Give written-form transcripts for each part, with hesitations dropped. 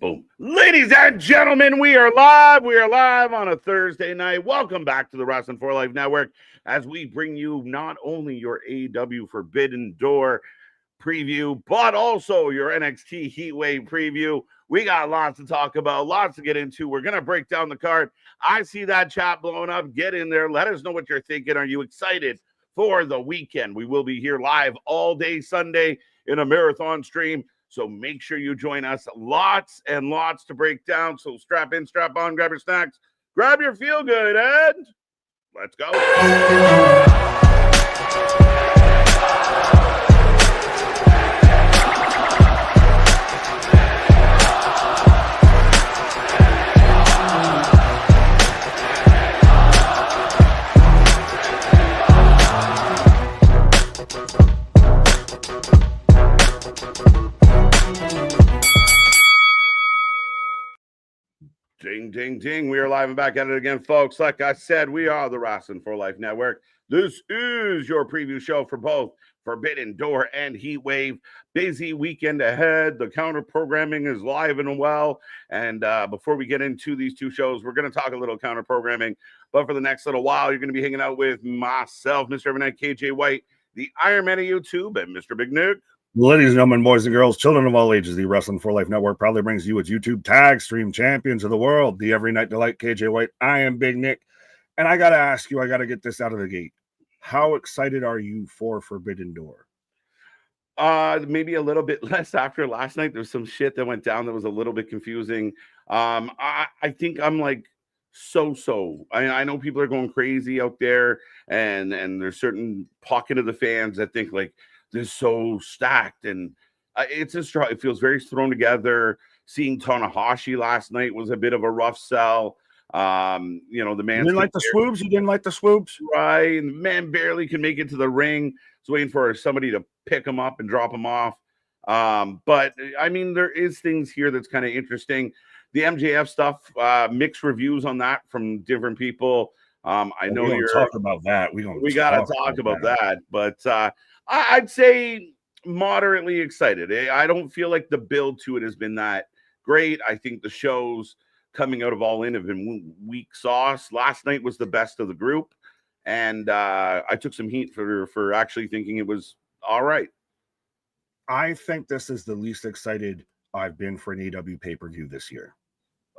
Boom. Ladies and gentlemen, we are live. We are live on a Thursday night. Welcome back to the Wrestling for Life Network as we bring you not only your AEW Forbidden Door preview, but also your NXT Heatwave preview. We got lots to talk about, lots to get into. We're going to break down the card. I see that chat blowing up. Get in there. Let us know what you're thinking. Are you excited for the weekend? We will be here live all day Sunday in a marathon stream. So make sure you join us. Lots and lots to break down. So strap in, strap on, grab your snacks, grab your feel good, and let's go. Ding, ding, ding. We are live and back at it again, folks. Like I said, we are the Wrestling for Life Network. This is your preview show for both Forbidden Door and Heatwave. Busy weekend ahead. The counter programming is live and well. And before we get into these two shows, we're going to talk a little counter programming. But for the next little while, you're going to be hanging out with myself, Mr. Evernight, KJ White, the Iron Man of YouTube, and Mr. Big Nick. Ladies and gentlemen, boys and girls, children of all ages, the Wrestling for Life Network proudly brings you its YouTube tag stream champions of the world, the Every Night Delight, KJ White. I am Big Nick, and I got to ask you, I got to get this out of the gate. How excited are you for Forbidden Door? Maybe a little bit less after last night. There's some shit that went down that was a little bit confusing. I think I'm like so. I know people are going crazy out there, and there's certain pocket of the fans that think like, this is so stacked, and it's just it feels very thrown together. Seeing Tanahashi last night was a bit of a rough sell. The man didn't like the swoops. You didn't like the swoops, right? And the man barely can make it to the ring. He's waiting for somebody to pick him up and drop him off. But I mean, there is things here that's kind of interesting. The MJF stuff, mixed reviews on that from different people. I know you're talk about that. We got to talk about that, but. I'd say moderately excited. I don't feel like the build to it has been that great. I think the shows coming out of All In have been weak sauce. Last night was the best of the group, and I took some heat for actually thinking it was all right. I think this is the least excited I've been for an AEW pay-per-view this year.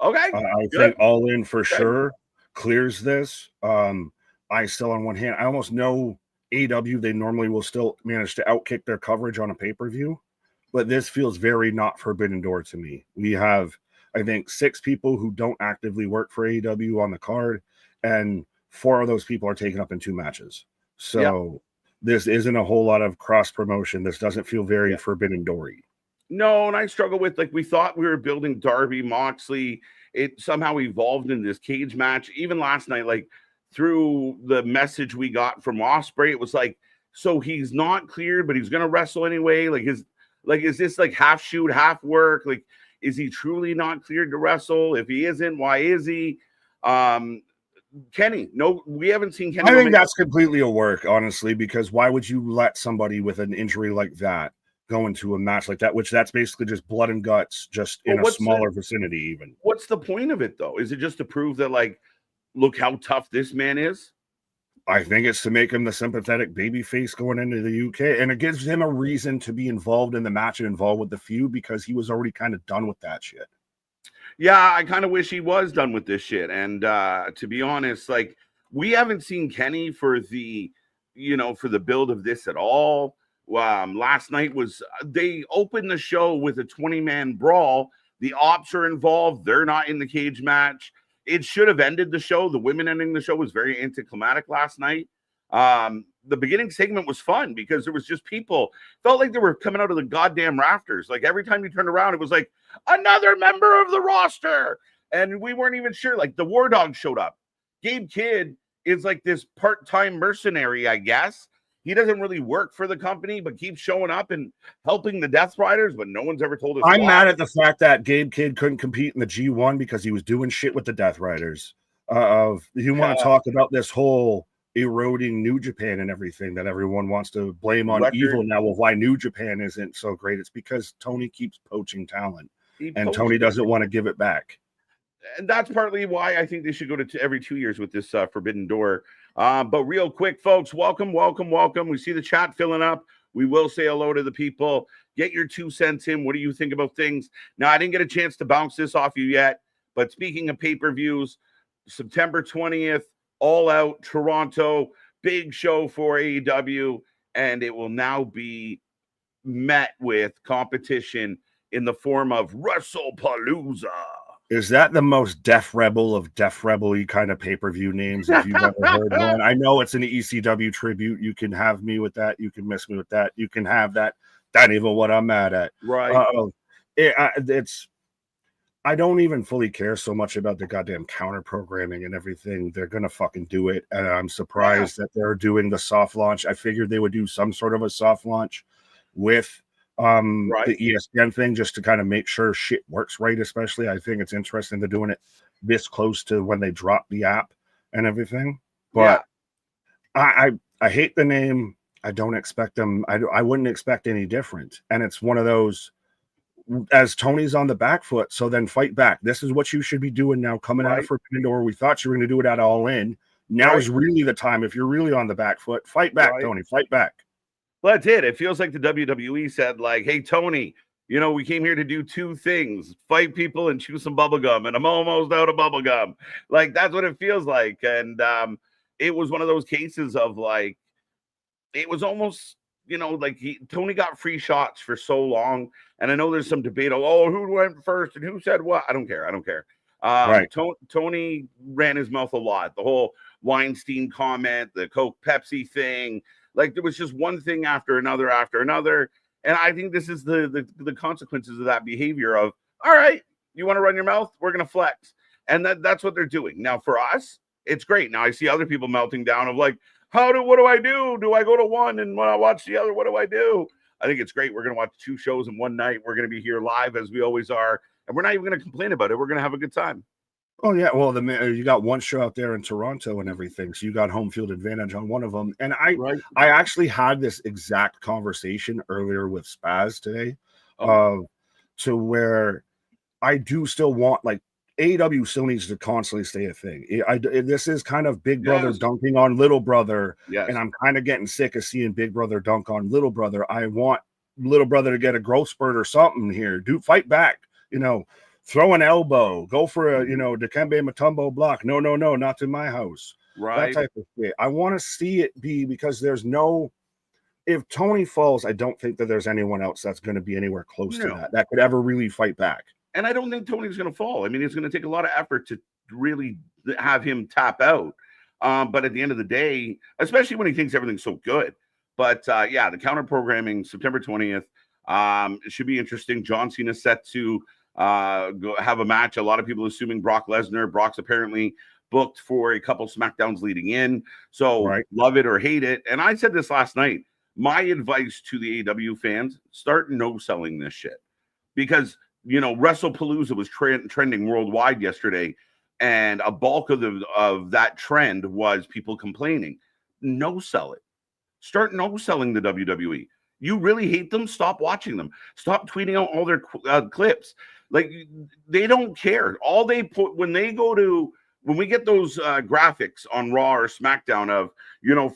Okay. I think All In for sure clears this. I still, on one hand, I almost know AEW, they normally will still manage to outkick their coverage on a pay-per-view, but this feels very not Forbidden Door to me. We have, I think, 6 people who don't actively work for AEW on the card, and 4 of those people are taken up in 2 matches. So This isn't a whole lot of cross-promotion. This doesn't feel very Forbidden Door-y. No, and I struggle with, like, we thought we were building Darby, Moxley. It somehow evolved into this cage match. Even last night, like, through the message we got from Ospreay, it was like, so he's not cleared, but he's gonna wrestle anyway. Is this like half shoot, half work? Like, is he truly not cleared to wrestle? If he isn't, why is he? Kenny, no, we haven't seen Kenny. I think that's completely a work, honestly, because why would you let somebody with an injury like that go into a match like that, which that's basically just blood and guts, just in a smaller vicinity even? What's the point of it, though? Is it just to prove that, like, look how tough this man is? I think it's to make him the sympathetic babyface going into the UK, and it gives him a reason to be involved in the match and involved with the feud because he was already kind of done with that shit. Yeah, I kind of wish he was done with this shit. And to be honest, like, we haven't seen Kenny for the build of this at all. Last night they opened the show with a 20-man brawl. The Ops are involved. They're not in the cage match. It should have ended the show. The women ending the show was very anticlimactic last night. The beginning segment was fun because there was just people felt like they were coming out of the goddamn rafters. Like every time you turned around, it was like another member of the roster. And we weren't even sure. Like the War Dog showed up. Gabe Kidd is like this part-time mercenary, I guess. He doesn't really work for the company, but keeps showing up and helping the Death Riders, but no one's ever told us. I'm mad at the fact that Gabe Kidd couldn't compete in the G1 because he was doing shit with the Death Riders. You want to talk about this whole eroding New Japan and everything that everyone wants to blame on Evil now of why New Japan isn't so great. It's because Tony keeps poaching talent. and Tony doesn't want to give it back. And that's partly why I think they should go to every 2 years with this Forbidden Door. But real quick, folks, welcome. We see the chat filling up. We will say hello to the people. Get your 2 cents in. What do you think about things? Now, I didn't get a chance to bounce this off you yet, but speaking of pay-per-views, September 20th, All Out, Toronto, big show for AEW, and it will now be met with competition in the form of WrestlePalooza. Is that the most Def Rebel of Def Rebel-y kind of pay-per-view names, if you've ever heard one? I know it's an ECW tribute. You can have me with that. You can miss me with that. You can have that. That ain't even what I'm mad at. Right. I don't even fully care so much about the goddamn counter programming and everything. They're going to fucking do it. And I'm surprised that they're doing the soft launch. I figured they would do some sort of a soft launch with the ESPN thing, just to kind of make sure shit works right. Especially, I think it's interesting they're doing it this close to when they drop the app and everything. But I hate the name. I don't expect them. I wouldn't expect any different. And it's one of those, as Tony's on the back foot, so then fight back. This is what you should be doing now, coming out of Forbidden Door. We thought you were going to do it at All In. Now is really the time. If you're really on the back foot, fight back, Tony. Fight back. Well, that's it. It feels like the WWE said, like, hey, Tony, you know, we came here to do 2 things, fight people and chew some bubble gum, and I'm almost out of bubble gum. Like, that's what it feels like. And it was one of those cases of, like, it was almost, you know, like Tony got free shots for so long. And I know there's some debate, who went first and who said what? I don't care. Tony ran his mouth a lot. The whole Weinstein comment, the Coke Pepsi thing. Like, there was just one thing after another. And I think this is the consequences of that behavior of, all right, you want to run your mouth? We're going to flex. And that's what they're doing. Now, for us, it's great. Now, I see other people melting down of like, what do I do? Do I go to one and when I watch the other, what do I do? I think it's great. We're going to watch 2 shows in one night. We're going to be here live as we always are. And we're not even going to complain about it. We're going to have a good time. Oh, yeah. Well, you got one show out there in Toronto and everything. So you got home field advantage on one of them. And I actually had this exact conversation earlier with Spaz today, to where I do still want, like, AEW still needs to constantly stay a thing. This is kind of Big Brother dunking on Little Brother. Yes. And I'm kind of getting sick of seeing Big Brother dunk on Little Brother. I want Little Brother to get a growth spurt or something here. Dude, fight back. You know, throw an elbow, go for a, Dikembe Mutombo block. No, not in my house. Right. That type of shit. I want to see it be, because if Tony falls, I don't think that there's anyone else that's going to be anywhere close to that could ever really fight back. And I don't think Tony's going to fall. I mean, it's going to take a lot of effort to really have him tap out. But at the end of the day, especially when he thinks everything's so good. But the counter programming, September 20th, it should be interesting. John Cena set to go have a match. A lot of people assuming Brock Lesnar. Brock's apparently booked for a couple SmackDowns leading in. So love it or hate it. And I said this last night. My advice to the AEW fans, start no-selling this shit. Because, WrestlePalooza was trending worldwide yesterday. And a bulk of that trend was people complaining. No-sell it. Start no-selling the WWE. You really hate them? Stop watching them. Stop tweeting out all their clips. Like, they don't care. All they put when we get those graphics on Raw or SmackDown of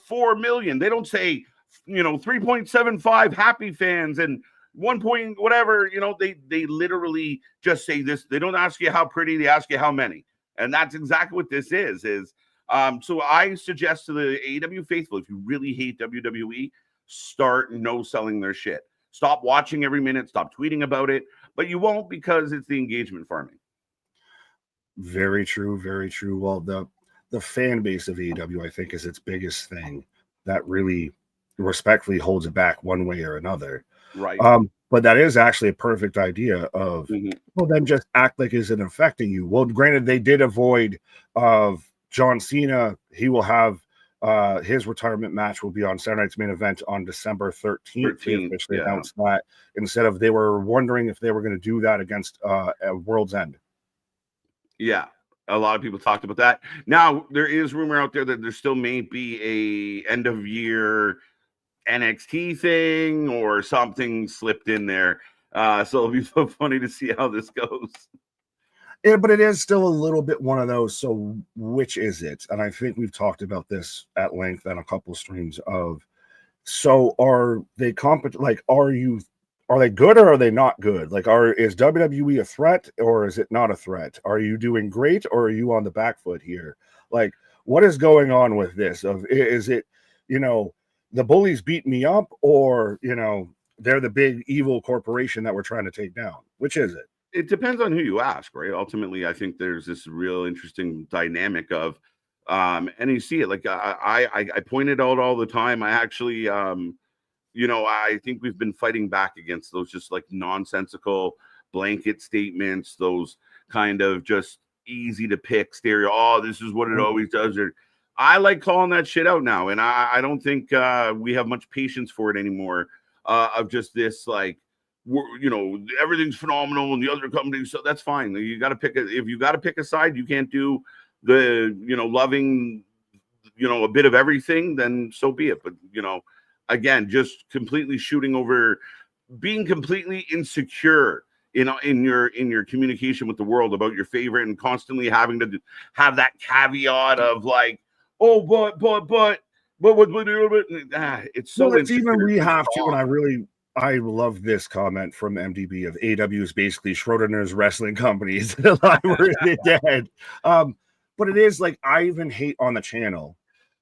4 million, they don't say 3.75 happy fans and 1 point whatever. They literally just say this. They don't ask you how pretty. They ask you how many, and that's exactly what this is. So I suggest to the AEW faithful, if you really hate WWE, start no-selling their shit. Stop watching every minute. Stop tweeting about it. But you won't, because it's the engagement farming. Very true. Very true. Well, the fan base of AEW, I think, is its biggest thing that really respectfully holds it back one way or another. Right. But that is actually a perfect idea of, well, then just act like it isn't affecting you. Well, granted, they did avoid of John Cena. He will have his retirement match will be on Saturday Night's Main Event on December 13th. They officially announced that, instead of, they were wondering if they were going to do that against World's End. Yeah, a lot of people talked about that. Now, there is rumor out there that there still may be a end of year NXT thing or something slipped in there. So it'll be so funny to see how this goes. Yeah, but it is still a little bit one of those. So which is it? And I think we've talked about this at length on a couple streams of. So are they competent? Like, are they good or are they not good? Like, is WWE a threat or is it not a threat? Are you doing great or are you on the back foot here? Like, what is going on with this? Is it, the bullies beat me up, or they're the big evil corporation that we're trying to take down? Which is it? It depends on who you ask, right? Ultimately, I think there's this real interesting dynamic of, and you see it. Like I point it out all the time. I actually, I think we've been fighting back against those just like nonsensical blanket statements, those kind of just easy to pick stereo. Oh, this is what it always does. Or I like calling that shit out now, and I don't think we have much patience for it anymore. Of just this like, everything's phenomenal and the other companies, so that's fine. You got to if you got to pick a side, you can't do the loving a bit of everything, then so be it. But again, just completely shooting over, being completely insecure in your communication with the world about your favorite, and constantly having to have that caveat of like, oh, but it's so it's even we have to, and I love this comment from MDB of AEW is basically Schrodinger's wrestling companies. Dead. But it is like, I even hate on the channel,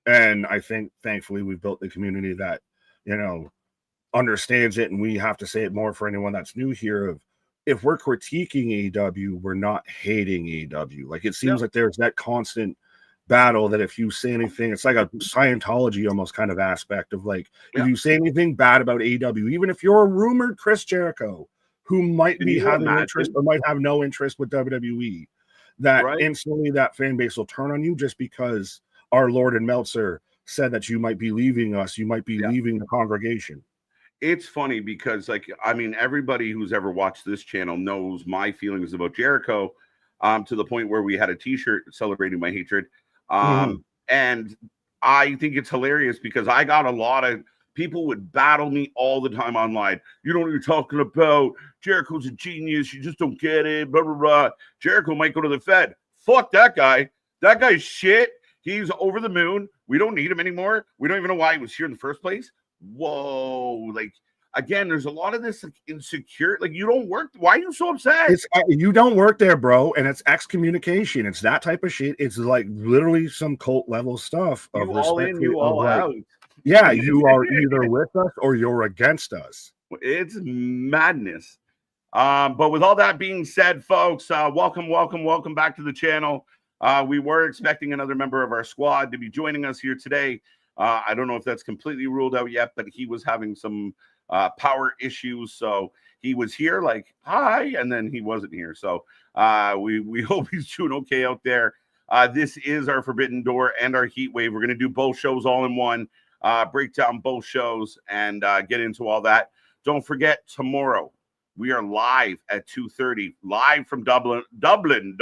and I think thankfully we've built the community that understands it, and we have to say it more for anyone that's new here. Of if we're critiquing AEW, we're not hating AEW. Like, it seems like there's that constant battle that if you say anything, it's like a Scientology almost kind of aspect of like, if you say anything bad about AEW, even if you're a rumored Chris Jericho who might be having interest or might have no interest with WWE, that instantly that fan base will turn on you just because our Lord and Meltzer said that you might be leaving us, you might be leaving the congregation. It's funny because, like, I mean, everybody who's ever watched this channel knows my feelings about Jericho, to the point where we had a t-shirt celebrating my hatred. And I think it's hilarious because I got a lot of people would battle me all the time online. You know what you're talking about? Jericho's a genius. You just don't get it. Blah, blah, blah. Jericho might go to the Fed. Fuck that guy. That guy's shit. He's over the moon. We don't need him anymore. We don't even know why he was here in the first place. Whoa. Like, again, there's a lot of this like insecure. Like, you don't work. Why are you so upset? You don't work there, bro. And it's excommunication. It's that type of shit. It's like literally some cult level stuff. You all in, you all out. Yeah, you are either with us or you're against us. It's madness. But with all that being said, folks, welcome back to the channel. We were expecting another member of our squad to be joining us here today. I don't know if that's completely ruled out yet, but he was having some power issues, so he was here like hi, and then he wasn't here. So we hope he's doing okay out there. This is our Forbidden Door and our Heatwave. We're going to do both shows all in one, break down both shows and get into all that. Don't forget, tomorrow we are live at 2:30, live from Dublin down,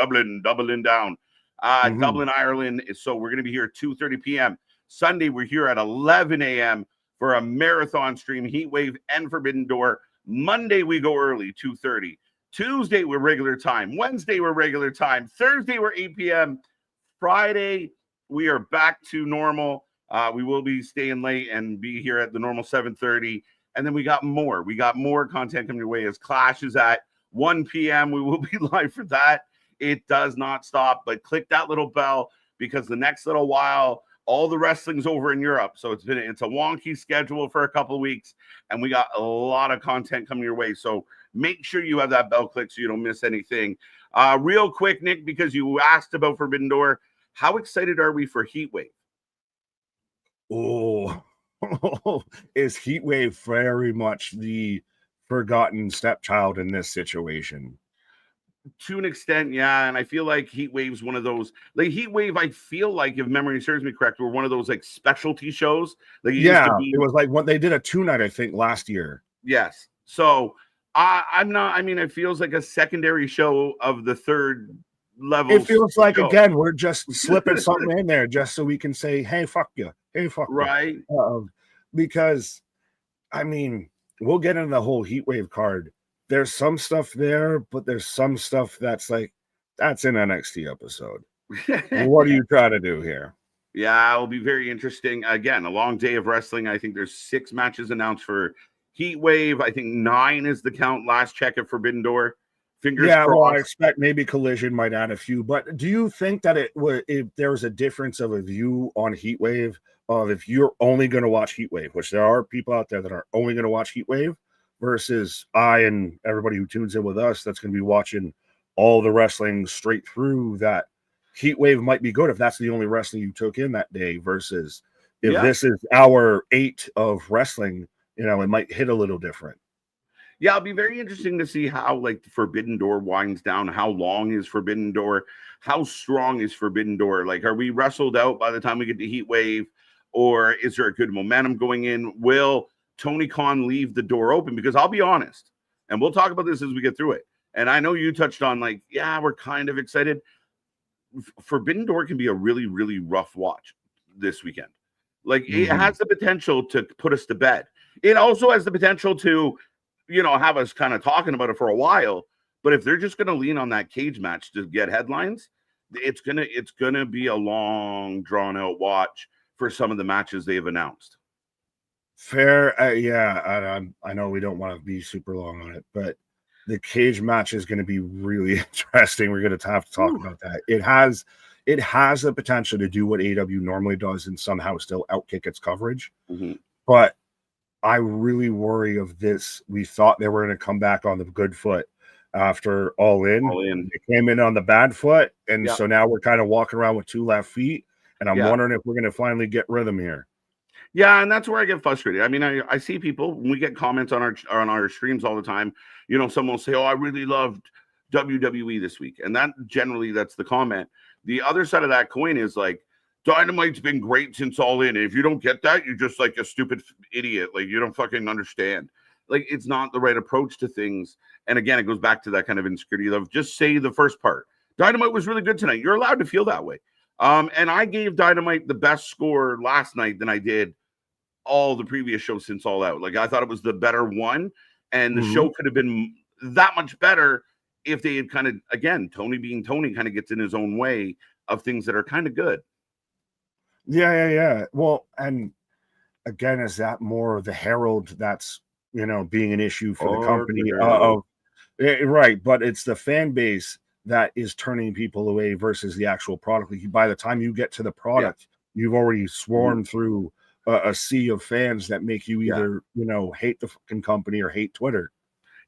Dublin, Ireland. So we're going to be here at 2:30 p.m. Sunday, we're here at 11 a.m. for a marathon stream, Heatwave and Forbidden Door. Monday, we go early, 2:30. Tuesday, we're regular time. Wednesday, we're regular time. Thursday, we're 8 p.m. Friday, we are back to normal. We will be staying late and be here at the normal 7:30. And then we got more. We got more content coming your way as Clash is at 1 p.m. We will be live for that. It does not stop, but click that little bell because the next little while, all the wrestling's over in Europe. So it's a wonky schedule for a couple of weeks, and we got a lot of content coming your way. So make sure you have that bell click so you don't miss anything. Real quick, Nick, because you asked about Forbidden Door, how excited are we for Heatwave? Oh, is Heatwave very much the forgotten stepchild in this situation? To an extent, yeah. And I feel like Heatwave's one of those, like Heatwave, I feel like, if memory serves me correct, were one of those like specialty shows. Like it was like what they did a 2-night, I think, last year. Yes. So it feels like a secondary show of the third level. It feels like, again, we're just slipping something in there just so we can say, hey, fuck you. Hey, fuck right. You. Because, I mean, we'll get into the whole Heatwave card there's some stuff there, but there's some stuff that's like, that's an NXT episode. What are you trying to do here? Yeah, it'll be very interesting. Again, a long day of wrestling. I think there's 6 matches announced for Heatwave. I think 9 is the count. Last check at Forbidden Door. Fingers crossed. Well, I expect maybe Collision might add a few, but do you think that if there was a difference of a view on Heatwave of if you're only going to watch Heatwave, which there are people out there that are only going to watch Heatwave, versus I and everybody who tunes in with us that's going to be watching all the wrestling straight through, that Heatwave might be good if that's the only wrestling you took in that day, versus if this is hour 8 of wrestling, it might hit a little different. Yeah, it'll be very interesting to see how like Forbidden Door winds down. How long is Forbidden Door? How strong is Forbidden Door? Like, are we wrestled out by the time we get to Heatwave, or is there a good momentum going in? Will Tony Khan leave the door open? Because I'll be honest, and we'll talk about this as we get through it. And I know you touched on like, yeah, we're kind of excited. Forbidden Door can be a really, really rough watch this weekend. Like, it has the potential to put us to bed. It also has the potential to, have us kind of talking about it for a while. But if they're just going to lean on that cage match to get headlines, it's gonna be a long, drawn out watch for some of the matches they've announced. Fair, I know we don't want to be super long on it, but the cage match is going to be really interesting. We're going to have to talk about that. It has the potential to do what AEW normally does and somehow still outkick its coverage. But I really worry of this. We thought they were going to come back on the good foot after All In. They came in on the bad foot, and so now we're kind of walking around with 2 left feet. And I'm wondering if we're going to finally get rhythm here. Yeah, and that's where I get frustrated. I mean, I see people when we get comments on our streams all the time. Someone will say, "Oh, I really loved WWE this week," and that's the comment. The other side of that coin is like, Dynamite's been great since All In. And if you don't get that, you're just like a stupid idiot. Like, you don't fucking understand. Like, it's not the right approach to things. And again, it goes back to that kind of insecurity of just say the first part. Dynamite was really good tonight. You're allowed to feel that way. And I gave Dynamite the best score last night than I did all the previous shows since All Out. Like, I thought it was the better one, and the show could have been that much better if they had kind of, again, Tony being Tony kind of gets in his own way of things that are kind of good. Yeah. Well, and again, is that more of the herald that's, being an issue for the company? Right. But it's the fan base that is turning people away versus the actual product. By the time you get to the product, you've already swarmed through a sea of fans that make you either, hate the fucking company or hate Twitter.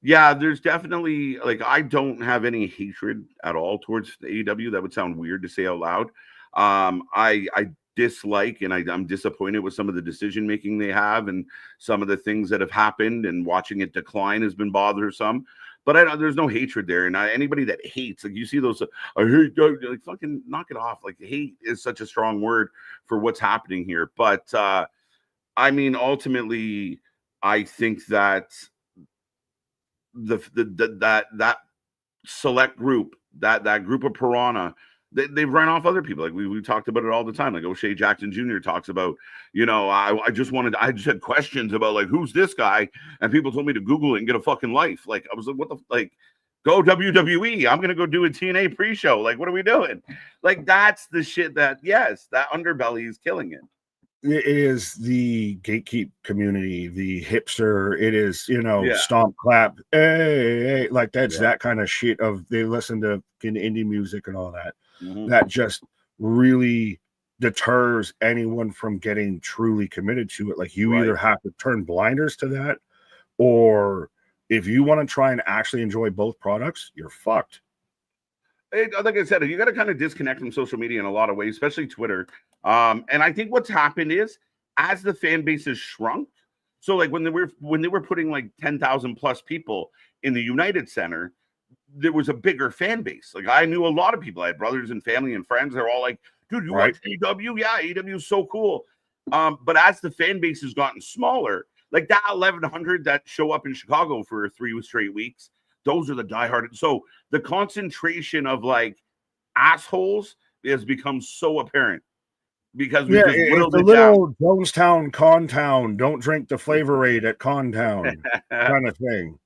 Yeah, there's definitely, like, I don't have any hatred at all towards the AEW. That would sound weird to say out loud. I dislike and I'm disappointed with some of the decision making they have and some of the things that have happened, and watching it decline has been bothersome. But there's no hatred there, and anybody that hates, like, you see those, I hate, like, fucking knock it off. Like, hate is such a strong word for what's happening here. But I mean, ultimately, I think that that select group, that group of Piranha, they've run off other people. Like, we talked about it all the time. Like, O'Shea Jackson Jr. talks about, I just had questions about, like, who's this guy? And people told me to Google it and get a fucking life. Like, I was like, what the, like, go WWE. I'm going to go do a TNA pre-show. Like, what are we doing? Like, that's the shit that underbelly is killing it. It is the gatekeep community, the hipster. It is, stomp, clap, hey, like that's that kind of shit of they listen to indie music and all that. That just really deters anyone from getting truly committed to it. Like, you either have to turn blinders to that, or if you want to try and actually enjoy both products, you're fucked. Like I said, you got to kind of disconnect from social media in a lot of ways, especially Twitter. And I think what's happened is, as the fan base has shrunk, so like when they were putting like 10,000 plus people in the United Center, there was a bigger fan base. Like, I knew a lot of people. I had brothers and family and friends. They're all like, dude, you watch AEW? Yeah, AEW is so cool. But as the fan base has gotten smaller, like that 1,100 that show up in Chicago for 3 straight weeks, those are the diehard. So the concentration of like assholes has become so apparent because we just whittled it down. Jonestown, Contown, don't drink the Flavor Aid at Contown kind of thing.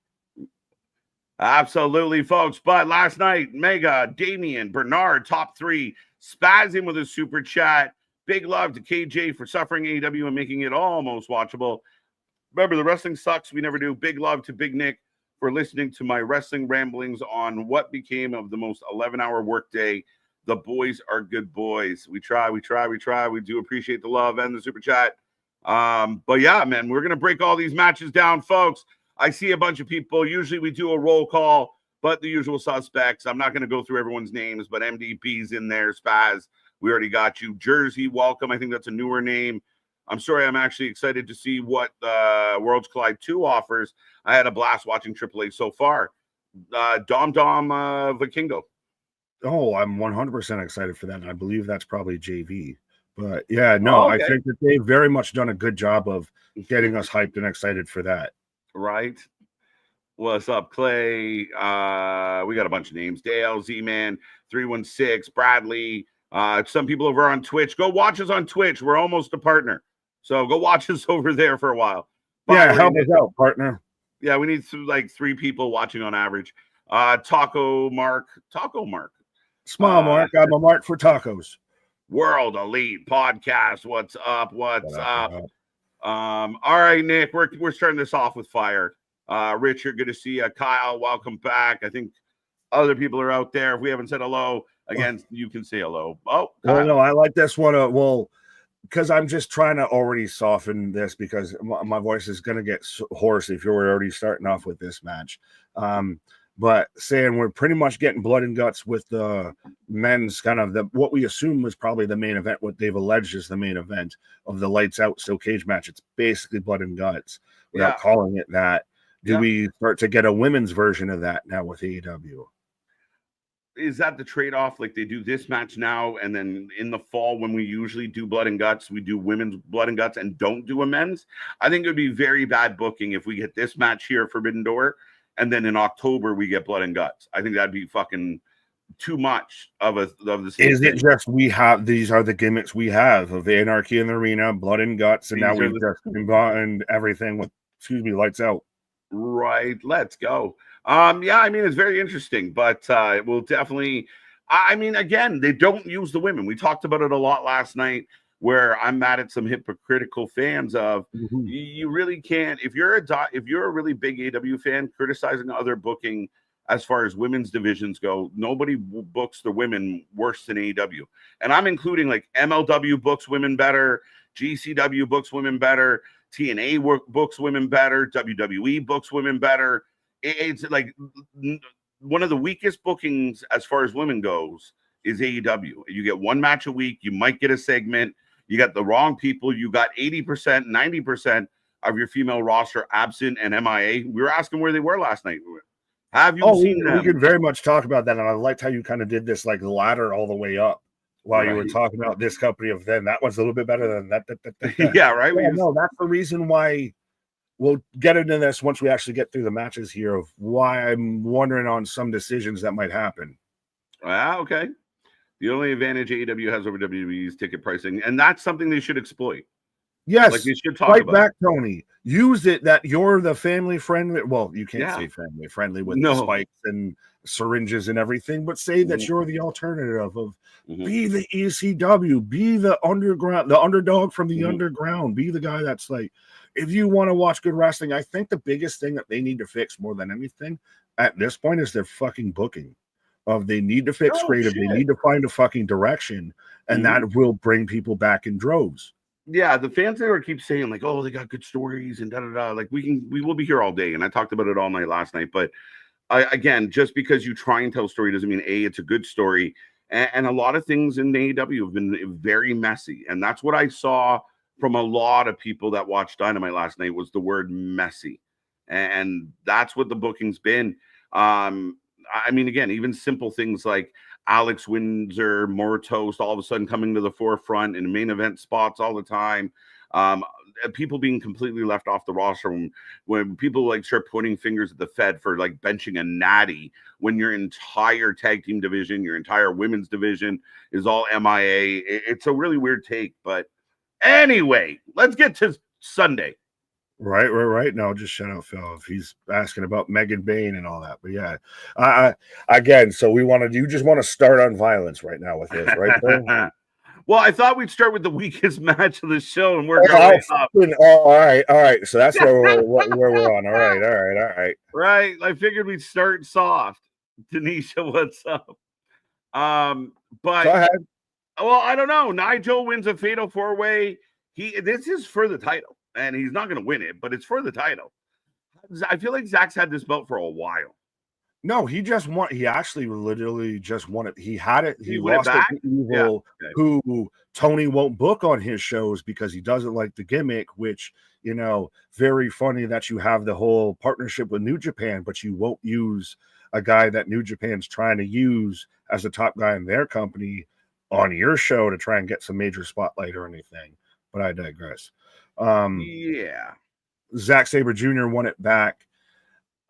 Absolutely, folks. But last night, Mega, Damian, Bernard, top three, spazzing with a super chat. Big love to KJ for suffering AEW and making it almost watchable. Remember, the wrestling sucks. We never do. Big love to Big Nick for listening to my wrestling ramblings on what became of the most 11-hour workday. The boys are good boys. We try. We do appreciate the love and the super chat. But yeah, man, we're going to break all these matches down, folks. I see a bunch of people. Usually we do a roll call, but the usual suspects. I'm not going to go through everyone's names, but MDP's in there. Spaz, we already got you. Jersey, welcome. I think that's a newer name. I'm sorry. I'm actually excited to see what Worlds Collide 2 offers. I had a blast watching AAA so far. Dom Vikingo. Oh, I'm 100% excited for that. And I believe that's probably JV. But yeah, no, okay. I think that they've very much done a good job of getting us hyped and excited for that. Right. What's up, Clay? We got a bunch of names. Dale, Z-Man, 316, Bradley. Some people over on Twitch. Go watch us on Twitch. We're almost a partner. So go watch us over there for a while. Yeah, help us out, partner. Yeah, we need like 3 people watching on average. Taco Mark. Small Mark. I'm a mark for tacos. World Elite Podcast. What's up? What's up? All right, Nick. We're starting this off with fire. Richard, good to see you. Kyle, welcome back. I think other people are out there. If we haven't said hello, again, you can say hello. Oh, Kyle. Well, no, I like this one. Because I'm just trying to already soften this because my voice is going to get hoarse if you're already starting off with this match. But saying we're pretty much getting blood and guts with the men's kind of what we assume was probably the main event, what they've alleged is the main event of the lights out steel cage match. It's basically blood and guts without calling it that. Do we start to get a women's version of that now with AEW? Is that the trade-off? Like they do this match now, and then in the fall when we usually do blood and guts, we do women's blood and guts and don't do a men's? I think it would be very bad booking if we get this match here at Forbidden Door, and then in October we get blood and guts. I think that'd be fucking too much of the same Is it thing. Just we have these are the gimmicks we have of Anarchy in the Arena, blood and guts, and these now we've just combined everything with lights out. Right, let's go. Yeah, I mean, it's very interesting, but it will definitely, I mean, again, they don't use the women. We talked about it a lot last night where I'm mad at some hypocritical fans of you really can't, if you're a really big AEW fan, criticizing other booking as far as women's divisions go, nobody books the women worse than AEW. And I'm including like MLW books women better, GCW books women better, TNA books women better, WWE books women better. It's like one of the weakest bookings as far as women goes is AEW. You get one match a week. You might get a segment. You got the wrong people. You got 80%, 90% of your female roster absent and MIA. We were asking where they were last night. Have you seen them? We could very much talk about that. And I liked how you kind of did this like ladder all the way up while you were talking about this company of then. That was a little bit better than that. Yeah, right. Yeah, no, that's the reason why. We'll get into this once we actually get through the matches here of why I'm wondering on some decisions that might happen. Okay. The only advantage AEW has over WWE is ticket pricing, and that's something they should exploit. Yes, like they should talk right about back, Tony. Use it that you're the family friendly. Well, you can't say family friendly with the spikes and syringes and everything, but say that you're the alternative of be the ECW, be the underground, the underdog from the underground, be the guy that's like, if you want to watch good wrestling, I think the biggest thing that they need to fix more than anything at this point is their fucking booking. They need to fix creative. Shit. They need to find a fucking direction, and that will bring people back in droves. Yeah, the fans there keep saying like, "Oh, they got good stories and da da da." Like we will be here all day, and I talked about it all night last night. But again, just because you try and tell a story doesn't mean it's a good story. And a lot of things in AEW have been very messy, and that's what I saw from a lot of people that watched Dynamite last night was the word messy, and that's what the booking's been. I mean, again, even simple things like Alex Windsor, Mortos, all of a sudden coming to the forefront in main event spots all the time. People being completely left off the roster when people like start pointing fingers at the Fed for like benching a natty when your entire tag team division, your entire women's division is all MIA. It's a really weird take, but anyway, let's get to Sunday. Right. No, just shut up, Phil. If he's asking about Megan Bain and all that, but yeah, again. So you just want to start on violence right now with this, right, Phil? Well, I thought we'd start with the weakest match of the show and work our way up. All right. So that's where we're on. All right. Right. I figured we'd start soft. Tanisha, what's up? But Go ahead. Well, I don't know. Nigel wins a fatal 4-way. This is for the title, and he's not going to win it, but it's for the title. I feel like Zach's had this belt for a while. No, he just won. He actually literally just won it. He had it. He lost it back? to Evil, who Tony won't book on his shows because he doesn't like the gimmick, which, very funny that you have the whole partnership with New Japan, but you won't use a guy that New Japan's trying to use as a top guy in their company on your show to try and get some major spotlight or anything. But I digress. Zack Sabre Jr. won it back.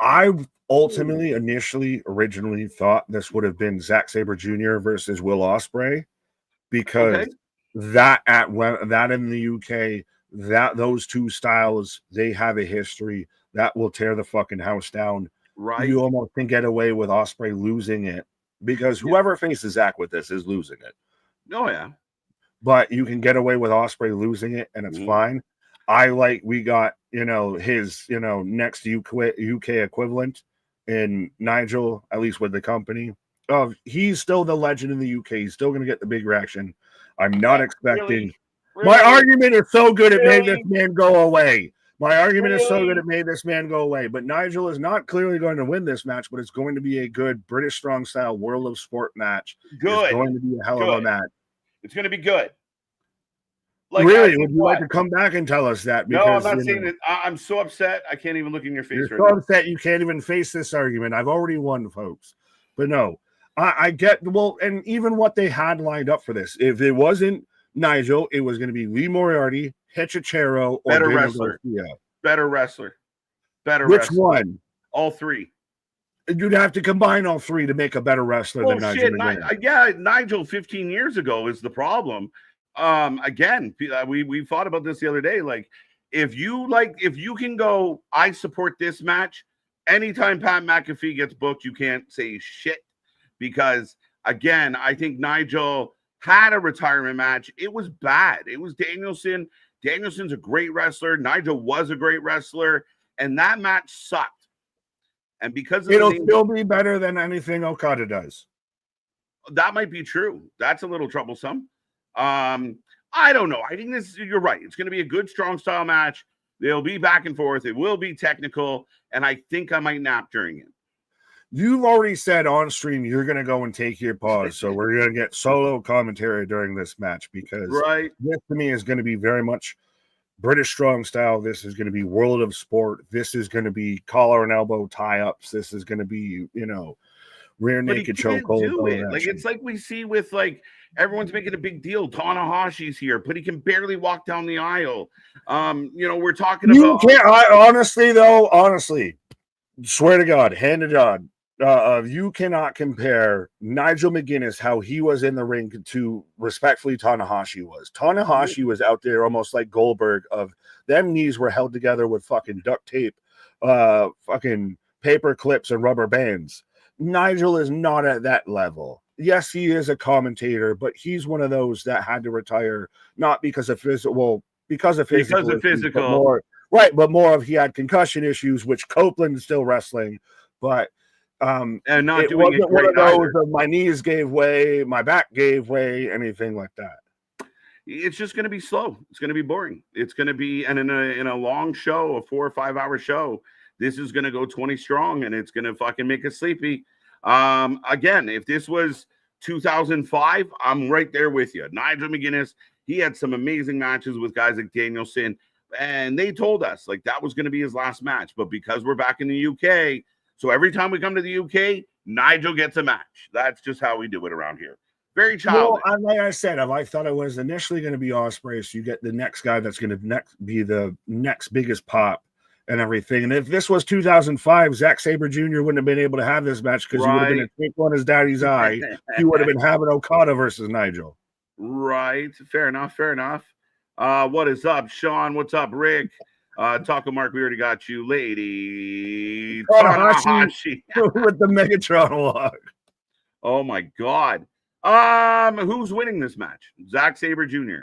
I ultimately, originally thought this would have been Zack Sabre Jr. versus Will Ospreay, because that in the UK, those two styles, they have a history that will tear the fucking house down. Right. You almost can get away with Ospreay losing it because whoever faces Zack with this is losing it. Oh yeah. But you can get away with Ospreay losing it, and it's fine. We got, his, next UK equivalent in Nigel, at least with the company. He's still the legend in the UK. He's still going to get the big reaction. I'm not expecting. Really? My argument is so good it made this man go away. My argument is so good it made this man go away. But Nigel is not clearly going to win this match, but it's going to be a good British strong style World of Sport match. Good. It's going to be a hell of a match. It's going to be good. Really? Would you like to come back and tell us that? Because, no, I'm not saying that. I'm so upset. I can't even look in your face. You're so upset you can't even face this argument. I've already won, folks. But no, I get, and even what they had lined up for this. If it wasn't Nigel, it was going to be Lee Moriarty, Hechicero, or better wrestler. Better wrestler. Which one? All three. You'd have to combine all three to make a better wrestler than Nigel. Nigel 15 years ago is the problem. Again, we thought about this the other day. Like, if you can go, I support this match. Anytime Pat McAfee gets booked, you can't say shit, because again, I think Nigel had a retirement match. It was bad. It was Danielson. Danielson's a great wrestler. Nigel was a great wrestler, and that match sucked. And because it'll still be better than anything Okada does. That might be true. That's a little troublesome. I don't know. I think you're right. It's going to be a good, strong style match. They'll be back and forth. It will be technical. And I think I might nap during it. You've already said on stream you're going to go and take your pause. So we're going to get solo commentary during this match, because this to me is going to be very much British strong style. This is going to be World of Sport. This is going to be collar and elbow tie-ups. This is going to be, rear naked chokehold. Like, it's like we see with, like, everyone's making a big deal. Tanahashi's here, but he can barely walk down the aisle. We're talking about. Honestly, swear to God, hand to God, you cannot compare Nigel McGuinness, how he was in the ring, to respectfully Tanahashi was. Tanahashi was out there almost like Goldberg. Of them knees were held together with fucking duct tape, fucking paper clips and rubber bands. Nigel is not at that level. Yes, he is a commentator, but he's one of those that had to retire, not because of physical, but more of he had concussion issues, which Copeland is still wrestling, but and not it doing wasn't one of those of my knees gave way, my back gave way, anything like that. It's just going to be slow. It's going to be boring. It's going to be, and in a long show, a 4 or 5 hour show, this is going to go 20 strong, and it's going to fucking make us sleepy. Again, if this was 2005, I'm right there with you. Nigel McGuinness, he had some amazing matches with guys like Danielson, and they told us like that was going to be his last match. But because we're back in the UK, so every time we come to the UK, Nigel gets a match. That's just how we do it around here. Very childish. Well, like I said, I thought it was initially going to be Ospreay, so you get the next guy that's going to be the next biggest pop and everything. And if this was 2005, Zack Sabre Jr. wouldn't have been able to have this match, because he would have been a twinkle on his daddy's eye. He would have been having Okada versus Nigel. Right. Fair enough. What is up, Sean? What's up, Rick? Taco Mark, we already got you. Lady Tanahashi Tanahashi. with the Megatron walk. Oh my God. Who's winning this match? Zack Sabre Jr.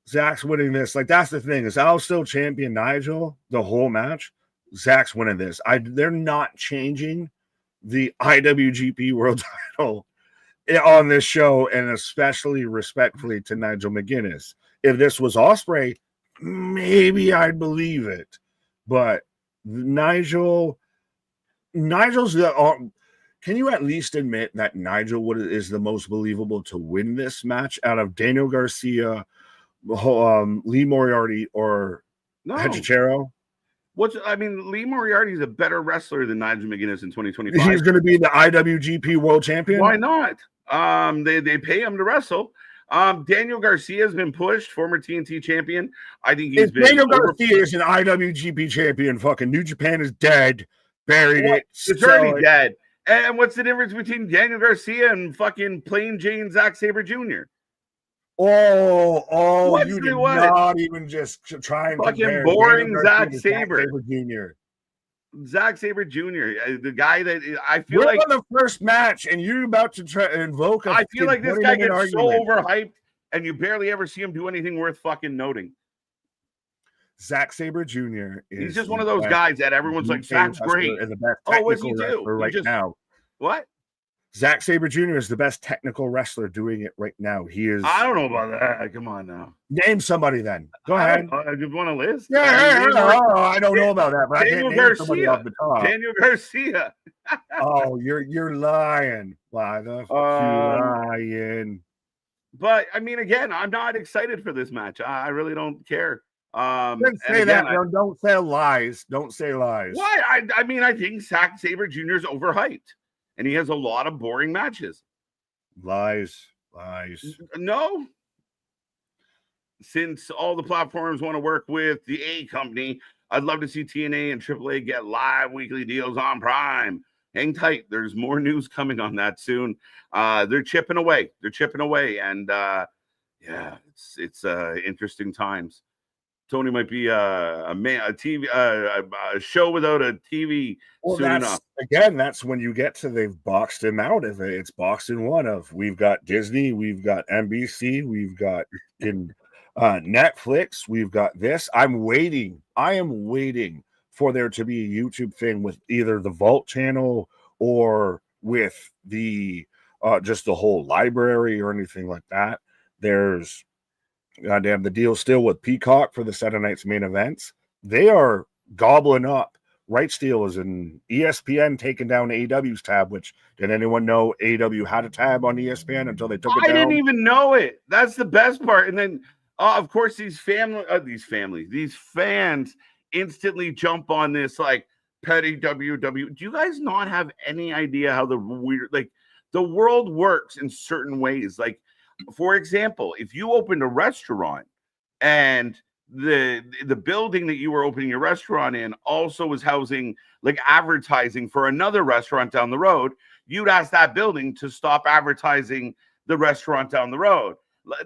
Zach's winning this. Like, that's the thing, is I'll still champion Nigel the whole match. Zach's winning this. They're not changing the IWGP World Title on this show, and especially respectfully to Nigel McGuinness. If this was Ospreay, maybe I'd believe it, but Nigel's the. Can you at least admit that Nigel is the most believable to win this match out of Daniel Garcia, Lee Moriarty, or Hechicero? Lee Moriarty is a better wrestler than Nigel McGuinness in 2025. He's going to be the IWGP World Champion. Why not? They pay him to wrestle. Daniel Garcia has been pushed, former TNT champion. I think he's been. Daniel Garcia is an IWGP champion. Fucking New Japan is dead. Buried it. It's already dead. And what's the difference between Daniel Garcia and fucking plain Jane Zack Sabre Jr.? You did not even just try and fucking boring Zack Sabre Jr. Zack Sabre Jr., the guy that I feel We're like on the first match, and you're about to try invoke. I feel like this guy gets so overhyped, and you barely ever see him do anything worth fucking noting. Zack Sabre Jr. He's just one of those guys that everyone's like, Zack's great. And the best technical wrestler right now. What? Zack Sabre Jr. is the best technical wrestler doing it right now. He is. I don't know about that. Come on now. Name somebody then. Go ahead. I just want a list. Yeah, I don't know about that, but Daniel I can't name somebody off the top. Daniel Garcia. You're lying. Why the fuck you lying? But I mean, again, I'm not excited for this match. I really don't care. Don't say that. Don't say lies. Don't say lies. Why? I mean, I think Zack Sabre Jr. is overhyped, and he has a lot of boring matches. Lies. No. Since all the platforms want to work with the A company, I'd love to see TNA and AAA get live weekly deals on Prime. Hang tight. There's more news coming on that soon. They're chipping away. And yeah, it's interesting times. Tony might be a show without a TV soon enough. Again, that's when you get to they've boxed him out of it. It's boxed in one of. We've got Disney, we've got NBC, we've got in Netflix, we've got this. I am waiting for there to be a YouTube thing with either the Vault channel or with the just the whole library or anything like that. There's goddamn the deal still with Peacock for the Saturday night's main events. They are gobbling up rights deals, and ESPN taking down AEW's tab, which did anyone know AEW had a tab on ESPN until they took it down? I didn't even know it. That's the best part. And then of course these fans instantly jump on this like petty WW. Do you guys not have any idea how the world works in certain ways? Like, for example, if you opened a restaurant and the building that you were opening your restaurant in also was housing like advertising for another restaurant down the road, you'd ask that building to stop advertising the restaurant down the road.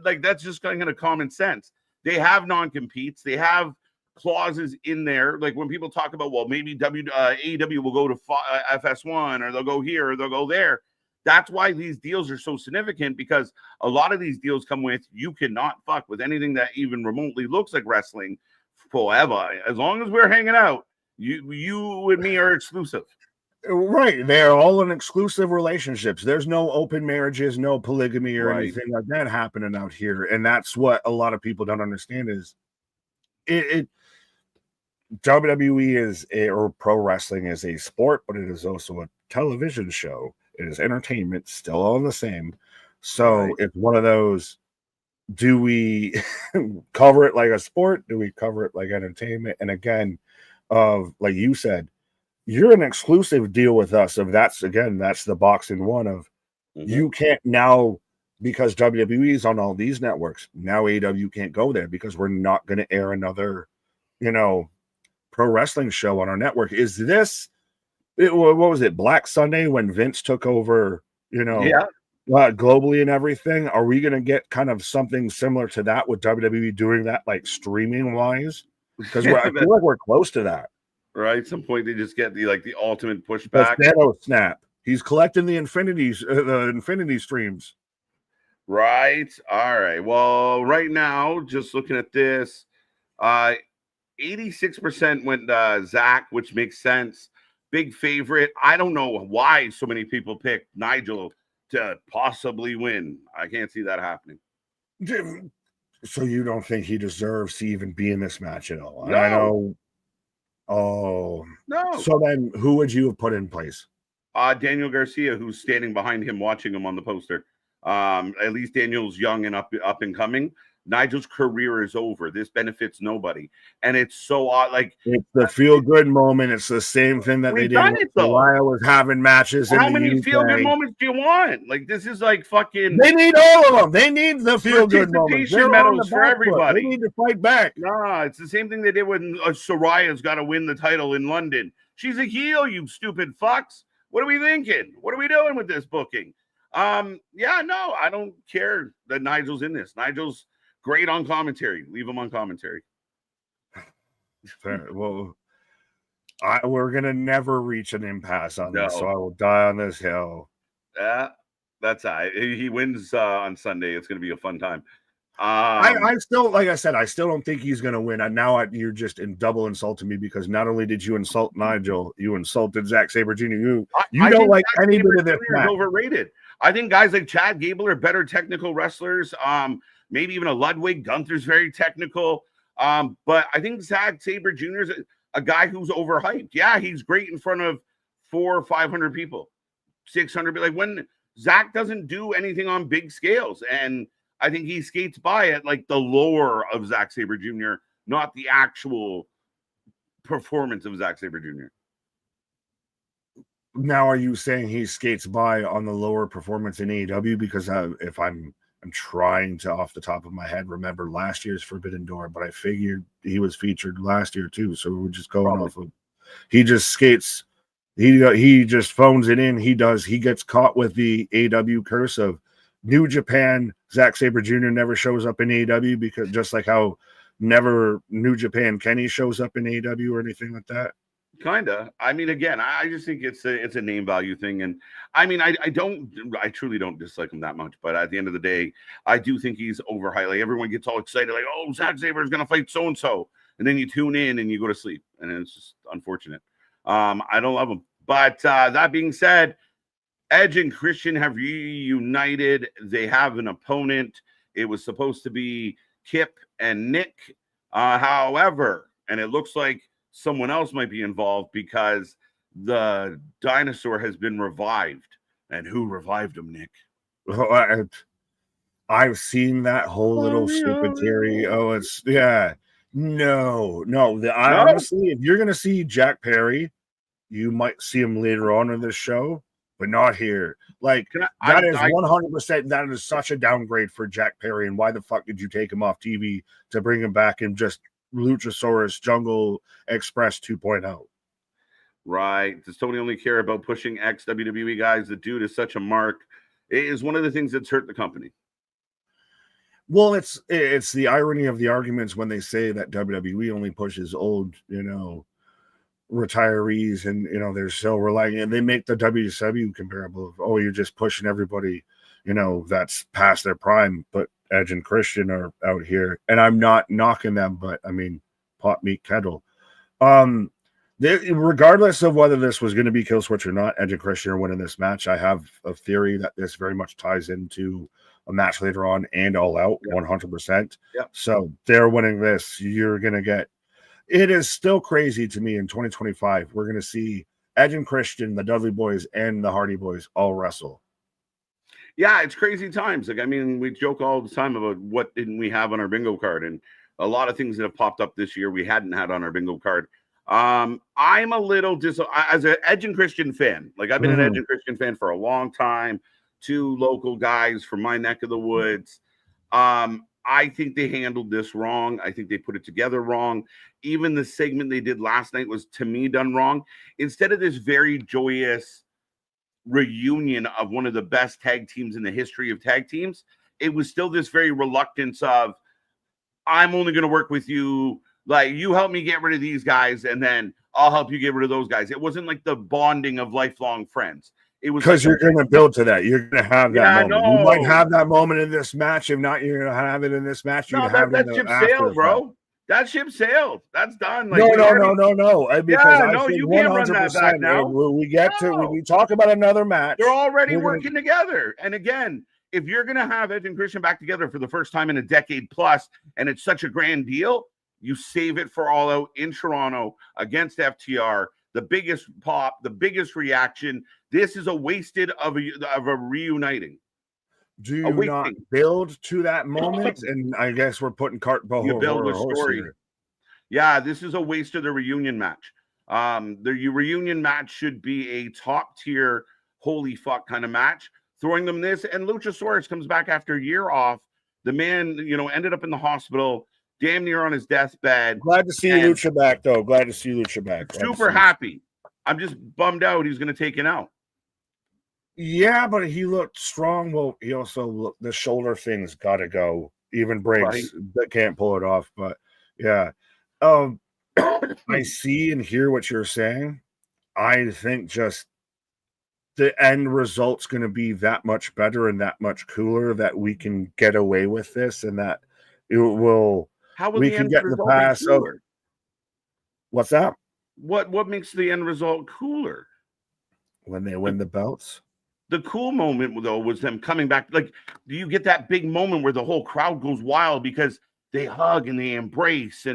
Like, that's just kind of common sense. They have non-competes. They have clauses in there. Like when people talk about, well, maybe AEW will go to FS1 or they'll go here or they'll go there. That's why these deals are so significant, because a lot of these deals come with you cannot fuck with anything that even remotely looks like wrestling forever. As long as we're hanging out, you and me are exclusive. Right. They're all in exclusive relationships. There's no open marriages, no polygamy or anything like that happening out here. And that's what a lot of people don't understand is WWE or pro wrestling is a sport, but it is also a television show. It is entertainment, still all the same. So it's one of those, do we cover it like a sport? Do we cover it like entertainment? And again, like you said, you're an exclusive deal with us. That's the box in one of you can't now, because WWE is on all these networks. Now AEW can't go there because we're not going to air another, pro wrestling show on our network. Is this, what was it, Black Sunday when Vince took over, globally and everything? Are we going to get kind of something similar to that with WWE doing that, like streaming wise? because I feel like we're close to that. Right, at some point they just get the ultimate The pushback. Thanos snap. He's collecting the infinity streams. Right. All right. Well, right now, just looking at this, 86% went Zach, which makes sense. Big favorite. I don't know why so many people picked Nigel to possibly win. I can't see that happening. So you don't think he deserves to even be in this match at all? No. And I know. Oh no. So then, who would you have put in place? Daniel Garcia, who's standing behind him, watching him on the poster. At least Daniel's young and up and coming. Nigel's career is over. This benefits nobody, and it's so odd. Like, it's the feel good moment. It's the same thing that they did when Mariah was having matches. How many feel good moments do you want? Like, this is like fucking. They need all of them. They need the feel good moments. Participation medals for everybody. They need to fight back. Nah, it's the same thing they did when Soraya's got to win the title in London. She's a heel, you stupid fucks. What are we thinking? What are we doing with this booking? Yeah, no, I don't care that Nigel's in this. Nigel's great on commentary. Leave him on commentary. Well, we're going to never reach an impasse on this, so I will die on this hill. That's all right. He wins on Sunday. It's going to be a fun time. I still, like I said, I still don't think he's going to win. And now you're just double insulting me because not only did you insult Nigel, you insulted Zack Sabre Jr. You don't like any bit of this match. Overrated. I think guys like Chad Gable are better technical wrestlers. Maybe even a Ludwig. Gunther's very technical. But I think Zack Sabre Jr. is a guy who's overhyped. Yeah, he's great in front of 400 or 500 people, 600. Like, when Zack doesn't do anything on big scales, and I think he skates by at like the lore of Zack Sabre Jr., not the actual performance of Zack Sabre Jr. Now, are you saying he skates by on the lower performance in AEW? Because if I'm trying to, off the top of my head, remember last year's Forbidden Door, but I figured he was featured last year too. So we're just going off of, he just skates, he just phones it in. He gets caught with the AEW curse of New Japan. Zack Sabre Jr. never shows up in AEW, because just like how never New Japan Kenny shows up in AEW or anything like that. Kinda. I mean, again, I just think it's a name value thing, and I mean, I truly don't dislike him that much. But at the end of the day, I do think he's overhyped. Like, everyone gets all excited, like, "Oh, Zack Sabre is gonna fight so and so," and then you tune in and you go to sleep, and it's just unfortunate. I don't love him, but that being said, Edge and Christian have reunited. They have an opponent. It was supposed to be Kip and Nick, however, and it looks like someone else might be involved because the dinosaur has been revived. And who revived him, Nick? Oh, I've seen that whole little stupid theory. Oh, it's no. Honestly, if you're gonna see Jack Perry, you might see him later on in this show, but not here. Like, that is 100%. That is such a downgrade for Jack Perry. And why the fuck did you take him off TV to bring him back and just Luchasaurus Jungle Express 2.0? Right. Does Tony only care about pushing ex-WWE guys? The dude is such a mark. It is one of the things that's hurt the company. Well, it's the irony of the arguments when they say that WWE only pushes old, retirees, and they're so relying, and they make the WCW comparable of, oh, you're just pushing everybody, that's past their prime. But Edge and Christian are out here, and I'm not knocking them, but I mean, pot meat kettle. Regardless of whether this was going to be Kill Switch or not, Edge and Christian are winning this match. I have a theory that this very much ties into a match later on and All Out, 100%. Yeah. So they're winning this. You're going to get. It is still crazy to me in 2025. We're going to see Edge and Christian, the Dudley Boys, and the Hardy Boys all wrestle. Yeah, it's crazy times. Like, I mean, we joke all the time about what didn't we have on our bingo card, and a lot of things that have popped up this year we hadn't had on our bingo card. I'm a little as an Edge and Christian fan. Like, I've been an Edge and Christian fan for a long time. Two local guys from my neck of the woods. I think they handled this wrong. I think they put it together wrong. Even the segment they did last night was, to me, done wrong. Instead of this very joyous reunion of one of the best tag teams in the history of tag teams, it was still this very reluctance of, I'm only going to work with you Like, you help me get rid of these guys, and then I'll help you get rid of those guys. It wasn't like the bonding of lifelong friends. It was because like, you're going to build to that. You're going to have that moment. no. You might have that moment in this match. If not, you're going to have it in this match. You're No, going to have it in that the ship after sailed, effect. bro. That ship sailed. That's done. Like, No. Because Yeah, I no, think you can't run 100%. that back now. When we get to, when No. we talk about another match, They're already working together. And again, if you're going to have Edge and Christian back together for the first time in a decade plus, and it's such a grand deal, you save it for All Out in Toronto against FTR. The biggest pop, the biggest reaction. This is a wasted of a reuniting. Do you not build to that moment? And I guess we're putting cart before you build a story. Here. Yeah, this is a waste of the reunion match. The reunion match should be a top tier, holy fuck kind of match. Throwing them this, and Luchasaurus comes back after a year off. The man, ended up in the hospital, damn near on his deathbed. Glad to see Lucha back, though. Glad to see Lucha back. Super happy. I'm just bummed out he's going to take it out. Yeah, but he looked strong. Well, he also looked, the shoulder thing's got to go. Even breaks that can't pull it off. But yeah, I see and hear what you're saying. I think just the end result's going to be that much better and that much cooler that we can get away with this, and that it will. How will we the can end get result the pass be cooler? What's that? What makes the end result cooler? When they win the belts. The cool moment, though, was them coming back. Like, do you get that big moment where the whole crowd goes wild because they hug and they embrace,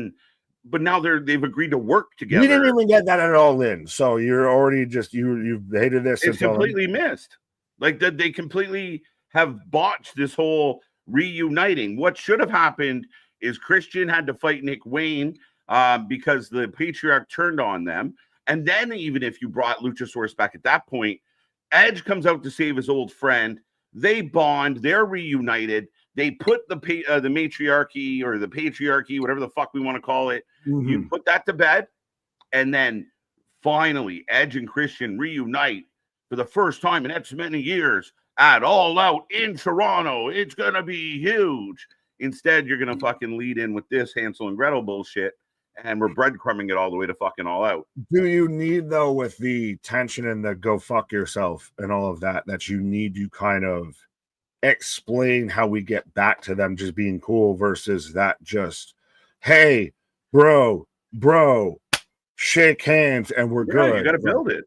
but now they've agreed to work together. We didn't even get that at all in. So you're already just you've hated this. It's completely missed. Like that, they completely have botched this whole reuniting. What should have happened is Christian had to fight Nick Wayne because the Patriarch turned on them, and then even if you brought Luchasaurus back at that point, Edge comes out to save his old friend. They bond. They're reunited. They put the matriarchy or the patriarchy, whatever the fuck we want to call it. Mm-hmm. You put that to bed, and then finally Edge and Christian reunite for the first time in X many years at All Out in Toronto. It's gonna be huge. Instead, you're gonna fucking lead in with this Hansel and Gretel bullshit, and we're breadcrumbing it all the way to fucking All Out. Do you need, though, with the tension and the go fuck yourself and all of that you need to kind of explain how we get back to them just being cool versus that just, hey, bro, shake hands and we're good. You got to build it.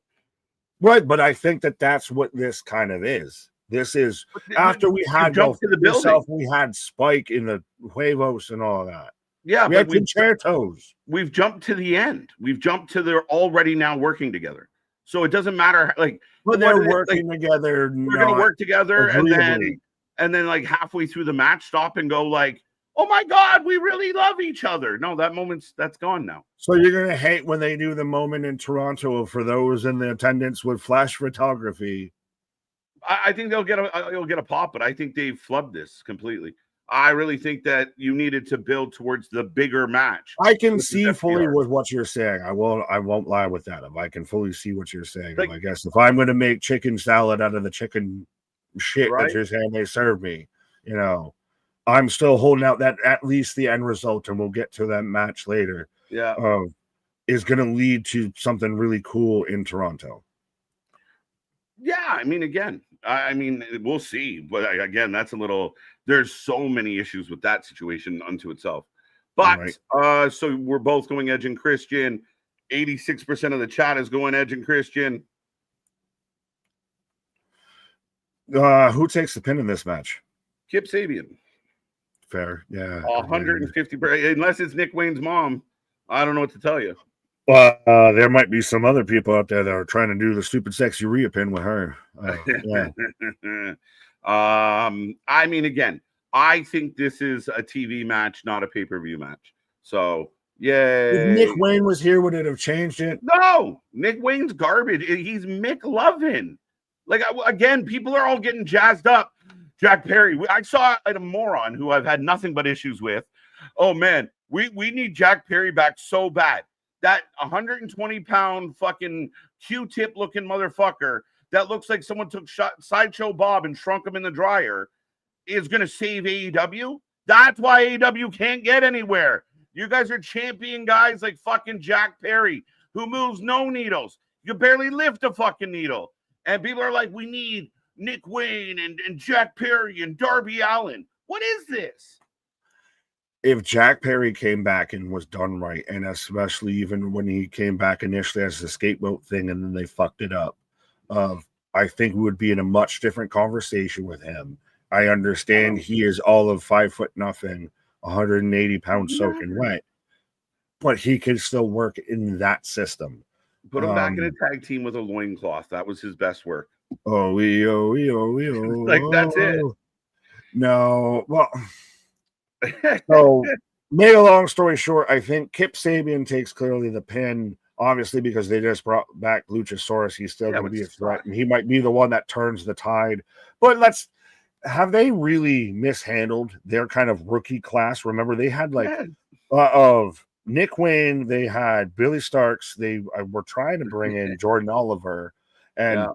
Right, but I think that's what this kind of is. This is after we had yourself, we had Spike in the Huevos and all of that. Yeah, we had concertos. We've jumped to the end. We've jumped to they're already now working together. So it doesn't matter. Like, but they're working together. We're going to work together, and then like halfway through the match, stop and go like, "Oh my God, we really love each other." No, that's gone now. So you're going to hate when they do the moment in Toronto for those in the attendance with flash photography. I think they'll get a pop, but I think they flubbed this completely. I really think that you needed to build towards the bigger match. I can see fully with what you're saying. I won't lie with that. I can fully see what you're saying. Like, I guess if I'm going to make chicken salad out of the chicken shit that you're saying they serve me, I'm still holding out that at least the end result, and we'll get to that match later. Yeah, is going to lead to something really cool in Toronto. Yeah, we'll see. But again, that's a little. There's so many issues with that situation unto itself. But so we're both going Edge and Christian. 86% of the chat is going Edge and Christian. Who takes the pin in this match? Kip Sabian. Fair, yeah. 150, unless it's Nick Wayne's mom. I don't know what to tell you. There might be some other people out there that are trying to do the stupid sexy Rhea pin with her. Yeah. Again, I think this is a TV match, not a pay-per-view match. So, yay. If Nick Wayne was here, would it have changed it? No, Nick Wayne's garbage. He's Mick Lovin. Like, again, people are all getting jazzed up. Jack Perry. I saw a moron who I've had nothing but issues with. Oh, man, we need Jack Perry back so bad. That 120-pound fucking Q-tip looking motherfucker that looks like someone took Sideshow Bob and shrunk him in the dryer is going to save AEW. That's why AEW can't get anywhere. You guys are champion guys like fucking Jack Perry, who moves no needles. You barely lift a fucking needle. And people are like, we need Nick Wayne and Jack Perry and Darby Allin. What is this? If Jack Perry came back and was done right, and especially even when he came back initially as the scapegoat thing and then they fucked it up, I think we would be in a much different conversation with him. I understand he is all of 5'0", 180 pounds soaking wet, but he can still work in that system. Put him back in a tag team with a loincloth. That was his best work. Like, that's it. No, well, so make a long story short, I think Kip Sabian takes clearly the pin, obviously, because they just brought back Luchasaurus. He's still going to be a threat, and he might be the one that turns the tide. But have they really mishandled their kind of rookie class? Remember, they had of Nick Wayne, they had Billy Starks, they were trying to bring in Jordan Oliver, and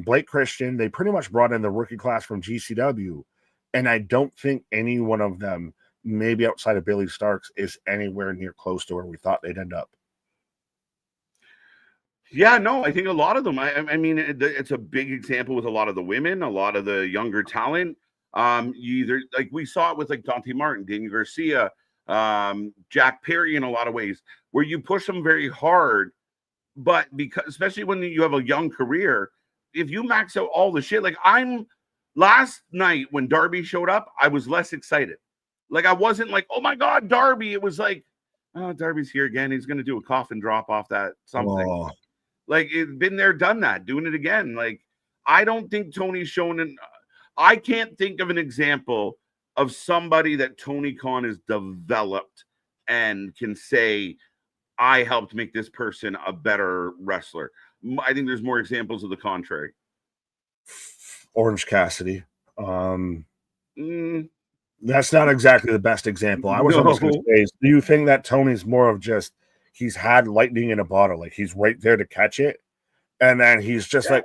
Blake Christian. They pretty much brought in the rookie class from GCW, and I don't think any one of them, maybe outside of Billy Starks, is anywhere near close to where we thought they'd end up. Yeah, no, I think a lot of them. I mean, it's a big example with a lot of the women, a lot of the younger talent. You either, like we saw it with like Dante Martin, Daniel Garcia, Jack Perry in a lot of ways, where you push them very hard, but because especially when you have a young career, if you max out all the shit, like last night when Darby showed up, I was less excited. Like I wasn't like, oh my God, Darby. It was like, oh, Darby's here again. He's going to do a coffin drop off that something. Oh. Like it's been there, done that, doing it again. Like I don't think Tony's shown I can't think of an example of somebody that Tony Khan has developed and can say, I helped make this person a better wrestler. I think there's more examples of the contrary. Orange Cassidy. That's not exactly the best example. I was almost going to say, do you think that Tony's more of just, he's had lightning in a bottle, like he's right there to catch it, and then he's just like,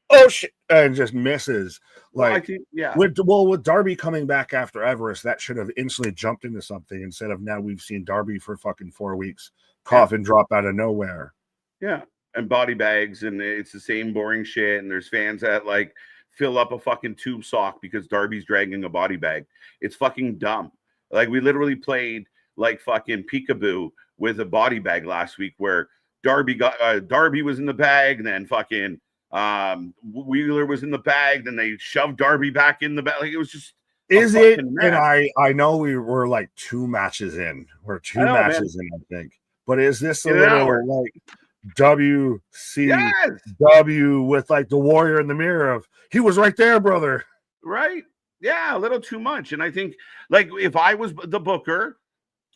oh shit, and just misses. Like, with Darby coming back after Everest, that should have instantly jumped into something instead of now we've seen Darby for fucking 4 weeks, coffin drop out of nowhere. Yeah, and body bags, and it's the same boring shit, and there's fans that like fill up a fucking tube sock because Darby's dragging a body bag. It's fucking dumb. Like we literally played like fucking peekaboo with a body bag last week where Darby was in the bag, and then fucking Wheeler was in the bag, then they shoved Darby back in the bag. Like it was just mess. And I know we were like 2 matches in. We're 2 matches in, I think. But is this a little like WCW with like the warrior in the mirror of he was right there, brother? Right. Yeah, a little too much. And I think like if I was the booker,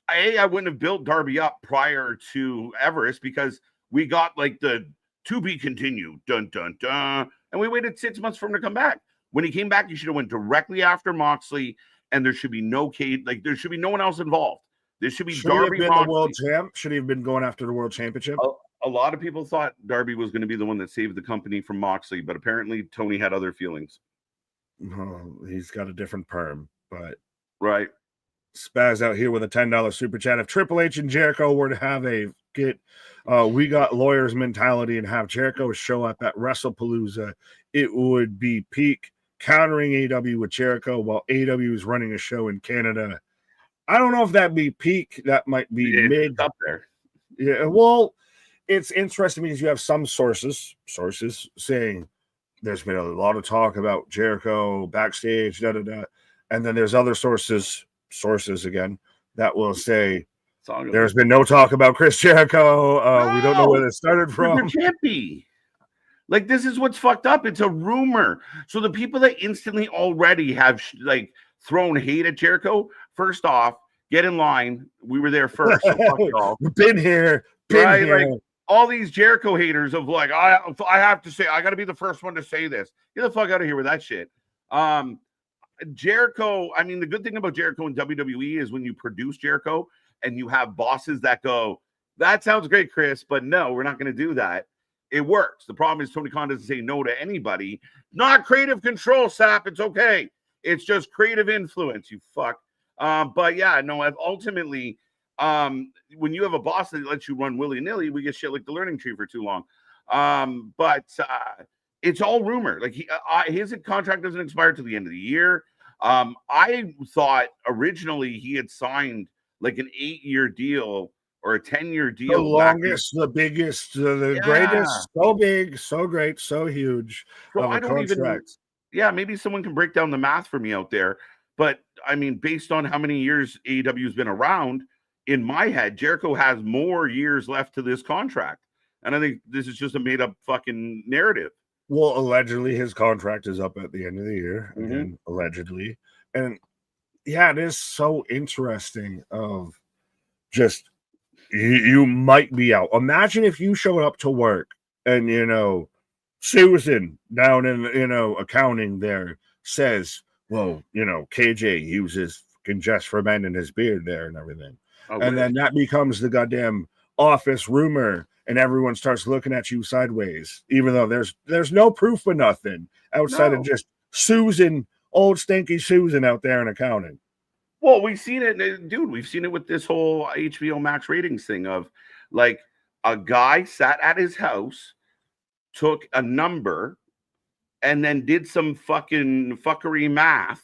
I wouldn't have built Darby up prior to Everest because we got like the to be continued, dun dun dun, and we waited 6 months for him to come back. When he came back, he should have went directly after Moxley, and there should be no Cade, like there should be no one else involved. There should be Darby. He have been the world champ? Should he have been going after the world championship? A lot of people thought Darby was going to be the one that saved the company from Moxley, but apparently Tony had other feelings. Oh, he's got a different perm, but right. Spaz out here with a $10 super chat. If Triple H and Jericho were to have we got lawyers mentality and have Jericho show up at WrestlePalooza, it would be peak countering AEW with Jericho while AEW is running a show in Canada. I don't know if that'd be peak. That might be mid up there. Yeah, well, it's interesting because you have some sources saying there's been a lot of talk about Jericho backstage, and then there's other sources again that will say there's been no talk about Chris Jericho. We don't know where this started from. There can't be. Like this is what's fucked up. It's a rumor. So the people that instantly already have like thrown hate at Jericho, first off, get in line. We were there first. So fuck y'all. Been here. Like all these Jericho haters of like, I have to say, I got to be the first one to say this. Get the fuck out of here with that shit. Jericho, I mean, the good thing about Jericho and WWE is when you produce Jericho and you have bosses that go, that sounds great, Chris, but no, we're not going to do that. It works. The problem is Tony Khan doesn't say no to anybody. Not creative control, Sap. It's okay. It's just creative influence, you fuck. But yeah, no, ultimately, when you have a boss that lets you run willy-nilly, we get shit like the learning tree for too long. But it's all rumor. Like his contract doesn't expire till the end of the year. I thought originally he had signed like an 8-year deal or a 10-year deal. The longest, the biggest, the greatest, so big, so great, so huge. So I don't even. Yeah, maybe someone can break down the math for me out there. But I mean, based on how many years AEW has been around, in my head, Jericho has more years left to this contract. And I think this is just a made up fucking narrative. Well, allegedly his contract is up at the end of the year. Again, allegedly. And yeah, it is so interesting of just you might be out. Imagine if you showed up to work and Susan down in accounting there says, well, KJ uses fucking just for men in his beard there and everything. Oh, and then that becomes the goddamn office rumor, and everyone starts looking at you sideways, even though there's no proof of nothing outside of just Susan, old stinky Susan out there in accounting. Well, we've seen it, dude. We've seen it with this whole HBO Max ratings thing of like a guy sat at his house, took a number, and then did some fucking fuckery math.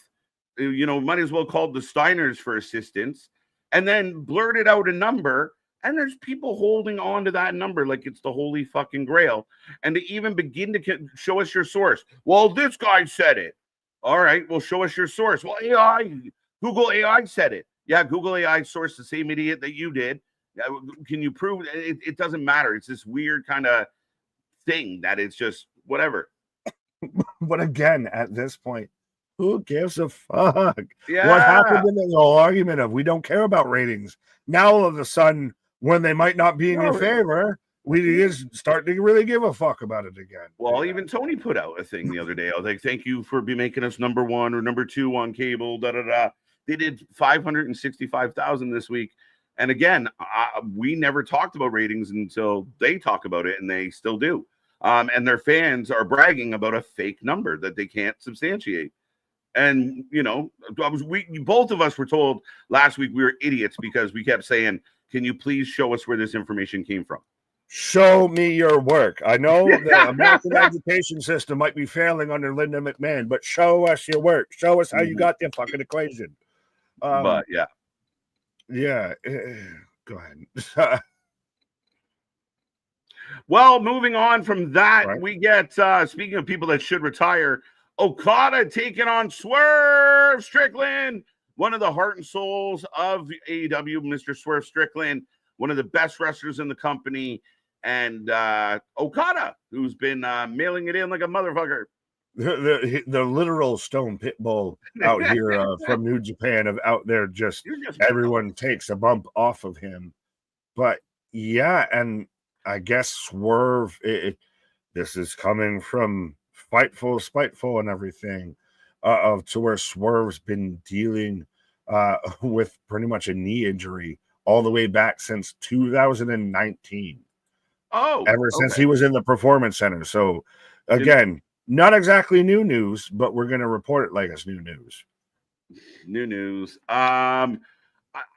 Might as well call the Steiners for assistance, and then blurted out a number. And there's people holding on to that number like it's the holy fucking grail. And to even begin to show us your source. Well, this guy said it. All right, well, show us your source. Well, Google AI said it. Yeah, Google AI sourced the same idiot that you did. Can you prove it? It doesn't matter. It's this weird kind of thing that it's just whatever. But again, at this point, who gives a fuck? Yeah. What happened in the whole argument of we don't care about ratings? Now all of a sudden, when they might not be in your favor, we just start to really give a fuck about it again. Well, even Tony put out a thing the other day. I was like, thank you for making us number 1 or number 2 on cable. They did 565,000 this week. And again, we never talked about ratings until they talk about it, and they still do. And their fans are bragging about a fake number that they can't substantiate. And, both of us were told last week we were idiots because we kept saying, can you please show us where this information came from? Show me your work. I know the American education system might be failing under Linda McMahon, but show us your work. Show us how you got the fucking equation. But yeah. Yeah. Go ahead. Well, moving on from that, we get, speaking of people that should retire, Okada taking on Swerve Strickland, one of the heart and souls of AEW, Mr. Swerve Strickland, one of the best wrestlers in the company, and Okada, who's been mailing it in like a motherfucker. The literal stone pit bull out here from New Japan of out there, just everyone takes a bump off of him. But yeah, and I guess Swerve, this is coming from Fightful, Spiteful, and everything, to where Swerve's been dealing with pretty much a knee injury all the way back since 2019. Ever since he was in the Performance Center. So again, not exactly new news, but we're going to report it like it's new news. New news.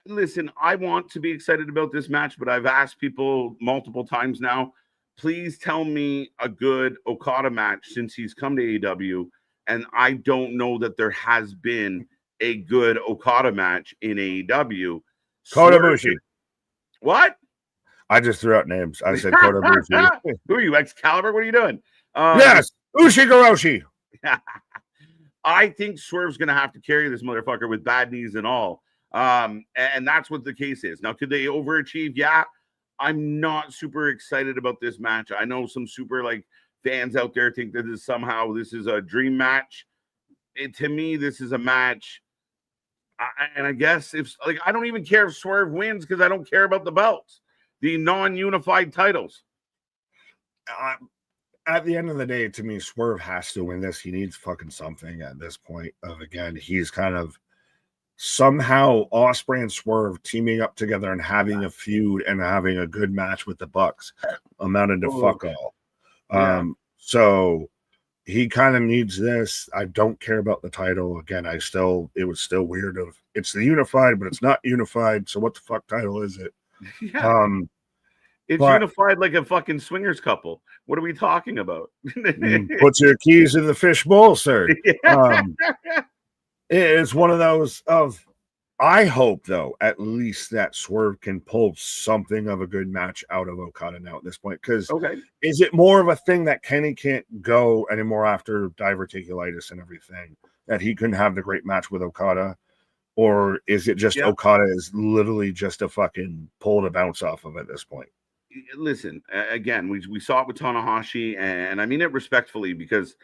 Listen, I want to be excited about this match, but I've asked people multiple times now, please tell me a good Okada match since he's come to AEW, and I don't know that there has been a good Okada match in AEW. Kota Ibushi. What? I just threw out names. I said Kota Ibushi. Who are you, Excalibur? What are you doing? Yes, Ushigoroshi. I think Swerve's going to have to carry this motherfucker with bad knees and all. And that's what the case is. Now, could they overachieve? Yeah. I'm not super excited about this match. I know some super fans out there think that this is a dream match. To me, this is a match. And I guess I don't even care if Swerve wins because I don't care about the belts, the non-unified titles. At the end of the day, to me, Swerve has to win this. He needs fucking something at this point. Again, he's kind of somehow Ospreay and Swerve teaming up together and having a feud and having a good match with the Bucks amounted to fuck all. So he kind of needs this. I don't care about the title. Again, it was still weird of it's the unified, but it's not unified. So what the fuck title is it? Yeah. It's But unified like a fucking swingers couple. What are we talking about? put your keys in the fishbowl, sir. Yeah. It's one of those of I hope though at least that Swerve can pull something of a good match out of Okada now at this point. Because Okay. is it more of a thing that Kenny can't go anymore after diverticulitis and everything that he couldn't have the great match with Okada? Or is it just Okada is literally just a fucking pull to bounce off of at this point? Listen, again, we saw it with Tanahashi, and I mean it respectfully because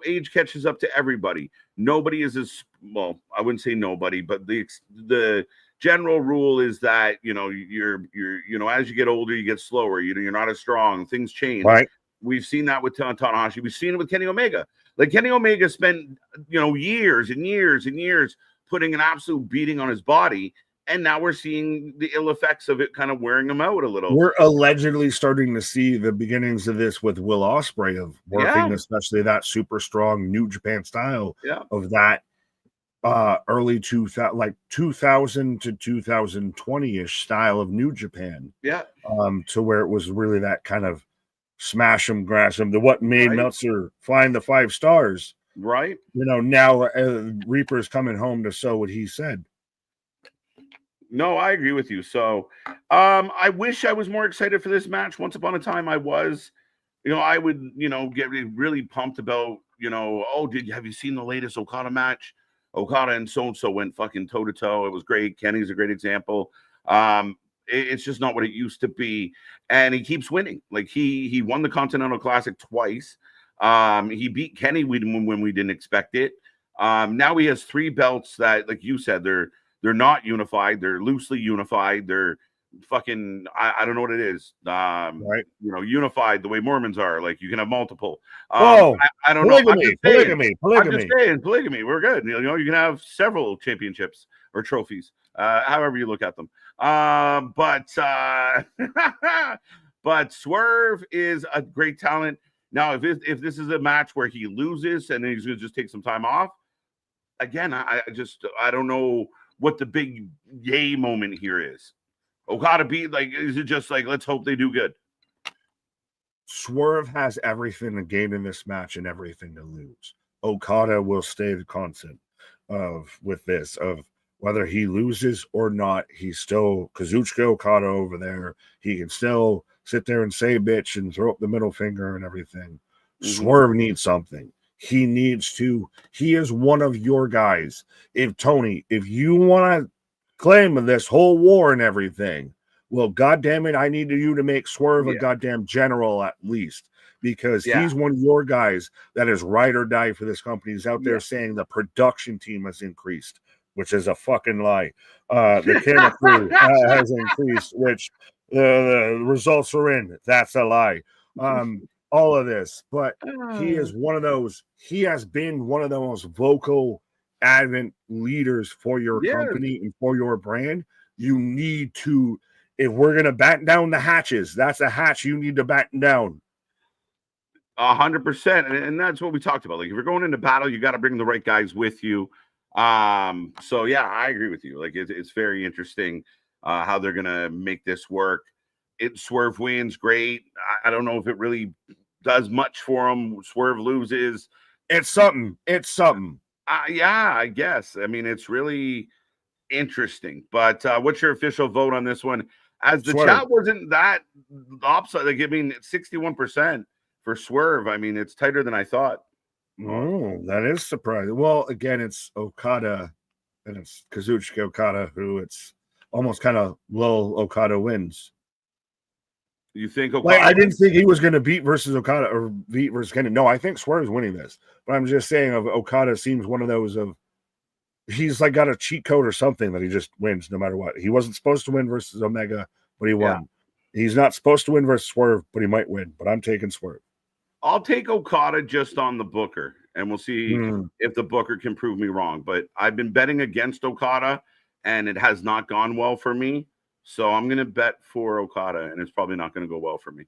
age catches up to everybody. Nobody is as well. I wouldn't say nobody, but the general rule is that you're as you get older, you get slower. You're not as strong. Things change. Right. We've seen that with Tanahashi. We've seen it with Kenny Omega. Like Kenny Omega spent years and years and years putting an absolute beating on his body. And now we're seeing the ill effects of it kind of wearing him out a little. We're allegedly starting to see the beginnings of this with Will Ospreay of working, especially that super strong New Japan style of that early 2000 to 2020-ish style of New Japan. Yeah. To where it was really that kind of smash 'em, grass 'em, the what made Meltzer find the 5 stars. Right. Now Reaper's coming home to sow what he said. No, I agree with you. So I wish I was more excited for this match. Once upon a time, I was. I would, get really pumped about, have you seen the latest Okada match? Okada and so-and-so went fucking toe-to-toe. It was great. Kenny's a great example. It's just not what it used to be. And he keeps winning. Like, he won the Continental Classic twice. He beat Kenny when we didn't expect it. Now he has 3 belts that, like you said, they're not unified. They're loosely unified. They're fucking, I don't know what it is. Right. Unified the way Mormons are. Like you can have multiple. I don't know. Polygamy. I'm just saying, polygamy. We're good. You can have several championships or trophies, however you look at them. But Swerve is a great talent. Now, if this is a match where he loses and then he's going to just take some time off, again, I don't know what the big yay moment here is. Okada is it just like, let's hope they do good? Swerve has everything to gain in this match and everything to lose. Okada will stay the constant with this, of whether he loses or not, he's still Kazuchika Okada over there. He can still sit there and say bitch and throw up the middle finger and everything. Mm-hmm. Swerve needs something. He is one of your guys. If you want to claim this whole war and everything, well, goddamn it, I need you to make Swerve a goddamn general at least, because he's one of your guys that is ride or die for this company. He's out there saying the production team has increased, which is a fucking lie. The camera crew has increased, which the results are in. That's a lie. All of this, but he is one of those. He has been one of the most vocal advent leaders for your company and for your brand. You need to, if we're going to batten down the hatches, that's a hatch you need to batten down. 100%. And that's what we talked about. Like, if you're going into battle, you got to bring the right guys with you. So yeah, I agree with you. Like, it's very interesting how they're going to make this work. Swerve wins, great. I don't know if it really does much for him. Swerve loses. It's something. Yeah, I guess. I mean, it's really interesting. But what's your official vote on this one? As the chat wasn't that opposite. Like, I mean, 61% for Swerve. I mean, it's tighter than I thought. Oh, that is surprising. Well, again, it's Okada and it's Kazuchika Okada, who it's almost kind of low Okada wins. You think Okada? I didn't think he was going to beat versus Okada or beat versus Kenny. No, I think Swerve's winning this. But I'm just saying, of Okada seems one of those of he's like got a cheat code or something that he just wins no matter what. He wasn't supposed to win versus Omega, but he won. He's not supposed to win versus Swerve, but he might win. But I'm taking Swerve. I'll take Okada just on the Booker, and we'll see if the Booker can prove me wrong. But I've been betting against Okada, and it has not gone well for me. So I'm going to bet for Okada, and it's probably not going to go well for me.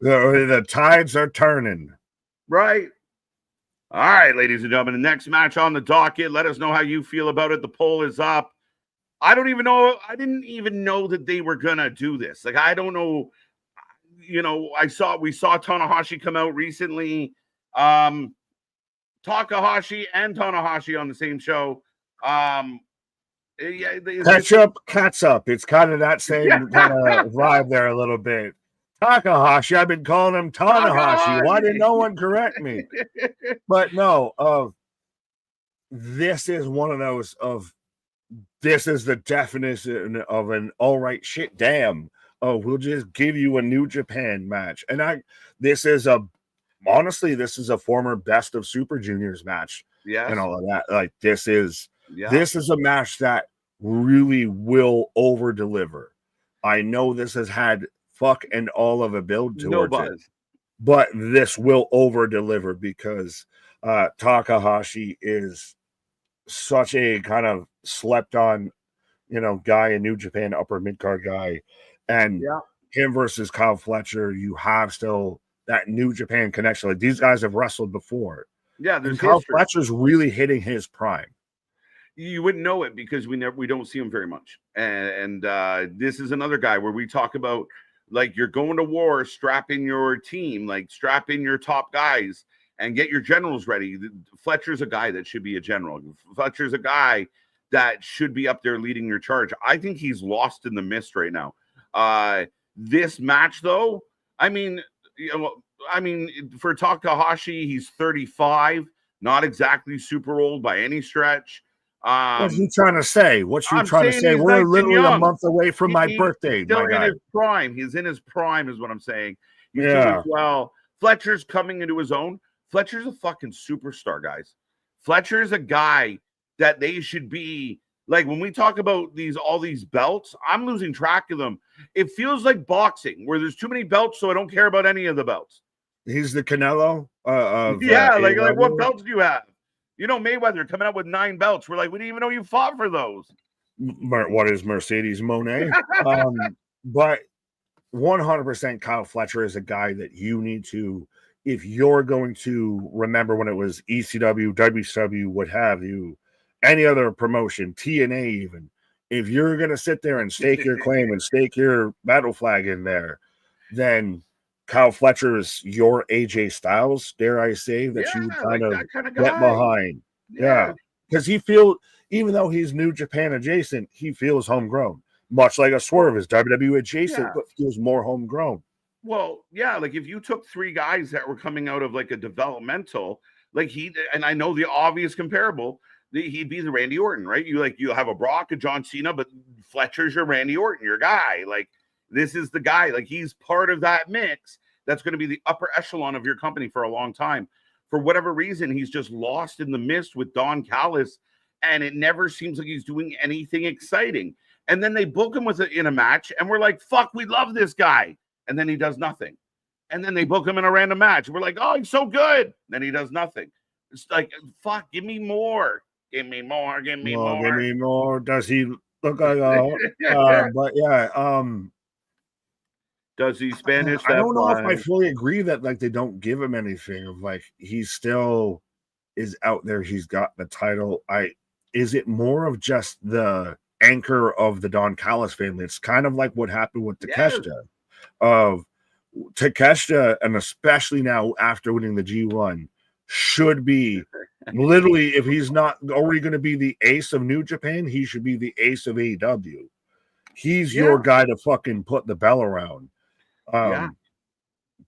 The tides are turning. Right. All right, ladies and gentlemen, the next match on the docket. Let us know how you feel about it. The poll is up. I don't even know. I didn't even know that they were gonna do this. Like, I don't know. We saw Tanahashi come out recently. Takahashi and Tanahashi on the same show. Yeah, Ketchup, catsup. It's kind of that same kind of vibe there a little bit. Takahashi, I've been calling him Tanahashi. Why did no one correct me? But no, this is one of those this is the definition of an all right shit. Damn. Oh, we'll just give you a New Japan match. And this is a former Best of Super Juniors match. Yes. And all of that. Like, this is a match that really will over deliver. I know this has had fuck and all of a build towards it, but this will over deliver because Takahashi is such a kind of slept on, guy in New Japan, upper mid card guy, and him versus Kyle Fletcher, you have still that New Japan connection. Like, these guys have wrestled before. Yeah, there's Kyle Fletcher's really hitting his prime. You wouldn't know it because we don't see him very much. And this is another guy where we talk about, like, you're going to war, strap in your team, like strap in your top guys and get your generals ready. Fletcher's a guy that should be a general. Fletcher's a guy that should be up there leading your charge. I think he's lost in the mist right now. This match, though, I mean, for Takahashi, he's 35, not exactly super old by any stretch. What's he trying to say? What's you trying to say? We're literally a month away from my birthday. Still in his prime. He's in his prime, is what I'm saying. He's doing well. Fletcher's coming into his own. Fletcher's a fucking superstar, guys. Fletcher's a guy that they should be like. When we talk about all these belts, I'm losing track of them. It feels like boxing, where there's too many belts, so I don't care about any of the belts. He's the Canelo. Like what belts do you have? Mayweather coming up with 9 belts. We're like, we didn't even know you fought for those. What is Mercedes Monet? But 100% Kyle Fletcher is a guy that you need to, if you're going to remember when it was ECW, WCW, what have you, any other promotion, TNA even, if you're going to sit there and stake your claim and stake your battle flag in there, then Kyle Fletcher is your AJ Styles, dare I say, that you kind of get behind. Yeah. Because even though he's New Japan adjacent, he feels homegrown. Much like a Swerve is WWE adjacent, but feels more homegrown. Well, yeah, like if you took 3 guys that were coming out of like a developmental, like and I know the obvious comparable, he'd be the Randy Orton, right? You have a Brock, a John Cena, but Fletcher's your Randy Orton, your guy. Like, this is the guy, like, he's part of that mix that's going to be the upper echelon of your company for a long time. For whatever reason, he's just lost in the mist with Don Callis, and it never seems like he's doing anything exciting. And then they book him in a match, and we're like, fuck, we love this guy. And then he does nothing. And then they book him in a random match. We're like, oh, he's so good. Then he does nothing. It's like, fuck, give me more. Give me more. Give me more. Give me more. Does he look like but yeah, does he Spanish? I don't know if I fully agree that like they don't give him anything of like he still is out there. He's got the title. Is it more of just the anchor of the Don Callis family? It's kind of like what happened with Takeshita. Of Takeshita, and especially now after winning the G1, should be literally, if he's not already going to be the ace of New Japan, he should be the ace of AEW. He's your guy to fucking put the bell around.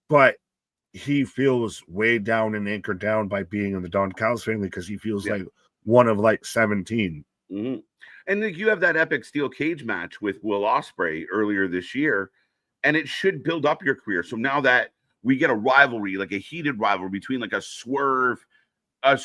But he feels weighed down and anchored down by being in the Don Callis family because he feels like one of like 17. Mm-hmm. And then you have that epic steel cage match with Will Ospreay earlier this year, and it should build up your career. So now that we get a rivalry, like a heated rivalry between like a Swerve, a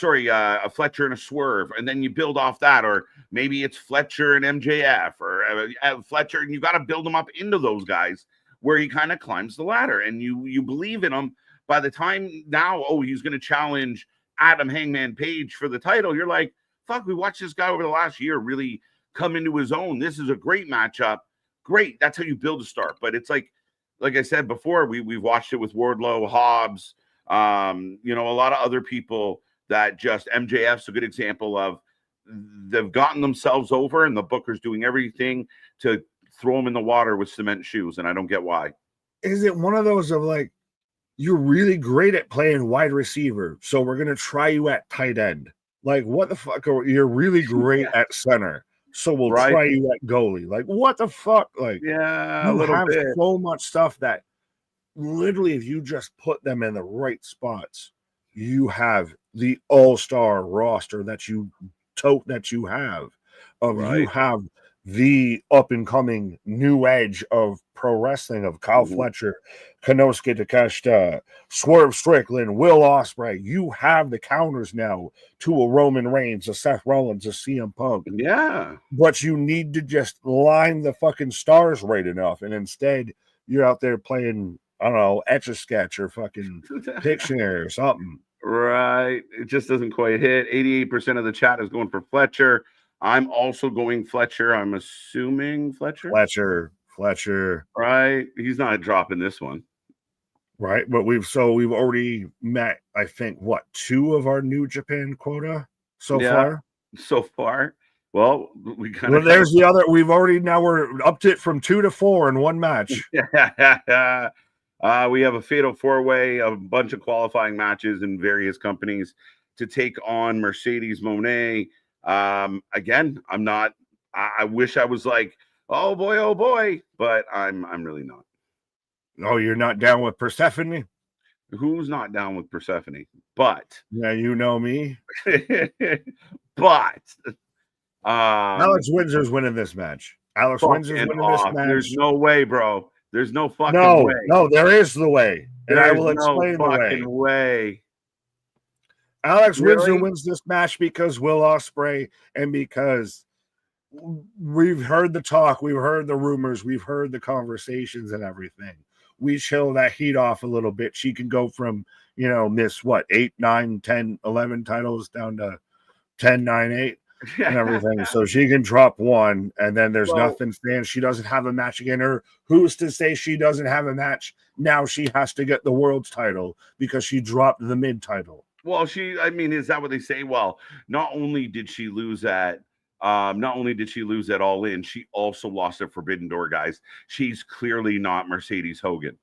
Fletcher and a Swerve, and then you build off that, or maybe it's Fletcher and MJF, or Fletcher, and you got to build them up into those guys where he kind of climbs the ladder, and you believe in him. By the time now, he's going to challenge Adam Hangman Page for the title. You're like, fuck, we watched this guy over the last year really come into his own. This is a great matchup. Great. That's how you build a star. But it's like I said before, we've watched it with Wardlow, Hobbs, You know, a lot of other people that just MJF's a good example of. They've gotten themselves over, and the Booker's doing everything to throw them in the water with cement shoes, and I don't get why. Is it one of those of like, you're really great at playing wide receiver, so we're gonna try you at tight end? Like, what the fuck? You're really great at center, so we'll try you at goalie. Like, what the fuck? Like, yeah, a you little have bit. so much stuff that literally, if you just put them in the right spots, you have the all-star roster that you have. You have the up-and-coming new edge of pro wrestling of Kyle Fletcher, Konosuke Takeshita, Swerve Strickland, Will Ospreay. You have the counters now to a Roman Reigns, a Seth Rollins, a CM Punk. Yeah. But you need to just line the fucking stars right enough. And instead, you're out there playing, I don't know, Etch-a-Sketch or fucking Pictionary or something. Right. It just doesn't quite hit. 88% of the chat is going for Fletcher. I'm also going Fletcher. I'm assuming Fletcher. Right. He's not dropping this one. Right. But we've already met, I think, 2 of our New Japan quota far? So far. Well, we kind of there's the other. We're upped it from 2 to 4 in one match. We have a fatal 4-way, a bunch of qualifying matches in various companies to take on Mercedes Moné. Again, I'm not. I wish I was like, oh boy, but I'm really not. Oh, you're not down with Persephone? Who's not down with Persephone? But yeah, you know me. But Alex Windsor's winning this match. Alex Windsor's winning this match. There's no way, bro. There's no fucking way. No, there is the way. And I will explain the way. Alex Windsor wins this match because Will Ospreay, and because we've heard the talk, we've heard the rumors, we've heard the conversations and everything. We chill that heat off a little bit. She can go from, miss 8, 9, 10, 11 titles down to 10, 9, 8. And everything, so she can drop one, and then there's nothing saying she doesn't have a match again. Or who's to say she doesn't have a match? Now she has to get the world's title because she dropped the mid title. Well, is that what they say? Well, not only did she lose at All In, she also lost at Forbidden Door, guys. She's clearly not Mercedes Hogan.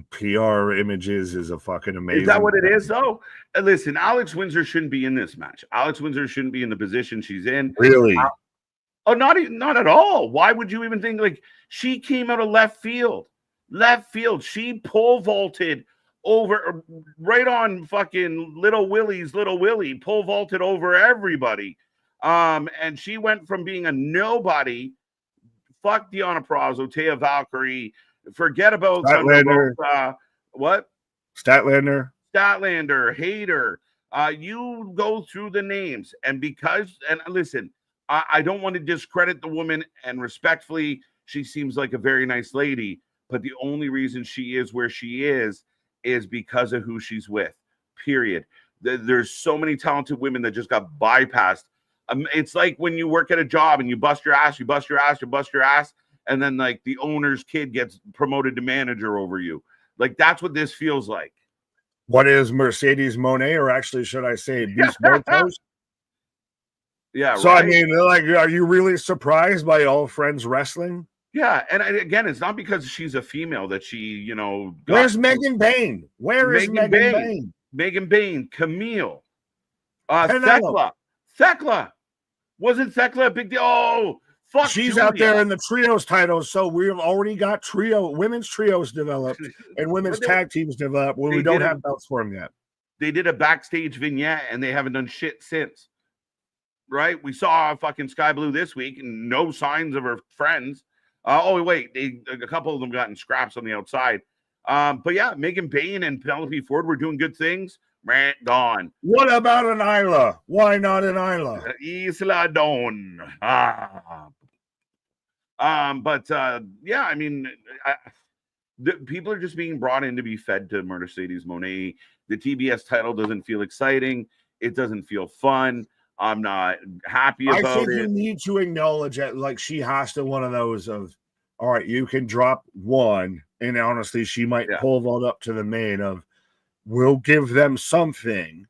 PR images is a fucking amazing. Is that what it is, though? Listen, Alex Windsor shouldn't be in this match. Alex Windsor shouldn't be in the position she's in. Really? Not at all. Why would you even think she came out of left field? She pole vaulted over right on fucking Little Willie, pole vaulted over everybody. And she went from being a nobody. Fuck Deonna Purrazzo, Taya Valkyrie. Forget about Statlander. What? Statlander, Hayter. You go through the names, and listen, I don't want to discredit the woman, and respectfully, she seems like a very nice lady, but the only reason she is where she is because of who she's with, period. There's so many talented women that just got bypassed. It's like when you work at a job and you bust your ass, and then the owner's kid gets promoted to manager over you. That's what this feels like. What is Mercedes Moné, or actually should I say Beast Mortos? Yeah. So right? Are you really surprised by All Friends Wrestling? Yeah, and again, it's not because she's a female that she, Where's Megan Bain? Where is Megan Bain? Megan Bain, Camille, Thekla. Wasn't Thekla a big deal? Oh, fuck. She's Julia. Out there in the trios titles, so we've already got women's trios developed and women's tag teams developed. We don't have belts for them yet. They did a backstage vignette, and they haven't done shit since. Right? We saw fucking Sky Blue this week, and no signs of her friends. A couple of them got in scraps on the outside. But yeah, Megan Bain and Penelope Ford were doing good things. Gone. What about an Isla? Why not an Isla? Isla Dawn. People are just being brought in to be fed to Mercedes Moné. The TBS title doesn't feel exciting. It doesn't feel fun. I'm not happy about it. I think you need to acknowledge that, she has to one of those of, all right, you can drop one. And honestly, she might Yeah. pull that up to the main of, we'll give them something,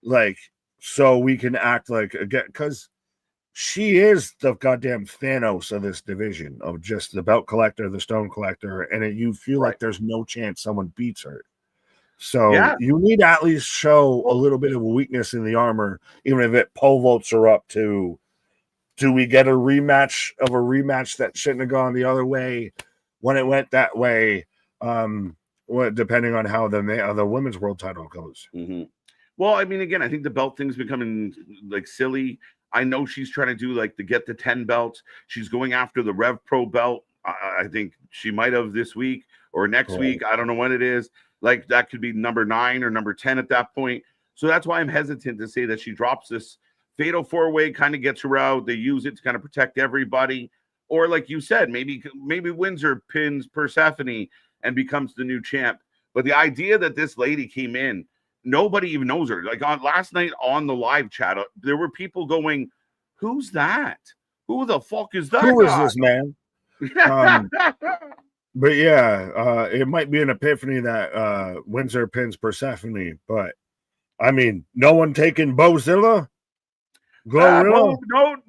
like, so we can act like, again, because she is the goddamn Thanos of this division, of just the belt collector, the stone collector, and you feel Right. like there's no chance someone beats her. So Yeah. you need to at least show a little bit of a weakness in the armor, even if it pole vaults her up to, do we get a rematch of a rematch that shouldn't have gone the other way when it went that way? Depending on how the women's world title goes. Mm-hmm. Well, I mean, again, I think the belt thing's becoming like silly. I know she's trying to do like to get the 10 belts. She's going after the Rev Pro belt. I think she might have this week or next week. I don't know when it is. Like that could be number 9 or number 10 at that point. So that's why I'm hesitant to say that she drops this fatal 4-way, kind of gets her out. They use it to kind of protect everybody. Or like you said, maybe Windsor pins Persephone and becomes the new champ. But the idea that this lady came in, nobody even knows her. Like on last night on the live chat, there were people going, "Who's that? Who the fuck is that Who guy?" is this man? But yeah, it might be an epiphany that Windsor pins Persephone, but I mean, no one taking Bozilla? Glorilla?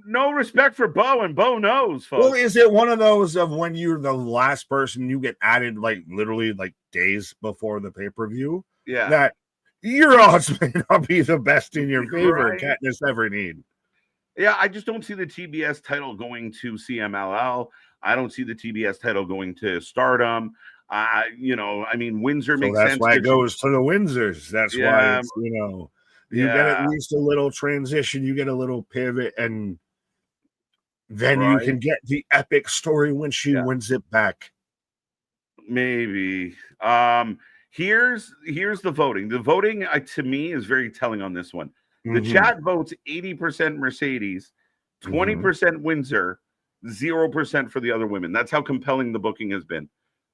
No respect for Bo, and Bo knows, folks. Well, is it one of those of when you're the last person, you get added like literally like days before the pay-per-view? Yeah. That your odds may not be the best in your favor, Right. Katniss Everdeen. Yeah, I just don't see the TBS title going to CMLL. I don't see the TBS title going to Stardom. I mean, Windsor So makes that's sense. why it goes to the Windsors. That's why Yeah, it's, you get at least a little transition, you get a little pivot, and then you can get the epic story when she wins it back. Maybe. Here's the voting. The voting to me is very telling on this one. The chat votes 80% Mercedes, 20% Windsor, 0% for the other women. That's how compelling the booking has been.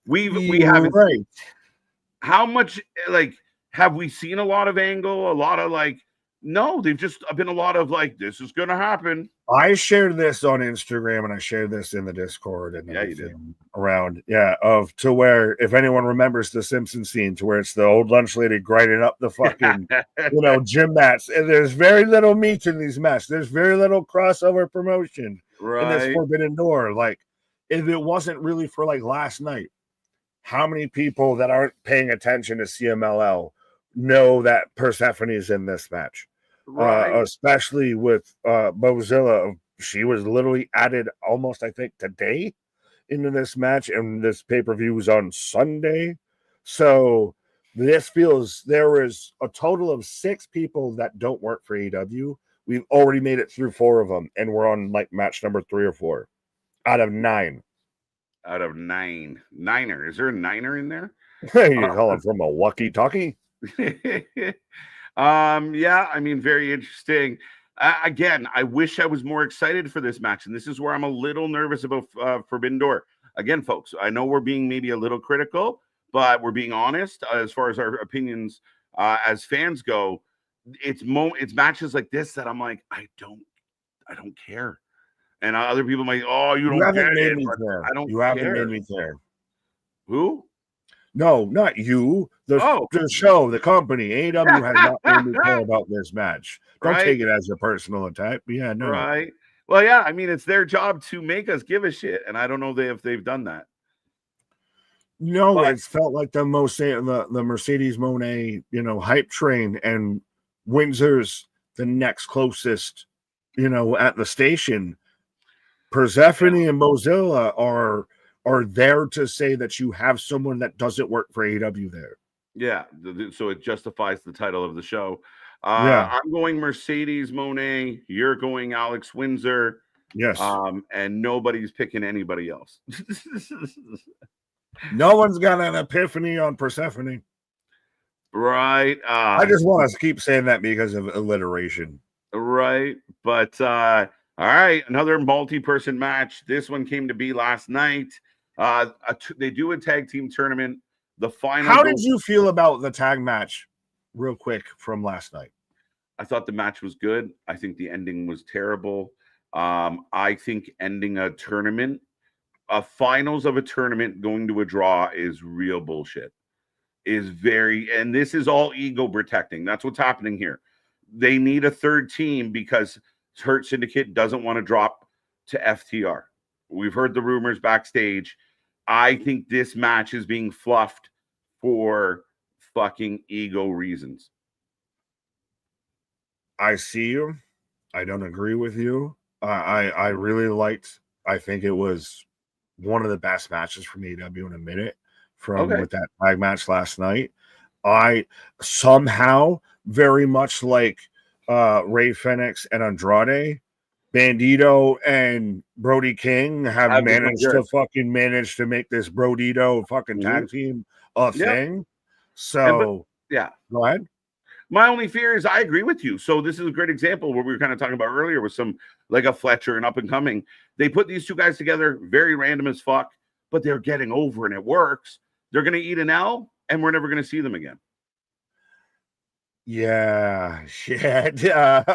We haven't. Right. How much have we seen a lot of Angle? A lot of no, they've just been a lot of this is gonna happen. I shared this on Instagram and I shared this in the Discord and everything around. Yeah, to where if anyone remembers the Simpsons scene to where it's the old lunch lady grinding up the fucking gym mats, and there's very little meat in these mats. There's very little crossover promotion in this Forbidden Door. Like, if it wasn't really for last night, how many people that aren't paying attention to CMLL know that Persephone is in this match? Especially with Mozilla. She was literally added almost, I think, today into this match, and this pay-per-view was on Sunday. So this feels there is a total of 6 people that don't work for AEW. We've already made it through 4 of them, and we're on match number 3 or 4 out of 9. Out of 9. Niner. Is there a niner in there? You call it from a walkie-talkie? Yeah, I mean, very interesting. Again, I wish I was more excited for this match, and this is where I'm a little nervous about Forbidden Door. Again, folks, I know we're being maybe a little critical, but we're being honest as far as our opinions as fans go. It's matches like this that I'm like, I don't care. And other people might, you haven't made me care. I don't. You haven't made me care. Who? No, not you. The show, the company, AEW has not made me care about this match. Don't take it as a personal attack. Yeah, no. Right. Well, yeah. I mean, it's their job to make us give a shit, and I don't know if they've done that. No, it's felt like the Mercedes Moné, hype train, and Windsor's the next closest, at the station. Persephone and Mozilla are there to say that you have someone that doesn't work for AEW there. Yeah, so it justifies the title of the show. I'm going Mercedes Moné. You're going Alex Windsor. Yes. And nobody's picking anybody else. No one's got an epiphany on Persephone. Right. I just want to keep saying that because of alliteration. Right. But all right, another multi-person match. This one came to be last night. They do a tag team tournament. The final. How did you feel about the tag match, real quick, from last night? I thought the match was good. I think the ending was terrible. I think ending a tournament a finals of a tournament going to a draw is real bullshit. And this is all ego protecting. That's what's happening here. They need a third team because Hurt Syndicate doesn't want to drop to FTR. We've heard the rumors backstage. I think this match is being fluffed for fucking ego reasons. I see you. I don't agree with you. I really liked. I think it was one of the best matches from AEW in a minute with that tag match last night. I somehow very much like Ray Fenix and Andrade, Bandito and Brody King have managed to make this Brodito fucking tag team a thing. So go ahead. My only fear is I agree with you. So this is a great example what we were kind of talking about earlier with some like a Fletcher and up and coming. They put these two guys together, very random as fuck, but they're getting over and it works. They're going to eat an L and we're never going to see them again. Yeah, shit. I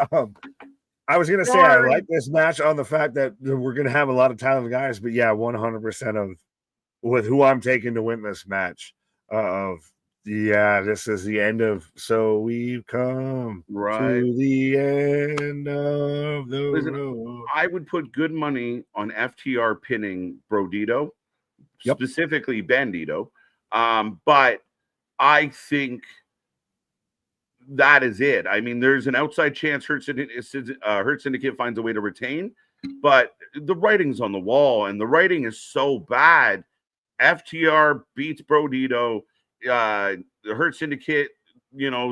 was going to say I like this match on the fact that we're going to have a lot of talented guys, but yeah, 100% of with who I'm taking to win this match this is the end of So We've Come to the end of the road. I would put good money on FTR pinning Brodito, specifically Bandito. But I think that is it. I mean, there's an outside chance Hurt Syndicate finds a way to retain, but the writing's on the wall, and the writing is so bad. FTR beats Brodito. The Hurt Syndicate,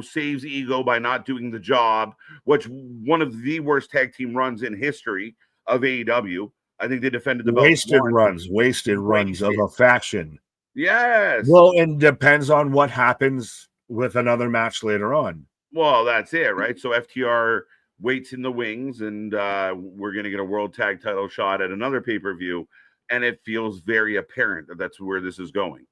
saves ego by not doing the job, which one of the worst tag team runs in history of AEW. I think they defended the belt. Wasted runs of a faction. Yes. Well, and depends on what happens with another match later on. Well, that's it, right? So FTR waits in the wings, and we're going to get a world tag title shot at another pay-per-view, and it feels very apparent that that's where this is going.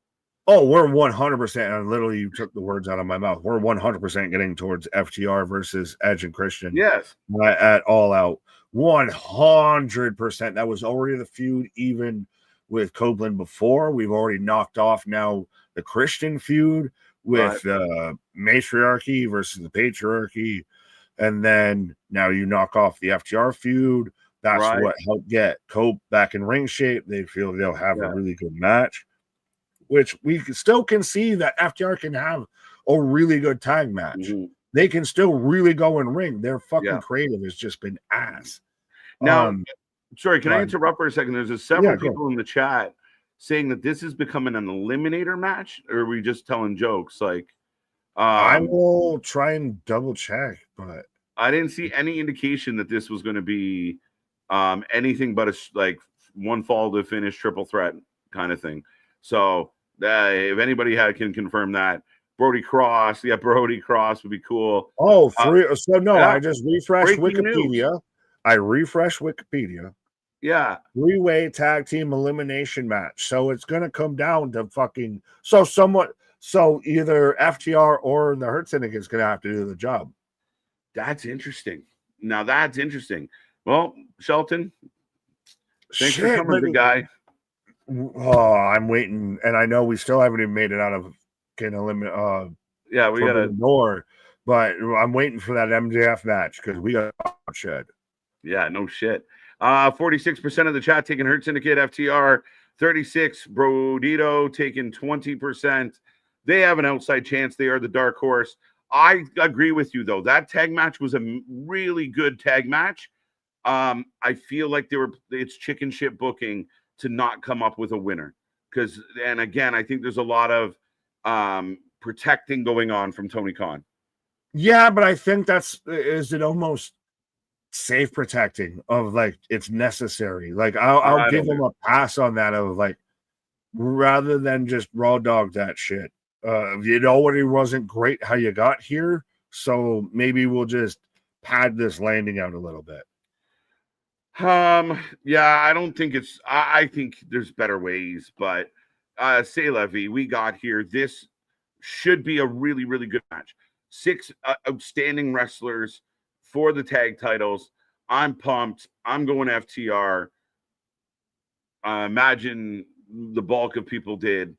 Oh, we're 100%. And literally, you took the words out of my mouth. We're 100% getting towards FTR versus Edge and Christian. Yes. At All Out. 100%. That was already the feud, even with Copeland before. We've already knocked off now the Christian feud with Matriarchy versus the Patriarchy. And then now you knock off the FTR feud. That's what helped get Cope back in ring shape. They feel they'll have a really good match, which we still can see that FTR can have a really good tag match. Mm-hmm. They can still really go in ring. Their fucking creative has just been ass. Now, sorry, can I interrupt for a second? There's several people in the chat saying that this is becoming an eliminator match, or are we just telling jokes? Like, I will try and double check, but I didn't see any indication that this was going to be anything but a one fall to finish triple threat kind of thing. So if anybody can confirm that, Brody Cross would be cool. Oh, I just refreshed Wikipedia. News. I refreshed Wikipedia. Yeah. 3-way tag team elimination match. So it's going to come down to so either FTR or the Hurt Syndicate is going to have to do the job. That's interesting. Now that's interesting. Well, Shelton, thanks for coming, big guy. Oh, I'm waiting, and I know we still haven't even made it out of we gotta ignore, but I'm waiting for that MJF match because we got shit. Yeah, no shit. 46% of the chat taking Hurt Syndicate, FTR 36, Brodito taking 20%. They have an outside chance. They are the dark horse. I agree with you though. That tag match was a really good tag match. I feel like it's chicken shit booking to not come up with a winner. And again, I think there's a lot of protecting going on from Tony Khan. Yeah, but I think is it almost safe protecting of like it's necessary. Like I'll give him a pass on that of like rather than just raw dog that shit. It already wasn't great how you got here, so maybe we'll just pad this landing out a little bit. I don't think I think there's better ways, but say Levy, we got here. This should be a really, really good match. 6 outstanding wrestlers for the tag titles. I'm pumped. I'm going FTR. imagine the bulk of people did.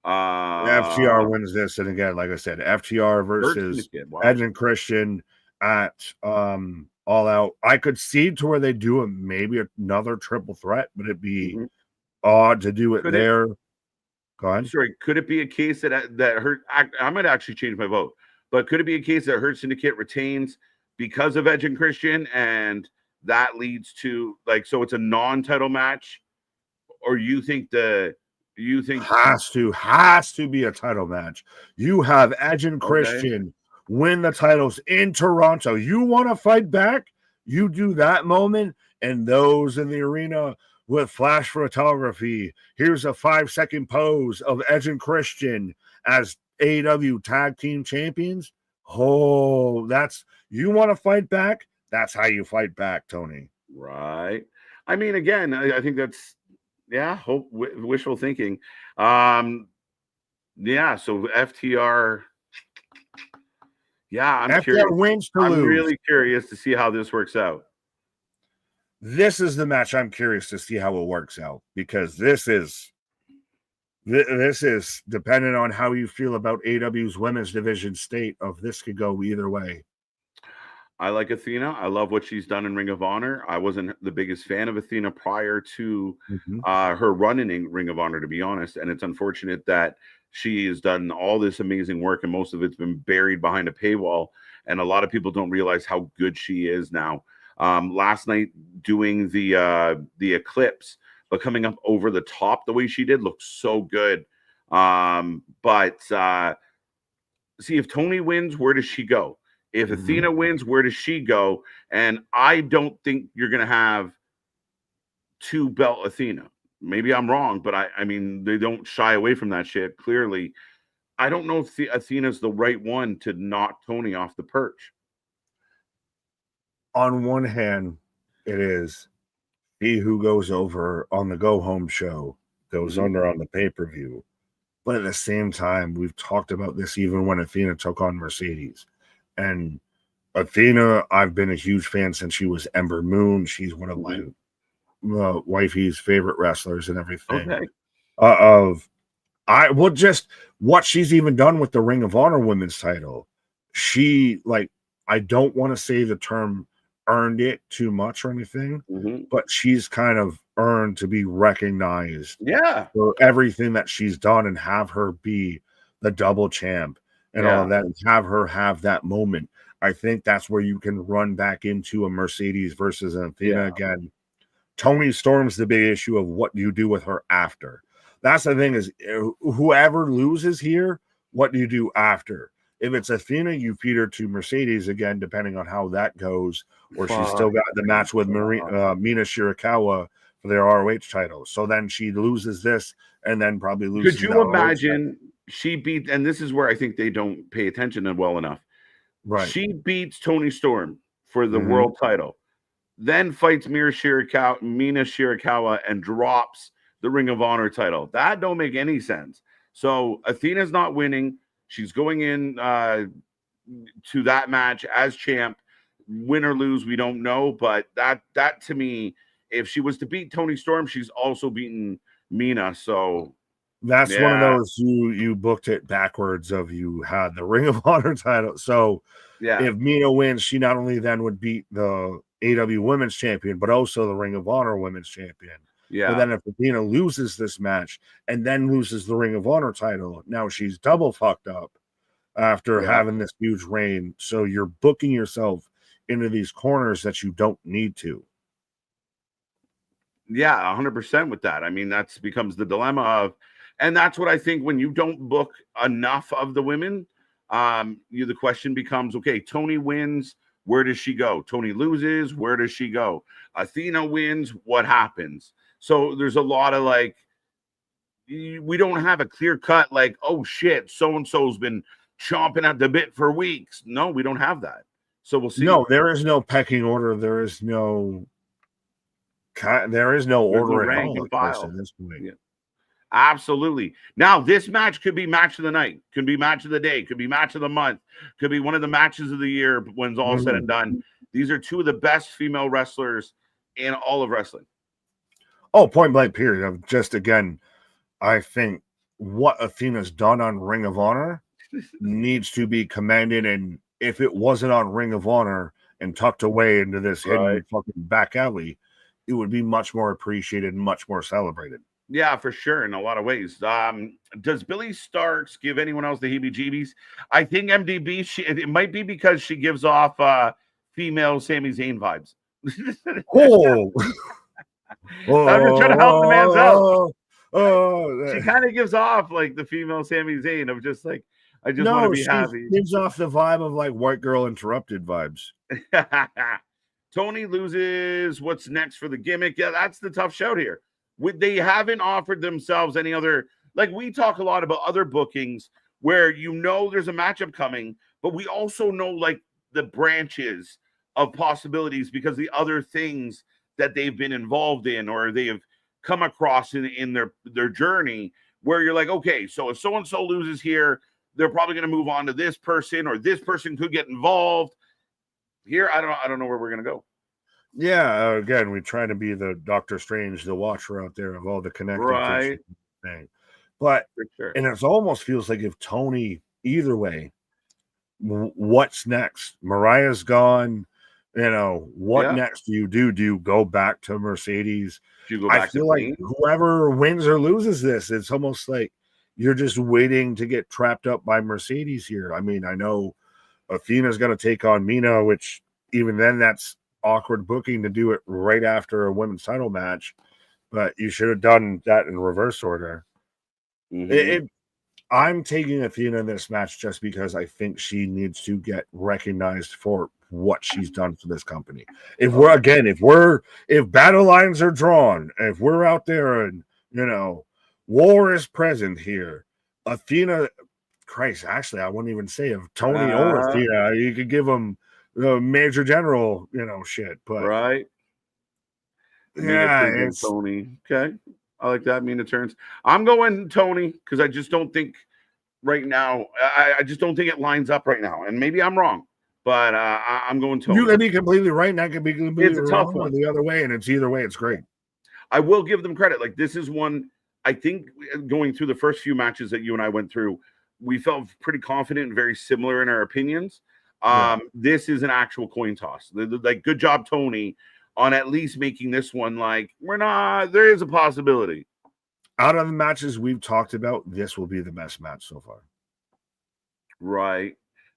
FTR wins this, and again, like I said, FTR versus Edge and Christian at All Out. I could see to where they do maybe another triple threat, but it'd be odd to do it there. Go ahead. Sorry, could it be a case that Hurt? I might actually change my vote, but could it be a case that Hurt Syndicate retains because of Edge and Christian, and that leads to so it's a non-title match, or you think has to be a title match? You have Edge and Christian win the titles in Toronto. You want to fight back? You do that moment, and those in the arena with flash photography. Here's a 5-second pose of Edge and Christian as AEW Tag Team Champions. Oh, you want to fight back? That's how you fight back, Tony. Right. I mean, again, I think that's wishful thinking. So FTR. Yeah, I'm curious. Wins to lose. Really curious to see how this works out. This is the match I'm curious to see how it works out, because this is dependent on how you feel about AEW's women's division state of this could go either way. I like Athena. I love what she's done in Ring of Honor. I wasn't the biggest fan of Athena prior to her run in Ring of Honor, to be honest. And it's unfortunate that she has done all this amazing work, and most of it's been buried behind a paywall. And a lot of people don't realize how good she is now. Last night doing the Eclipse, but coming up over the top the way she did looked so good. But see, if Tony wins, where does she go? If Athena wins, where does she go? And I don't think you're going to have 2-belt Athena. Maybe I'm wrong, but I mean, they don't shy away from that shit, clearly. I don't know if Athena's the right one to knock Tony off the perch. On one hand, it is. He who goes over on the go-home show goes under on the pay-per-view. But at the same time, we've talked about this even when Athena took on Mercedes. And Athena, I've been a huge fan since she was Ember Moon. She's one of my wifey's favorite wrestlers and everything. Just what she's even done with the Ring of Honor women's title. She, I don't want to say the term earned it too much or anything, but she's kind of earned to be recognized for everything that she's done, and have her be the double champ and all of that, and have her have that moment. I think that's where you can run back into a Mercedes versus an Athena again. Tony Storm's the big issue of what you do with her after. That's the thing, is whoever loses here, what do you do after? If it's Athena, you feed her to Mercedes again, depending on how that goes, or she's still got the match with Mina Shirakawa for their ROH title. So then she loses this, and then probably loses. Could you imagine she beat, and this is where I think they don't pay attention to well enough. Right. She beats Tony Storm for the world title, then fights Mina Shirakawa and drops the Ring of Honor title. That don't make any sense. So Athena's not winning. She's going in to that match as champ. Win or lose, we don't know. But that to me, if she was to beat Tony Storm, she's also beaten Mina. So that's one of those you booked it backwards of you had the Ring of Honor title. So if Mina wins, she not only then would beat the AEW Women's Champion, but also the Ring of Honor Women's Champion. But then if Athena loses this match and then loses the Ring of Honor title, now she's double fucked up after having this huge reign. So you're booking yourself into these corners that you don't need to. Yeah, 100% with that. I mean, that becomes the dilemma of, and that's what I think when you don't book enough of the women, the question becomes, okay, Tony wins, where does she go? Tony loses, where does she go? Athena wins, what happens? So there's a lot of we don't have a clear cut, oh shit, so-and-so's been chomping at the bit for weeks. No, we don't have that. So we'll see. No, there is no pecking order. There is no order at all at this point. Yeah. Absolutely. Now, this match could be match of the night, could be match of the day, could be match of the month, could be one of the matches of the year when it's all said and done. These are two of the best female wrestlers in all of wrestling. Oh, point blank period. Of just, again, I think what Athena's done on Ring of Honor needs to be commended. And if it wasn't on Ring of Honor and tucked away into this hidden fucking back alley, it would be much more appreciated, much more celebrated. Yeah, for sure, in a lot of ways. Does Billy Starks give anyone else the heebie-jeebies? I think MDB, it might be because she gives off female Sami Zayn vibes. Oh, I'm just trying to help the man's out. Oh, She kind of gives off like the female Sami Zayn of just like, I just want to be happy. Gives off the vibe of like White Girl Interrupted vibes. Tony loses. What's next for the gimmick? Yeah, that's the tough shout here. They haven't offered themselves any other, like we talk a lot about other bookings where there's a matchup coming, but we also know like the branches of possibilities because the other things that they've been involved in or they have come across in their journey where you're like, okay, so if so-and-so loses here, they're probably going to move on to this person or this person could get involved. Here, I don't know where we're going to go. Yeah, again, we try to be the Doctor Strange, the watcher out there of all the connecting right thing. But for sure. And it almost feels like if Tony, either way, what's next? Mariah's gone. What next do you do? Do you go back to Mercedes? Do you go back I feel like whoever wins or loses this, it's almost like you're just waiting to get trapped up by Mercedes here. I mean, I know Athena's going to take on Mina, which even then that's awkward booking to do it right after a women's title match, but you should have done that in reverse order. Mm-hmm. I'm taking Athena in this match just because I think she needs to get recognized for what she's done for this company. If battle lines are drawn, if we're out there and war is present here, Athena, Christ, actually, I wouldn't even say if Tony or Athena, you could give them the Major General, shit. But right, it's Tony. Okay, I like that. Mina turns. I'm going Tony because I just don't think right now. I just don't think it lines up right now, and maybe I'm wrong, but I'm going Tony. You can be completely right, and I can be completely it's a tough one the other way, and it's either way. It's great. I will give them credit. Like this is one. I think going through the first few matches that you and I went through, we felt pretty confident and very similar in our opinions. This is an actual coin toss. Like, good job, Tony, on at least making this one like there is a possibility. Out of the matches we've talked about, this will be the best match so far. Right.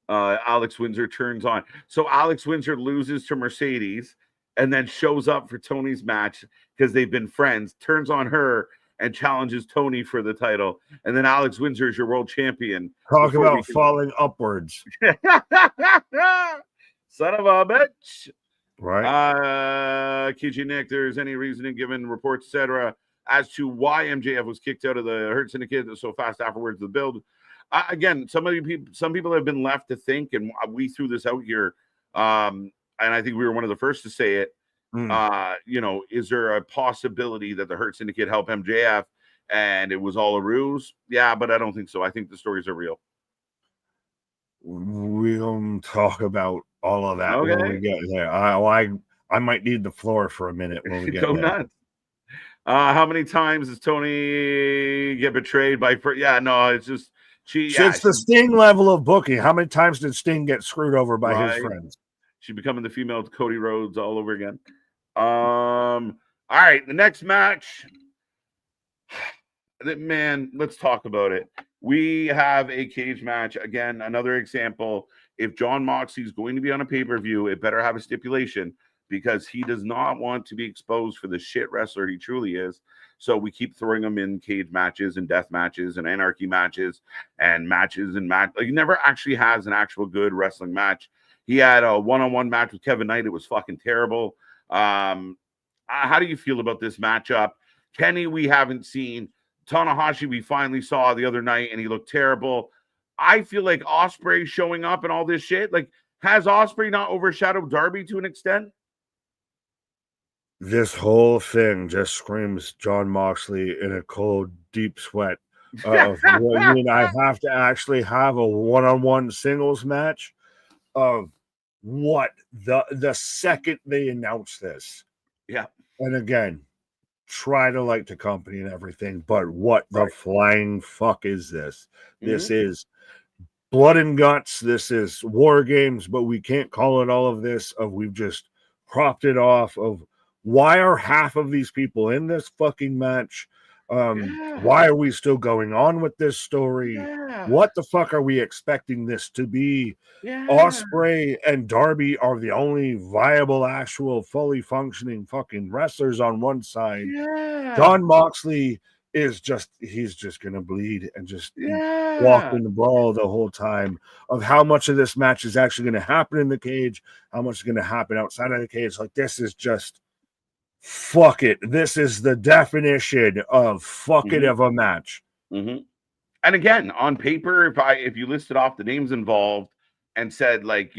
Alex Windsor turns on. So Alex Windsor loses to Mercedes and then shows up for Tony's match because they've been friends, turns on her and challenges Tony for the title. And then Alex Windsor is your world champion. Talk about falling upwards. Son of a bitch. Right. KG Nick, there's any reasoning given reports, etc., as to why MJF was kicked out of the Hurt Syndicate so fast afterwards the build. Again, some people have been left to think, and we threw this out here, and I think we were one of the first to say it. Is there a possibility that the Hurt Syndicate helped MJF and it was all a ruse? Yeah, but I don't think so. I think the stories are real. We'll talk about all of that when we get there. I might need the floor for a minute when we get there. Nuts. How many times does Tony get betrayed by? It's just it's the Sting level of booking. How many times did Sting get screwed over by his friends? She's becoming the female Cody Rhodes all over again. All right, the next match. Man, let's talk about it. We have a cage match. Again, another example. If John Moxley's going to be on a pay-per-view, it better have a stipulation because he does not want to be exposed for the shit wrestler he truly is. So we keep throwing him in cage matches and death matches and anarchy matches and matches and match. Like, he never actually has an actual good wrestling match. He had a one-on-one match with Kevin Knight. It was fucking terrible. How do you feel about this matchup? Kenny, we haven't seen. Tanahashi, we finally saw the other night, and he looked terrible. I feel like Ospreay showing up and all this shit. Like, has Ospreay not overshadowed Darby to an extent? This whole thing just screams John Moxley in a cold, deep sweat. I have to actually have a one-on-one singles match of what the second they announce this. Yeah. And again, try to like the company and everything, but what the Right. flying fuck is this? This is blood and guts. This is war games, but we can't call it all of this. We've just cropped it off of why are half of these people in this fucking match? Why are we still going on with this story? What the fuck are we expecting this to be? Osprey and Darby are the only viable, actual, fully functioning fucking wrestlers on one side. John Moxley is he's just gonna bleed and just walk in the brawl the whole time. Of how much of this match is actually going to happen in the cage, how much is going to happen outside of the cage. Like, this is just fuck it. This is the definition of fuck it of a match. And again, on paper, if you listed off the names involved and said, like,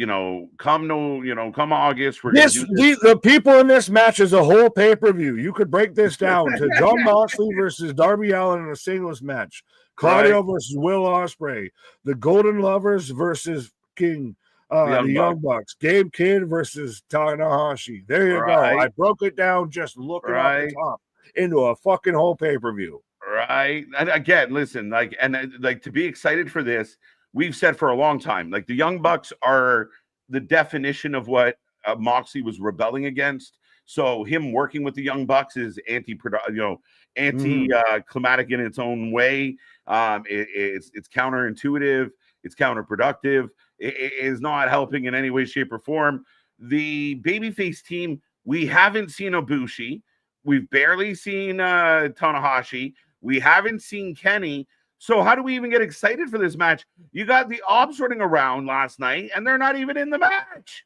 come August, we're gonna do this. The people in this match is a whole pay-per-view. You could break this down to John Moxley versus Darby Allin in a singles match, Claudio versus Will Ospreay, the Golden Lovers versus the Young Bucks, Gabe Kidd versus Tanahashi. There you go. I broke it down just looking off the top into a fucking whole pay-per-view. Right. And again, listen, to be excited for this, we've said for a long time, like, the Young Bucks are the definition of what Moxley was rebelling against. So him working with the Young Bucks is anti-climatic in its own way. It's counterintuitive. It's counterproductive. It is not helping in any way, shape, or form. The babyface team, we haven't seen Ibushi. We've barely seen Tanahashi. We haven't seen Kenny. So how do we even get excited for this match? You got the Obs running around last night, and they're not even in the match.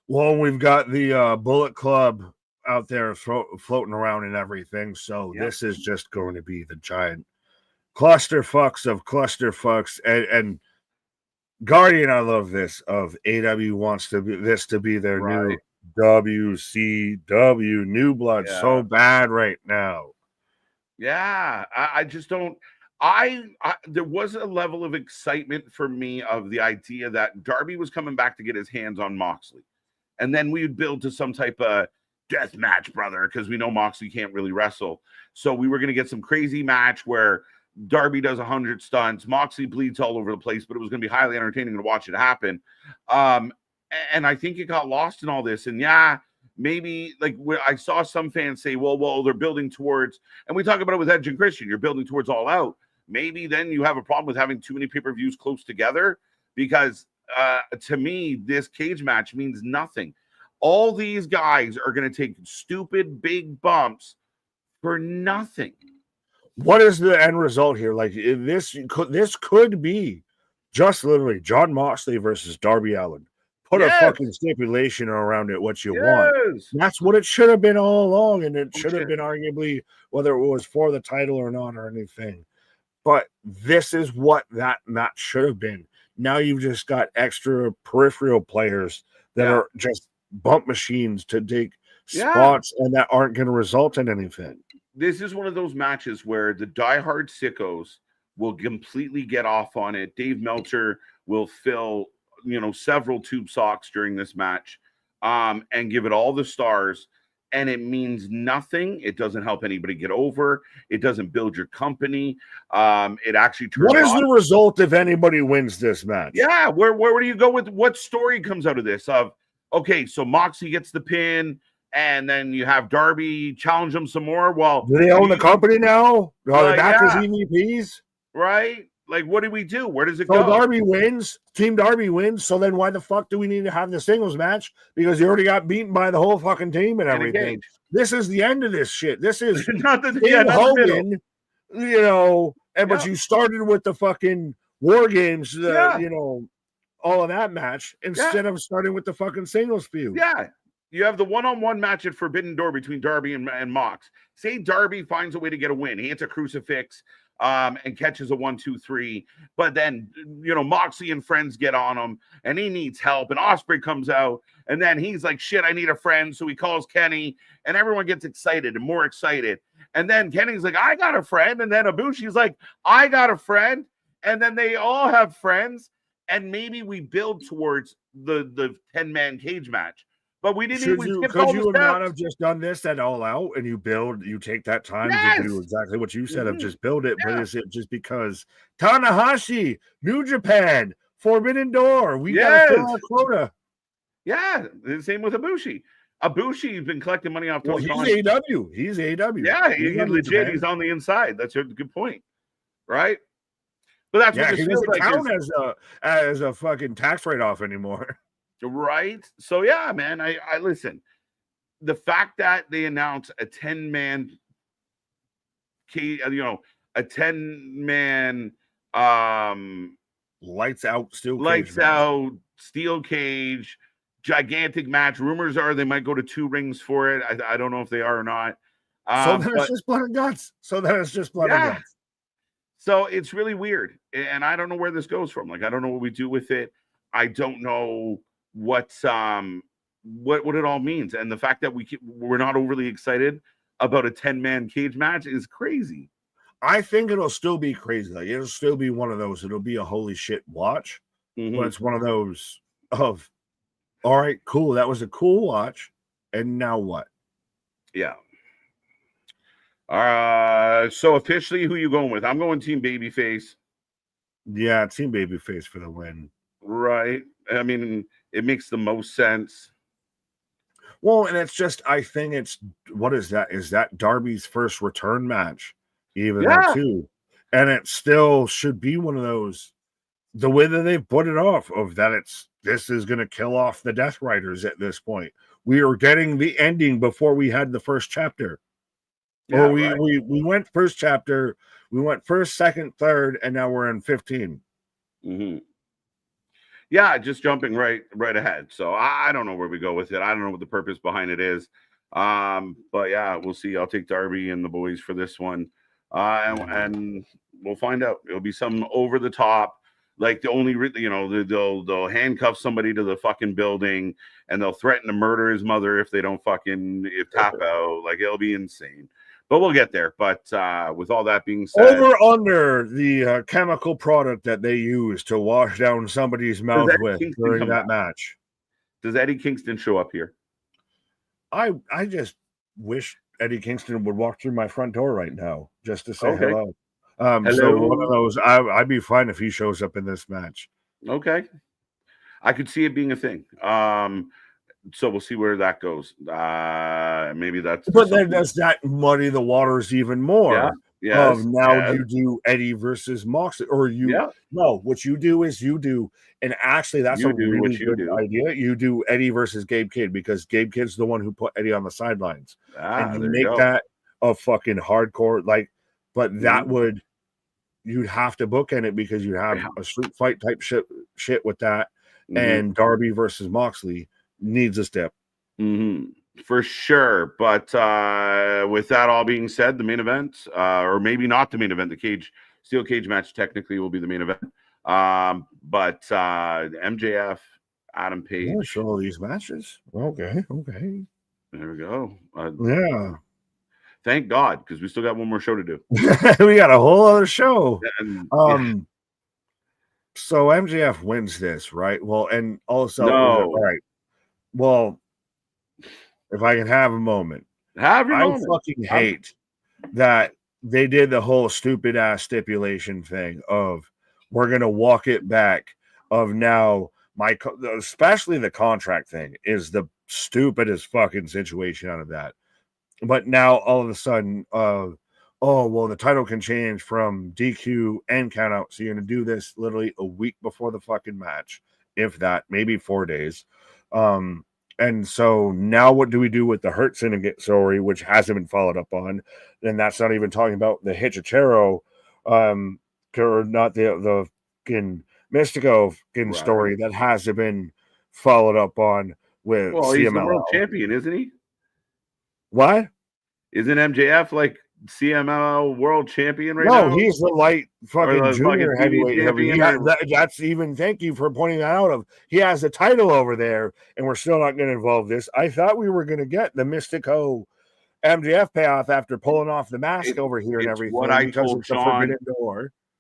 Well, we've got the Bullet Club out there floating around and everything. So this is just going to be the giant clusterfucks of clusterfucks. And Guardian, I love this, of AEW wants this to be their new WCW, New Blood, so bad right now. Yeah, I just don't. There was a level of excitement for me of the idea that Darby was coming back to get his hands on Moxley, and then we would build to some type of death match, brother, because we know Moxley can't really wrestle. So we were going to get some crazy match where Darby does 100 stunts, Moxley bleeds all over the place, but it was going to be highly entertaining to watch it happen. And I think it got lost in all this. And maybe, like, I saw some fans say, well, they're building towards, and we talk about it with Edge and Christian, you're building towards All Out. Maybe then you have a problem with having too many pay-per-views close together, because to me, this cage match means nothing. All these guys are going to take stupid big bumps for nothing. What is the end result here? Like, this could be just literally John Moxley versus Darby Allin. Put a fucking stipulation around it, what you want. That's what it should have been all along, and it should have been arguably, whether it was for the title or not or anything. But this is what that match should have been. Now you've just got extra peripheral players that are just bump machines to take spots and that aren't going to result in anything. This is one of those matches where the diehard sickos will completely get off on it. Dave Meltzer will fill, several tube socks during this match, and give it all the stars. And it means nothing. It doesn't help anybody get over. It doesn't build your company. It actually turns. What is the result if anybody wins this match? Yeah, where do you go with what story comes out of this? Okay, so Moxie gets the pin, and then you have Darby challenge him some more. Well, do they own the company now? Are they back as EVPs? Right? Like, what do we do? Where does it go? Darby wins. Team Darby wins. So then why the fuck do we need to have the singles match? Because you already got beaten by the whole fucking team and everything. This is the end of this shit. This is not the Hogan, but you started with the fucking War Games, all of that match instead of starting with the fucking singles feud. Yeah. You have the one-on-one match at Forbidden Door between Darby and Mox. Say Darby finds a way to get a win. He hits a crucifix and catches a 1-2-3. But then, Moxley and friends get on him, and he needs help. And Osprey comes out, and then he's like, shit, I need a friend. So he calls Kenny, and everyone gets excited and more excited. And then Kenny's like, I got a friend. And then Ibushi's like, I got a friend. And then they all have friends. And maybe we build towards the 10-man cage match. but we didn't. Could We you skipped all the not steps. have just done this at All Out and you take that time Yes. to do exactly what you said of Mhm. just build it, but Yeah. is it just because Tanahashi, New Japan, Forbidden Door, we gotta fill Yes. our quota? Yeah, the same with Ibushi. Ibushi's been collecting money off Well, Tony he's Khan. AEW. He's AEW. Yeah, He's he not New legit. Japan. He's on the inside. That's a good point, right? But that's Yeah, what he this feels doesn't like. count as a fucking tax write-off anymore. Right? So yeah, man. I listen. The fact that they announced a 10-man, a 10-man, lights out steel cage, gigantic match. Rumors are they might go to 2 rings for it. I don't know if they are or not. So then it's just blood and guts. Yeah. So it's really weird, and I don't know where this goes from. Like, I don't know what we do with it. I don't know what it all means, and the fact that we're not overly excited about a 10-man cage match is crazy. I think it'll still be crazy. Like, it'll still be one of those. It'll be a holy shit watch, but it's one of those of, all right, cool. That was a cool watch, and now what? Yeah. So officially, who you going with? I'm going Team Babyface. Yeah, Team Babyface for the win. Right. I mean, it makes the most sense. Well, and it's just, I think it's, what is that? Is that Darby's first return match? Even though too. And it still should be one of those, the way that they put it off of that this is going to kill off the Death Riders at this point. We are getting the ending before we had the first chapter. Yeah, or we went first chapter, we went first, second, third, and now we're in 15. Mm-hmm. Yeah, just jumping right ahead. So I don't know where we go with it. I don't know what the purpose behind it is. But yeah, we'll see. I'll take Darby and the boys for this one. And we'll find out. It'll be some over the top. Like the only, they'll handcuff somebody to the fucking building and they'll threaten to murder his mother if they don't tap out. Like, it'll be insane. But we'll get there. But with all that being said, over under the chemical product that they use to wash down somebody's mouth with during that match. Does Eddie Kingston show up here? I just wish Eddie Kingston would walk through my front door right now just to say hello. So one of those, I'd be fine if he shows up in this match. Okay, I could see it being a thing. So we'll see where that goes. Maybe that's. But then does that muddy the waters even more? Yeah. You do Eddie versus Moxley, or no? What you do is and actually that's a really good idea. You do Eddie versus Gabe Kidd because Gabe Kidd's the one who put Eddie on the sidelines, and you make that a fucking hardcore like. But that you'd have to bookend it because you have a street fight type shit with that, and Darby versus Moxley needs a step. For sure. But with that all being said, the main event, or maybe not the main event, the steel cage match technically will be the main event. But MJF, Adam Page. Show all these matches. Okay. There we go. Yeah. Thank God, because we still got one more show to do. We got a whole other show. So MJF wins this, right? Well, and also, all right. Well, if I can have a moment, I fucking hate that they did the whole stupid ass stipulation thing of we're gonna walk it back. Of now, especially the contract thing is the stupidest fucking situation out of that. But now all of a sudden, the title can change from DQ and count out. So you're going to do this literally a week before the fucking match, if that, maybe 4 days. And so now what do we do with the Hurt Syndicate story, which hasn't been followed up on? And that's not even talking about the Hitchachero, or not the Mystico story that hasn't been followed up on with CMLL. He's the world champion, isn't he? What? Isn't MJF like CMLL world champion right now? No, he's the light fucking junior heavyweight. That's even, thank you for pointing that out. He has a title over there, and we're still not going to involve this. I thought we were going to get the Mystico MJF payoff after pulling off the mask over here and everything. What I told Sean.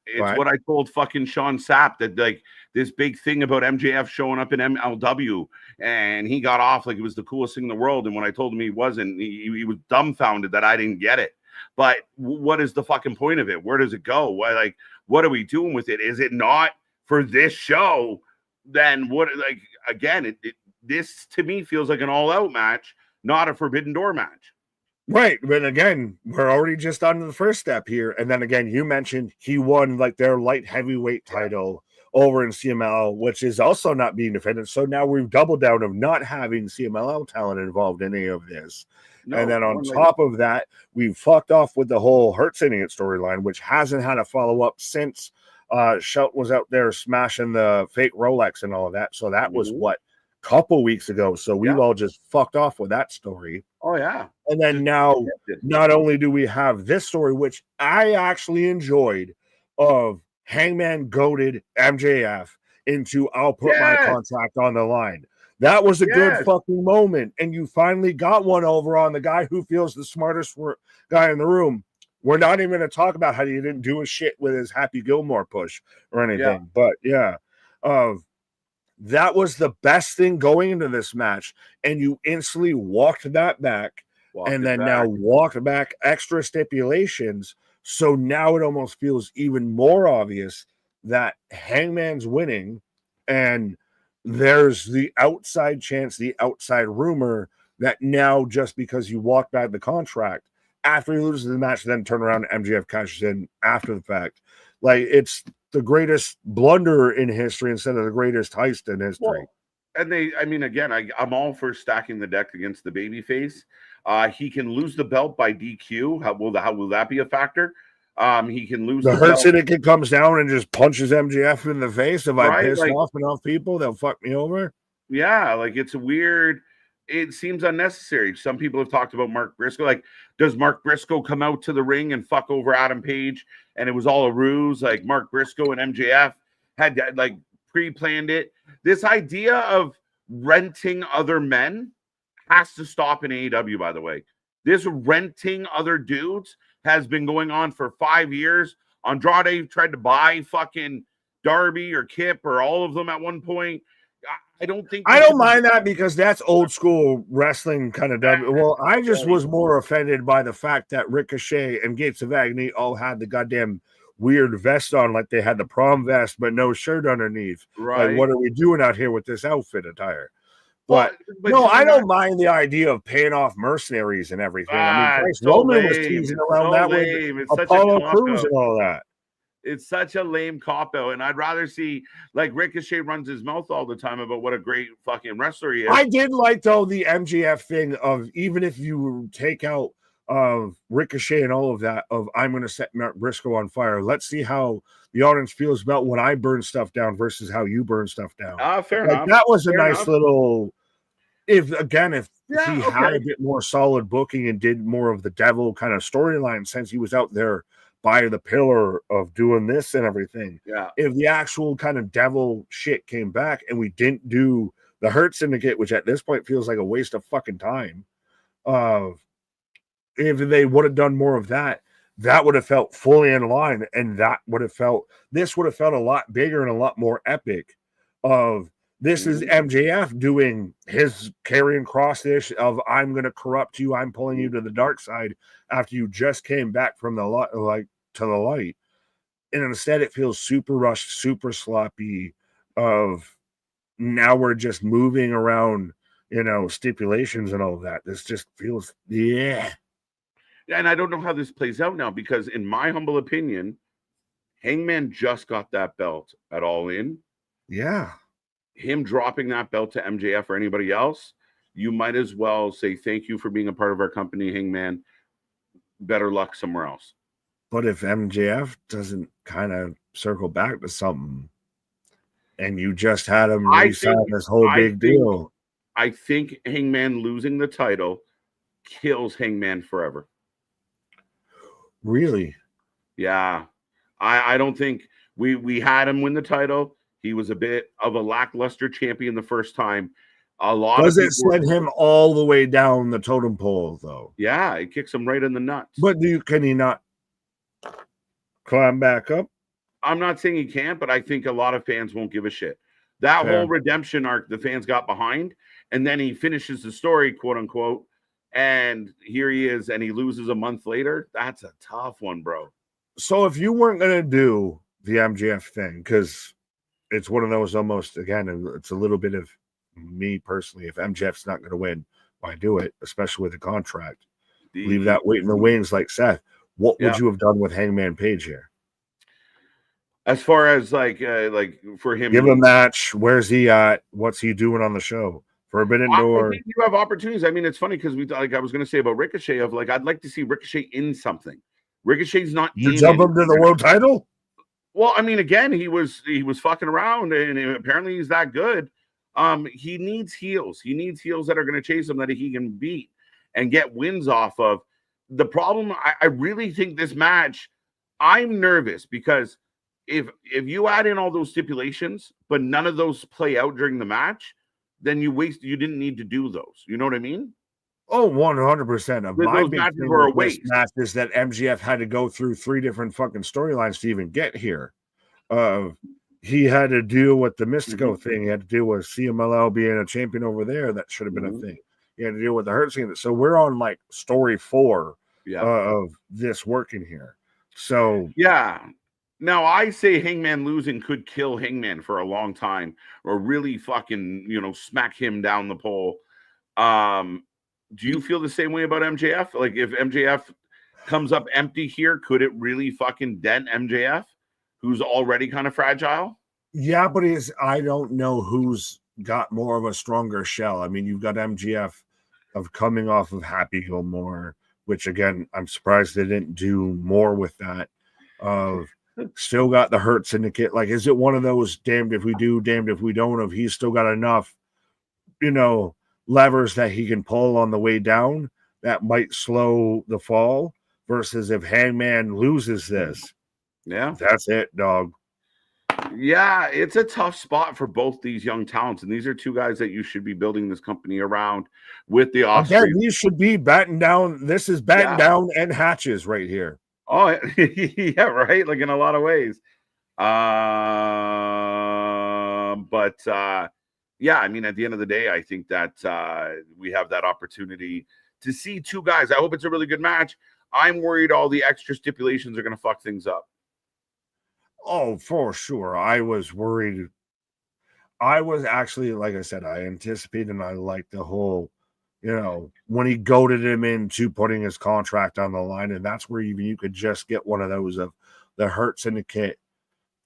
It's what I told fucking Sean Sapp, that like this big thing about MJF showing up in MLW, and he got off like it was the coolest thing in the world. And when I told him he wasn't, he was dumbfounded that I didn't get it. But what is the fucking point of it? Where does it go? What are we doing with it? Is it not for this show? Then what? Like again, this to me feels like an all-out match, not a Forbidden Door match. Right, but again, we're already just on the first step here, and then again, you mentioned he won like their light heavyweight title over in CMLL, which is also not being defended. So now we've doubled down of not having CMLL talent involved in any of this. No, and then on top of that, we've fucked off with the whole Hurt Syndicate storyline, which hasn't had a follow-up since Shelton was out there smashing the fake Rolex and all of that. So that was what, a couple weeks ago. So we've all just fucked off with that story. Oh, yeah. And then now, not only do we have this story, which I actually enjoyed, of Hangman goaded MJF into I'll put my contract on the line. That was a good fucking moment. And you finally got one over on the guy who feels the smartest guy in the room. We're not even going to talk about how he didn't do a shit with his Happy Gilmore push or anything. But that was the best thing going into this match. And you instantly walked that back. Now walked back extra stipulations. So now it almost feels even more obvious that Hangman's winning, and there's the outside chance, the outside rumor that now just because you walked back the contract after he loses the match, then turn around and MJF cashes in after the fact. Like, it's the greatest blunder in history instead of the greatest heist in history. Well, I'm all for stacking the deck against the babyface. He can lose the belt by DQ. How will that be a factor? He can lose the Hurt Syndicate comes down and just punches MJF in the face. If I piss off enough people, they'll fuck me over. Yeah, like it's weird. It seems unnecessary. Some people have talked about Mark Briscoe. Like, does Mark Briscoe come out to the ring and fuck over Adam Page and it was all a ruse? Like, Mark Briscoe and MJF had like pre-planned it. This idea of renting other men has to stop in AEW, by the way. This renting other dudes has been going on for 5 years. Andrade tried to buy fucking Darby or Kip or all of them at one point. I don't mind that because that's old school wrestling kind of W. Well, I just was more offended by the fact that Ricochet and Gates of Agony all had the goddamn weird vest on, like they had the prom vest but no shirt underneath. Right. Like, what are we doing out here with this outfit attire? But no, I don't mind the idea of paying off mercenaries and everything. I mean, Roman was teasing around that with Apollo Crews and all that. It's such a lame cop-out, and I'd rather see, like, Ricochet runs his mouth all the time about what a great fucking wrestler he is. I did like, though, the MJF thing of, even if you take out Ricochet and all of that, of I'm going to set Mark Briscoe on fire. Let's see how the audience feels about when I burn stuff down versus how you burn stuff down. Fair enough. That was a nice little... If he had a bit more solid booking and did more of the devil kind of storyline, since he was out there by the pillar of doing this and everything. Yeah. If the actual kind of devil shit came back and we didn't do the Hurt Syndicate, which at this point feels like a waste of fucking time. If they would have done more of that, that would have felt fully in line, and this would have felt a lot bigger and a lot more epic. This is MJF doing his carrying cross-ish of I'm going to corrupt you, I'm pulling you to the dark side after you just came back from the light to the light. And instead it feels super rushed, super sloppy of now we're just moving around, stipulations and all of that. This just feels, And I don't know how this plays out now, because in my humble opinion, Hangman just got that belt at All In. Yeah. Him dropping that belt to MJF or anybody else, you might as well say thank you for being a part of our company, Hangman. Better luck somewhere else. But if MJF doesn't kind of circle back to something, and you just had him resign this whole big deal, I think Hangman losing the title kills Hangman forever. Really? Yeah. I don't think we had him win the title. He was a bit of a lackluster champion the first time. Does it send him all the way down the totem pole, though? Yeah, it kicks him right in the nuts. But can he not climb back up? I'm not saying he can't, but I think a lot of fans won't give a shit. That whole redemption arc the fans got behind, and then he finishes the story, quote unquote, and here he is, and he loses a month later. That's a tough one, bro. So if you weren't gonna do the MJF thing, because it's one of those almost, again, it's a little bit of me personally. If MJF's not gonna win, why do it? Especially with the contract. Leave that weight in the wings, like Seth. What would you have done with Hangman Page here? As far as like for him, give him a match. Where's he at? What's he doing on the show? Forbidden Door. I think you have opportunities. I mean, it's funny because I was going to say about Ricochet of like I'd like to see Ricochet in something. Ricochet's not. You jump him to the world title. Well, I mean, again, he was fucking around, and apparently he's that good. He needs heels. He needs heels that are going to chase him that he can beat and get wins off of. The problem, I really think this match. I'm nervous because if you add in all those stipulations, but none of those play out during the match, then you didn't need to do those. You know what I mean? Oh, 100%. Of my those big matches thing were a with this waste. match is that MJF had to go through 3 different fucking storylines to even get here. He had to deal with the Mystico thing. He had to deal with CMLL being a champion over there. That should have been a thing. He had to deal with the Hurt scene. So we're on like story 4 of this working here. So yeah. Now I say Hangman losing could kill Hangman for a long time, or really fucking smack him down the pole. Do you feel the same way about MJF? Like if MJF comes up empty here, could it really fucking dent MJF, who's already kind of fragile? Yeah, but I don't know who's got more of a stronger shell. I mean, you've got MJF of coming off of Happy Gilmore, which again, I'm surprised they didn't do more with that. Still got the Hurt Syndicate. Like, is it one of those damned if we do, damned if we don't? If he's still got enough, levers that he can pull on the way down that might slow the fall, versus if Hangman loses this, that's it, dog. Yeah, it's a tough spot for both these young talents, and these are 2 guys that you should be building this company around with the Ospreys. Again, these should be batten down. This is batten down and hatches right here. Oh, yeah, right. Like in a lot of ways. Yeah, I mean, at the end of the day, I think that we have that opportunity to see 2 guys. I hope it's a really good match. I'm worried all the extra stipulations are going to fuck things up. Oh, for sure. I was worried. I was actually, like I said, I anticipated and I liked the whole, when he goaded him into putting his contract on the line. And that's where even you could just get one of those of the Hurt Syndicate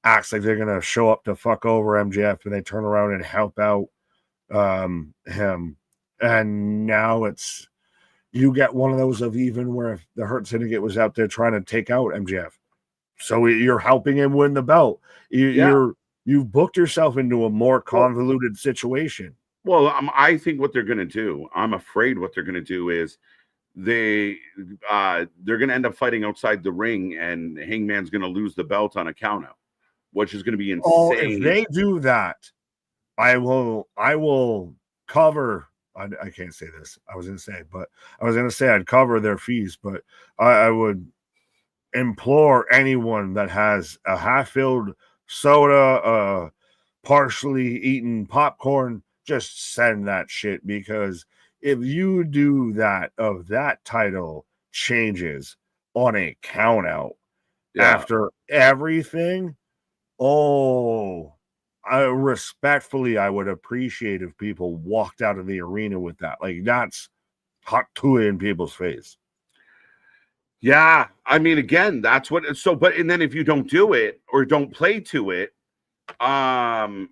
acts like they're going to show up to fuck over MJF, and they turn around and help out him. And now you get one of those of even where if the Hurt Syndicate was out there trying to take out MJF. So you're helping him win the belt. You've booked yourself into a more convoluted situation. Well, I think what they're going to do, I'm afraid what they're going to do is they're going to end up fighting outside the ring, and Hangman's going to lose the belt on a countout, which is going to be insane. Oh, if they do that, I will cover. I can't say this. I was going to say I'd cover their fees, but I would implore anyone that has a half-filled soda, partially eaten popcorn, just send that shit, because if you do that, that title changes on a count out after everything, I would appreciate if people walked out of the arena with that. Like, that's hot to in people's face. Yeah, I mean, again, that's what. So, and then if you don't do it or don't play to it, does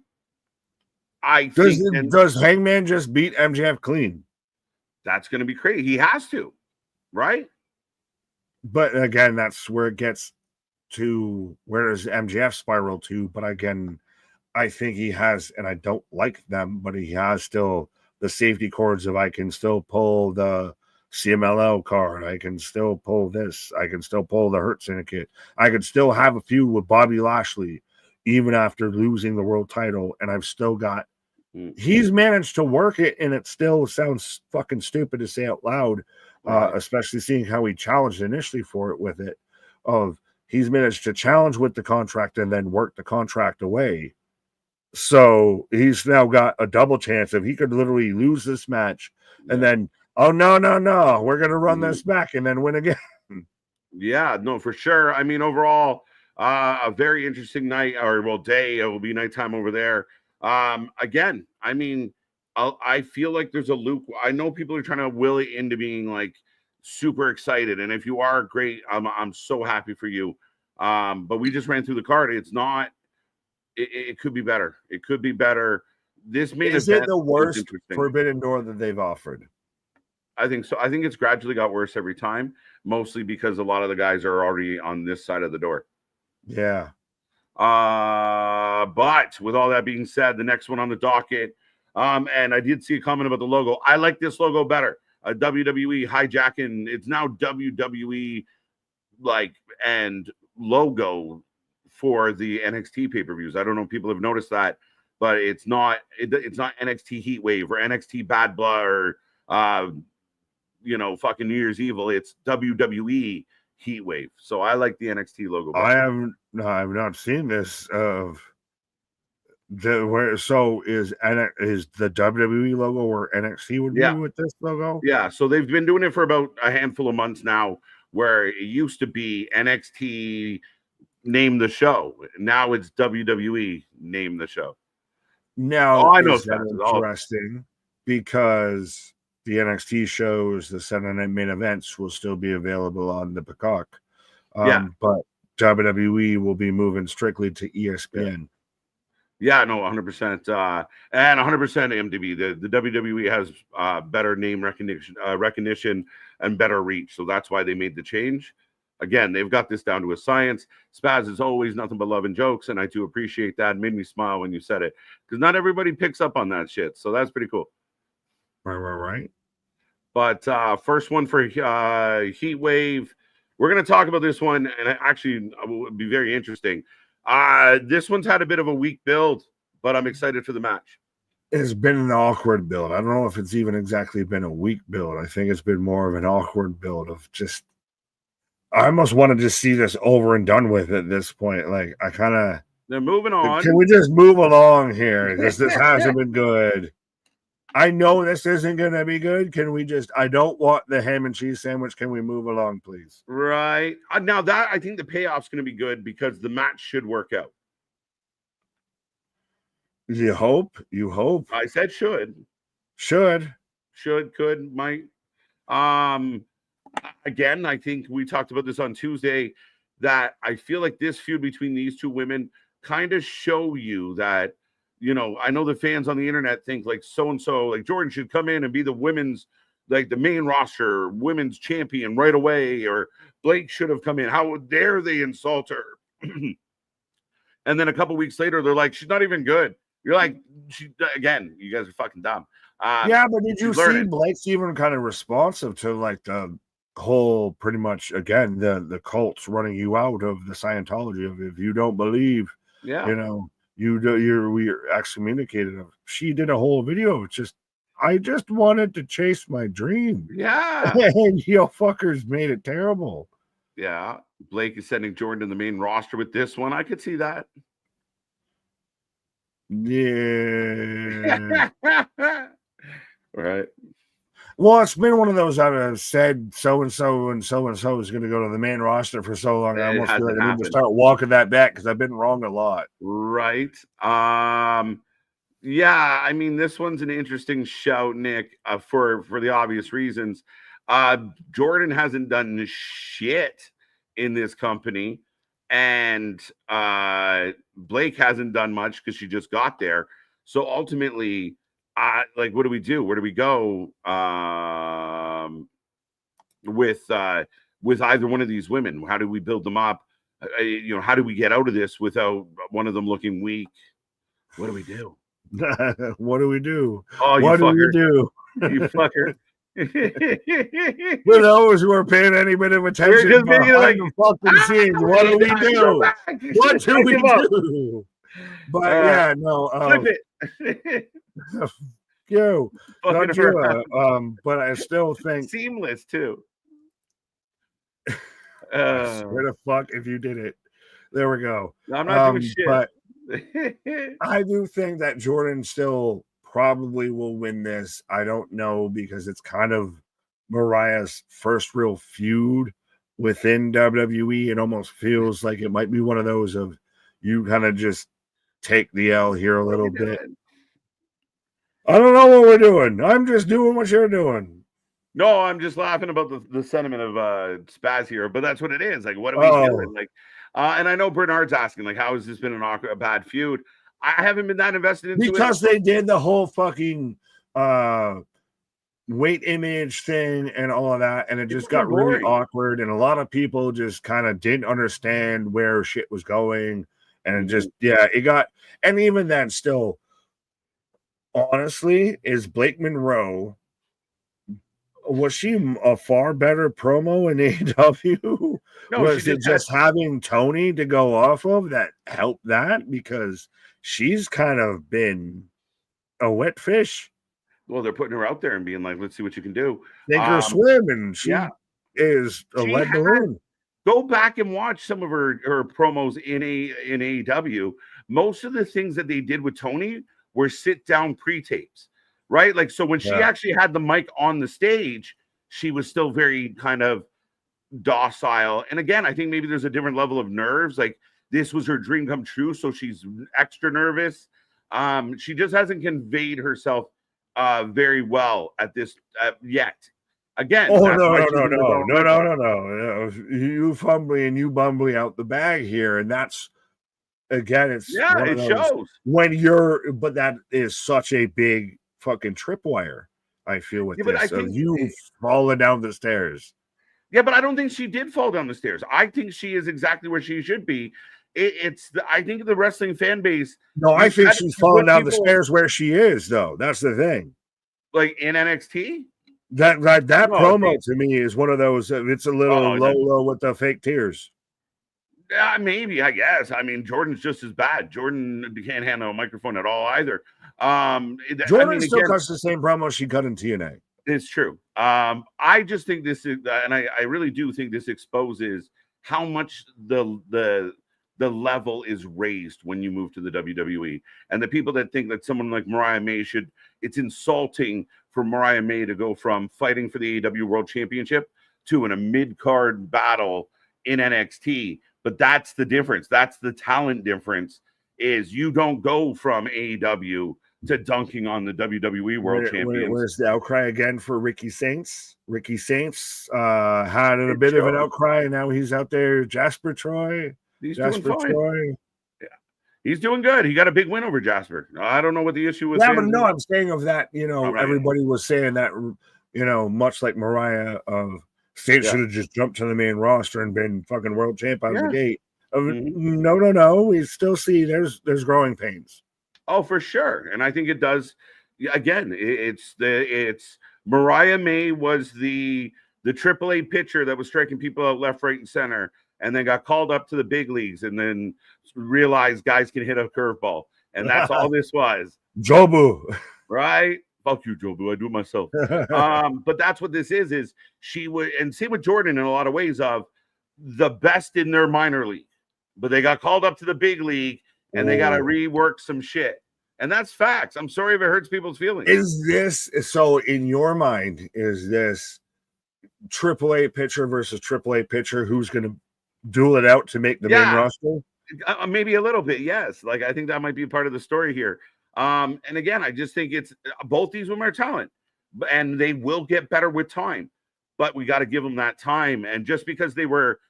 Hangman just beat MJF clean? That's going to be crazy. He has to, right? But again, that's where it gets to where does MJF spiral to? But again, I think he has, and I don't like them, but he has still the safety cords of I can still pull the CMLL card. I can still pull this. I can still pull the Hurt Syndicate. I could still have a feud with Bobby Lashley even after losing the world title. And I've still got, he's managed to work it, and it still sounds fucking stupid to say out loud, especially seeing how he challenged initially for it with it of he's managed to challenge with the contract and then work the contract away. So he's now got a double chance of he could literally lose this match and then, oh, no, we're going to run this back and then win again. Yeah, no, for sure. I mean, overall, a very interesting night, or well, day. It will be nighttime over there. Again, I mean, I feel like there's a loop. I know people are trying to will it into being like super excited, and if you are, great. I'm so happy for you. But we just ran through the card. It's not. It could be better. It could be better. This main Is event it the was worst interesting. Forbidden Door that they've offered? I think so. I think it's gradually got worse every time, mostly because a lot of the guys are already on this side of the door. Yeah. But with all that being said, the next one on the docket, and I did see a comment about the logo. I like this logo better. WWE hijacking. It's now WWE and logo for the NXT pay-per-views. I don't know if people have noticed that, but it's not NXT Heatwave or NXT Bad Blood or fucking New Year's Evil. It's WWE Heatwave. So I like the NXT logo better. I've not seen this is the WWE logo where NXT would be with this logo? Yeah, so they've been doing it for about a handful of months now, where it used to be NXT name the show. Now it's WWE name the show. Now, I know that's interesting because the NXT shows, the Saturday Night main events will still be available on the Peacock. But WWE will be moving strictly to ESPN. Yeah, no, 100%. And 100% MDB. The WWE has better name recognition and better reach. So that's why they made the change. Again, they've got this down to a science. Spaz is always nothing but love and jokes, and I do appreciate that. It made me smile when you said it, because not everybody picks up on that shit. So that's pretty cool. Right. But first one for Heatwave. We're going to talk about this one, and actually it will be very interesting. This one's had a bit of a weak build, but I'm excited for the match. It's been an awkward build. I don't know if it's even exactly been a weak build. I think it's been more of an awkward build of just, I almost wanted to see this over and done with at this point. Like, they're moving on. Can we just move along here? Because this hasn't been good. I know this isn't going to be good. Can we just, I don't want the ham and cheese sandwich. Can we move along, please? Right. Now that, I think the payoff's going to be good because the match should work out. You hope. I said should. Should, could, might. Again, I think we talked about this on Tuesday, that I feel like this feud between these two women kind of show you that, I know the fans on the internet think like so-and-so, like Jordan should come in and be the women's, like the main roster women's champion right away, or Blake should have come in. How dare they insult her? And then a couple weeks later, they're like, she's not even good. You're like, again, you guys are fucking dumb. Yeah, but did you see Blake's even kind of responsive to like the whole, pretty much, again, the cults running you out of the Scientology of, if you don't believe, we're excommunicated. She did a whole video. It's just, I just wanted to chase my dream. Yeah. And you fuckers made it terrible. Yeah. Blake is sending Jordan to the main roster with this one. I could see that. Yeah. Right. Well, it's been one of those I've said so-and-so and so-and-so is going to go to the main roster for so long. I almost feel like I need to start walking that back because I've been wrong a lot. Right. Yeah, I mean, this one's an interesting shout, Nick, for the obvious reasons. Jordan hasn't done shit in this company, and Blake hasn't done much because she just got there. So ultimately, what do we do? Where do we go with either one of these women? How do we build them up? How do we get out of this without one of them looking weak? What do we do? What do we do? Oh, what do we do? You fucker. For those who are paying any bit of attention behind the fucking scenes, what do we do? What do we do? But yeah, no. Flip it. Don't do it. But I still think seamless too. I swear to fuck if you did it. There we go. I'm not doing shit. But I do think that Jordan still probably will win this. I don't know because it's kind of Mariah's first real feud within WWE. It almost feels like it might be one of those of you kind of just take the L here a little bit. I don't know what we're doing. I'm just doing what you're doing. No, I'm just laughing about the sentiment of Spaz here, but that's what it is. Like, what are we doing? Like, and I know Bernard's asking, like, how has this been a bad feud? I haven't been that invested into because they did the whole fucking weight image thing and all of that, and it just got really awkward, and a lot of people just kind of didn't understand where shit was going, and it just it got, and even then still, honestly, is Blake Monroe, was she a far better promo in AEW? No, was it just having Tony to go off of that helped that? Because she's kind of been a wet fish. Well, they're putting her out there and being like, let's see what you can do. Sink her swim, and she is a lead balloon. Go back and watch some of her promos in AEW. Most of the things that they did with Tony were sit-down pre-tapes. Right? Like, so when she actually had the mic on the stage, she was still very kind of docile. And again, I think maybe there's a different level of nerves. Like, this was her dream come true, so she's extra nervous. She just hasn't conveyed herself very well at this yet. Again, no. You fumbly and you bumbly out the bag here, and that's again, it's it shows when you're, but that is such a big fucking tripwire, I feel, with this. So you falling down the stairs. Yeah, but I don't think she did fall down the stairs. I think she is exactly where she should be. I think the wrestling fan base. No, I think she's falling down the stairs where she is, though. That's the thing. Like in NXT? That promo to me is one of those, it's a little low with the fake tears. Yeah, maybe, I guess. I mean, Jordan's just as bad. Jordan can't handle a microphone at all either. Jordan still cuts the same promo she cut in TNA. It's true. I just think this is, and I really do think this exposes how much the level is raised when you move to the WWE. And the people that think that someone like Mariah May it's insulting for Mariah May to go from fighting for the AEW World Championship to in a mid-card battle in NXT. But that's the difference. That's the talent difference, is you don't go from AEW to dunking on the WWE World Champions. Where's the outcry again for Ricky Saints? Ricky Saints had a bit of an outcry, and now he's out there. Jasper Troy. He's doing fine. Yeah, he's doing good. He got a big win over Jasper. I don't know what the issue was. Yeah, but no, I'm saying of that. Everybody was saying that. Much like Mariah, Saints should have just jumped to the main roster and been fucking world champ out of the gate. No. We still see there's growing pains. Oh, for sure. And I think it does. Again, it's Mariah May was the AAA pitcher that was striking people out left, right, and center, and then got called up to the big leagues, and then realized guys can hit a curveball, and that's all this was. Jobu, right? Fuck you, Jobu. I do it myself. But that's what this is she would, and same with Jordan in a lot of ways, of the best in their minor league, but they got called up to the big league and they got to rework some shit. And that's facts. I'm sorry if it hurts people's feelings. Is this, so in your mind, is this AAA pitcher versus AAA pitcher? Who's going to duel it out to make the main roster? Maybe a little bit. Yes. Like, I think that might be part of the story here. And again, I just think it's both these women are talent, and they will get better with time, but we got to give them that time. And just because they were,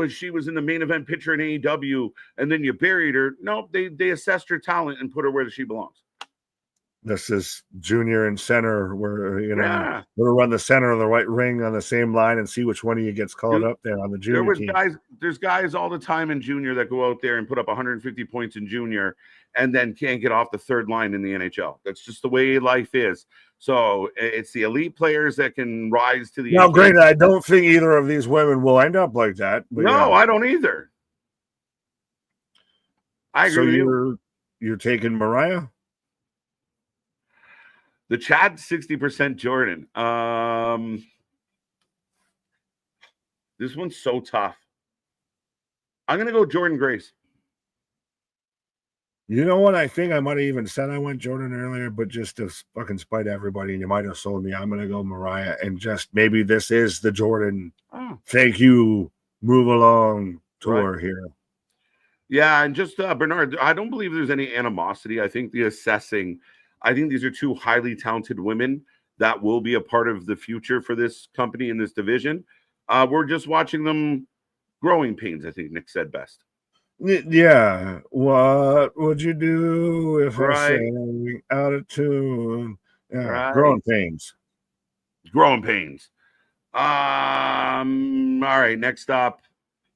she was in the main event picture in AEW and then you buried her. No, they assessed her talent and put her where she belongs. This is junior and center, where we'll run the center of the right ring on the same line and see which one of you gets called up there on the junior team. There's guys all the time in junior that go out there and put up 150 points in junior and then can't get off the third line in the NHL. That's just the way life is. So it's the elite players that can rise to the. Now, granted, I don't think either of these women will end up like that. But no, I don't either. I agree with you. You're taking Mariah? The chat 60% Jordan. This one's so tough. I'm gonna go Jordan Grace. You know what? I think I might have even said I went Jordan earlier, but just to fucking spite everybody, and you might have sold me. I'm gonna go Mariah, and just maybe this is the Jordan. Oh. Thank you. Move along tour here. Yeah, and just Bernard, I don't believe there's any animosity. I think these are two highly talented women that will be a part of the future for this company in this division. We're just watching them growing pains, I think Nick said best. Yeah. What would you do if I Right. sang out of tune? Yeah. Right. Growing pains. Growing pains. All right, next up.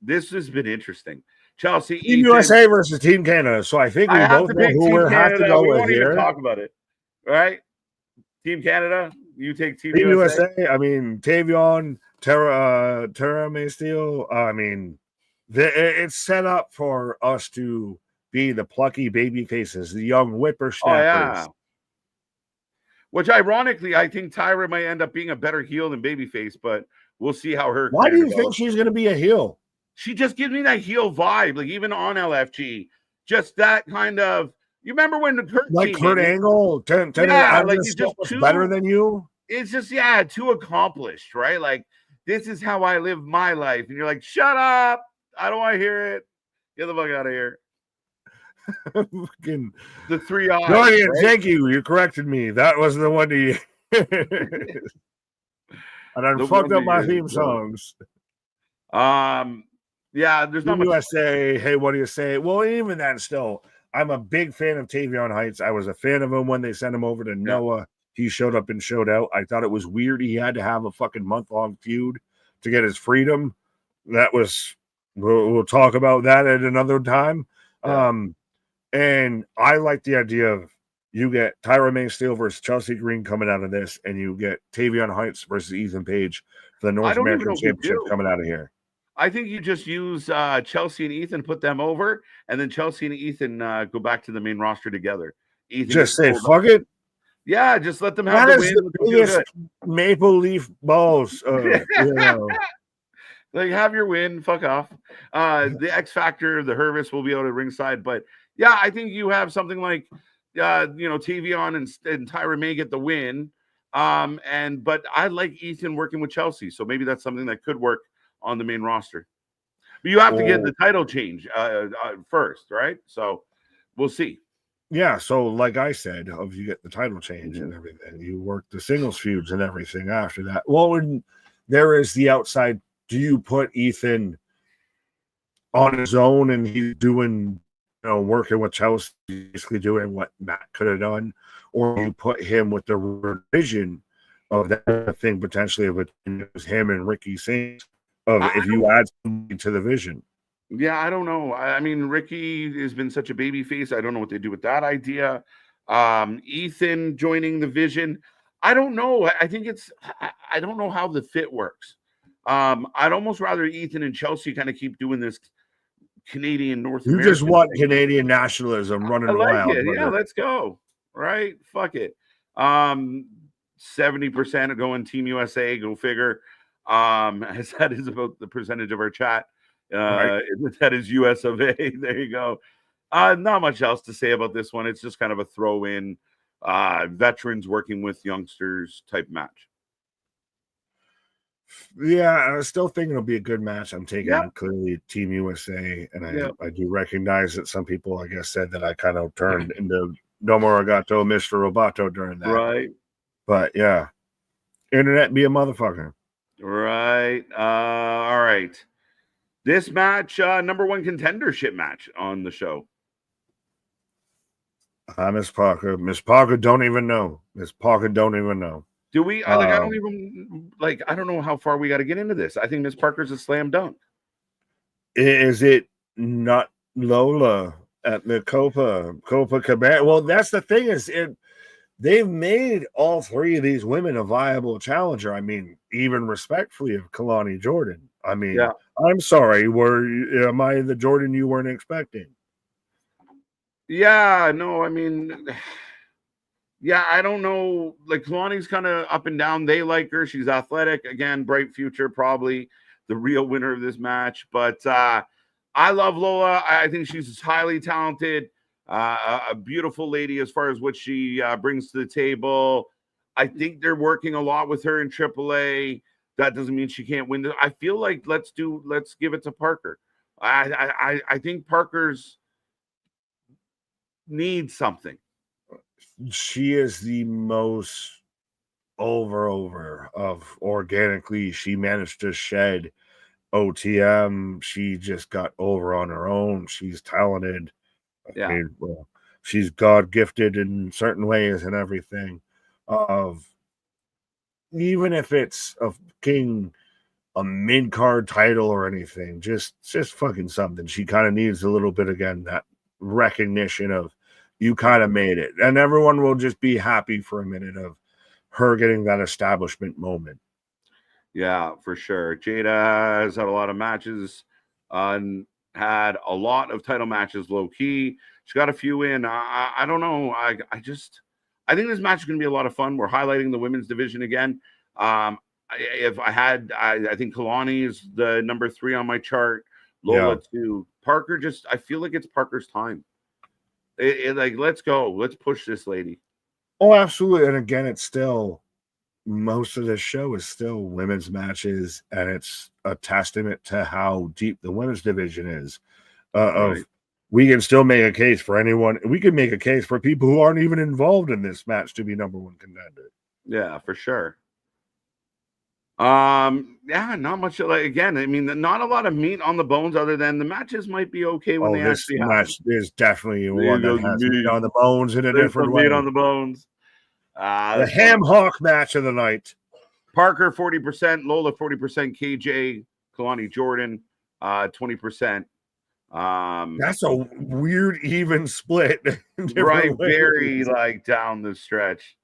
This has been interesting. Chelsea, Team Ethan. USA versus Team Canada. So I think we both know who we have to go with won't here. even talk about it. Right? Team Canada, you take Team USA. I mean, Tavion, Tara May Steele. I mean, it's set up for us to be the plucky baby faces, the young whippersnappers. Oh, yeah. Which, ironically, I think Tyra might end up being a better heel than babyface, but we'll see how her. Why do you think she's going to be a heel? She just gives me that heel vibe, like even on LFG, just that kind of. You remember when Kurt Angle, like he's just better than you. It's just too accomplished, right? Like this is how I live my life, and you're like, shut up! I don't want to hear it. Get the fuck out of here. The 3 eyes. Right? Thank you. You corrected me. That was the one to you. And I fucked up my theme songs. Yeah, there's not much. USA. Hey, what do you say? Well, even then, still, I'm a big fan of Tavion Heights. I was a fan of him when they sent him over to Noah. He showed up and showed out. I thought it was weird he had to have a fucking month-long feud to get his freedom. That was, we'll talk about that at another time. Yeah. And I like the idea of you get Tyra May Steele versus Chelsea Green coming out of this, and you get Tavion Heights versus Ethan Page for the North American Championship coming out of here. I think you just use Chelsea and Ethan, put them over, and then Chelsea and Ethan go back to the main roster together. Ethan just say, fuck it. Yeah, just let them have the win. The biggest maple leaf balls. Like, have your win. Fuck off. The X Factor, the Hervis will be able to ringside. But, yeah, I think you have something like, Tavion and Tyra May get the win. But I like Ethan working with Chelsea. So maybe that's something that could work on the main roster. But you have to get the title change first, right? So we'll see. Yeah, so like I said, you get the title change and everything. You work the singles feuds and everything after that. Well, when there is the outside, do you put Ethan on his own and he's doing, working with Chelsea, basically doing what Matt could have done? Or you put him with the revision of that thing potentially of him and Ricky Saints? If you add something to the vision. Yeah, I don't know. I mean, Ricky has been such a baby face. I don't know what they do with that idea. Ethan joining the vision. I don't know. I think I don't know how the fit works. I'd almost rather Ethan and Chelsea kind of keep doing this Canadian North American. You just want thing. Canadian nationalism running wild. Yeah, let's go. Right? Fuck it. 70% are going Team USA. Go figure. As that is about the percentage of our chat. Right. That is US of A. There you go. Not much else to say about this one. It's just kind of a throw in veterans working with youngsters type match. Yeah, I still think it'll be a good match. I'm taking clearly Team USA, and I do recognize that some people, I guess, said that I kind of turned into No More Arigato, Mr. Roboto during that. Right. But yeah, internet be a motherfucker. Right. All right. This match, number one contendership match on the show. Miss Parker. Miss Parker don't even know. Miss Parker don't even know. Do we? I don't know how far we got to get into this. I think Miss Parker's a slam dunk. Is it not Lola at the Copa Cabana? Well, that's the thing they've made all three of these women a viable challenger. I mean, even respectfully of Kalani Jordan. I mean, I'm sorry. Am I the Jordan you weren't expecting? Yeah, no, I mean, I don't know. Like, Kalani's kind of up and down. They like her. She's athletic. Again, bright future, probably. the real winner of this match. But I love Lola. I think she's highly talented, a beautiful lady as far as what she brings to the table. I think they're working a lot with her in AAA. That doesn't mean she can't win. I feel like let's give it to Parker. I think Parker's needs something. She is the most over of organically. She managed to shed OTM. She just got over on her own. She's talented. Yeah. I mean, well, she's God gifted in certain ways and everything. Of even if it's a mid card title or anything, just fucking something. She kind of needs a little bit again, that recognition of you kind of made it, and everyone will just be happy for a minute of her getting that establishment moment. Yeah, for sure. Jada has had a lot of matches, had a lot of title matches low key. She's got a few in. I don't know. I think this match is going to be a lot of fun. We're highlighting the women's division again. I think Kalani is the number 3 on my chart. Lola 2. Parker, I feel like it's Parker's time. Let's go. Let's push this lady. Oh, absolutely. And again, it's still, most of this show is still women's matches, and it's a testament to how deep the women's division is. Right. We can still make a case for anyone. We can make a case for people who aren't even involved in this match to be number 1 contender. Yeah, for sure. Yeah, not much. Again, I mean, not a lot of meat on the bones, other than the matches might be okay when they actually happen. This match is definitely one that has meat on the bones in a different way. Meat on the bones. The ham hock match of the night. Parker 40%, Lola 40%, KJ, Kalani Jordan 20%. That's a weird even split. Right, very down the stretch.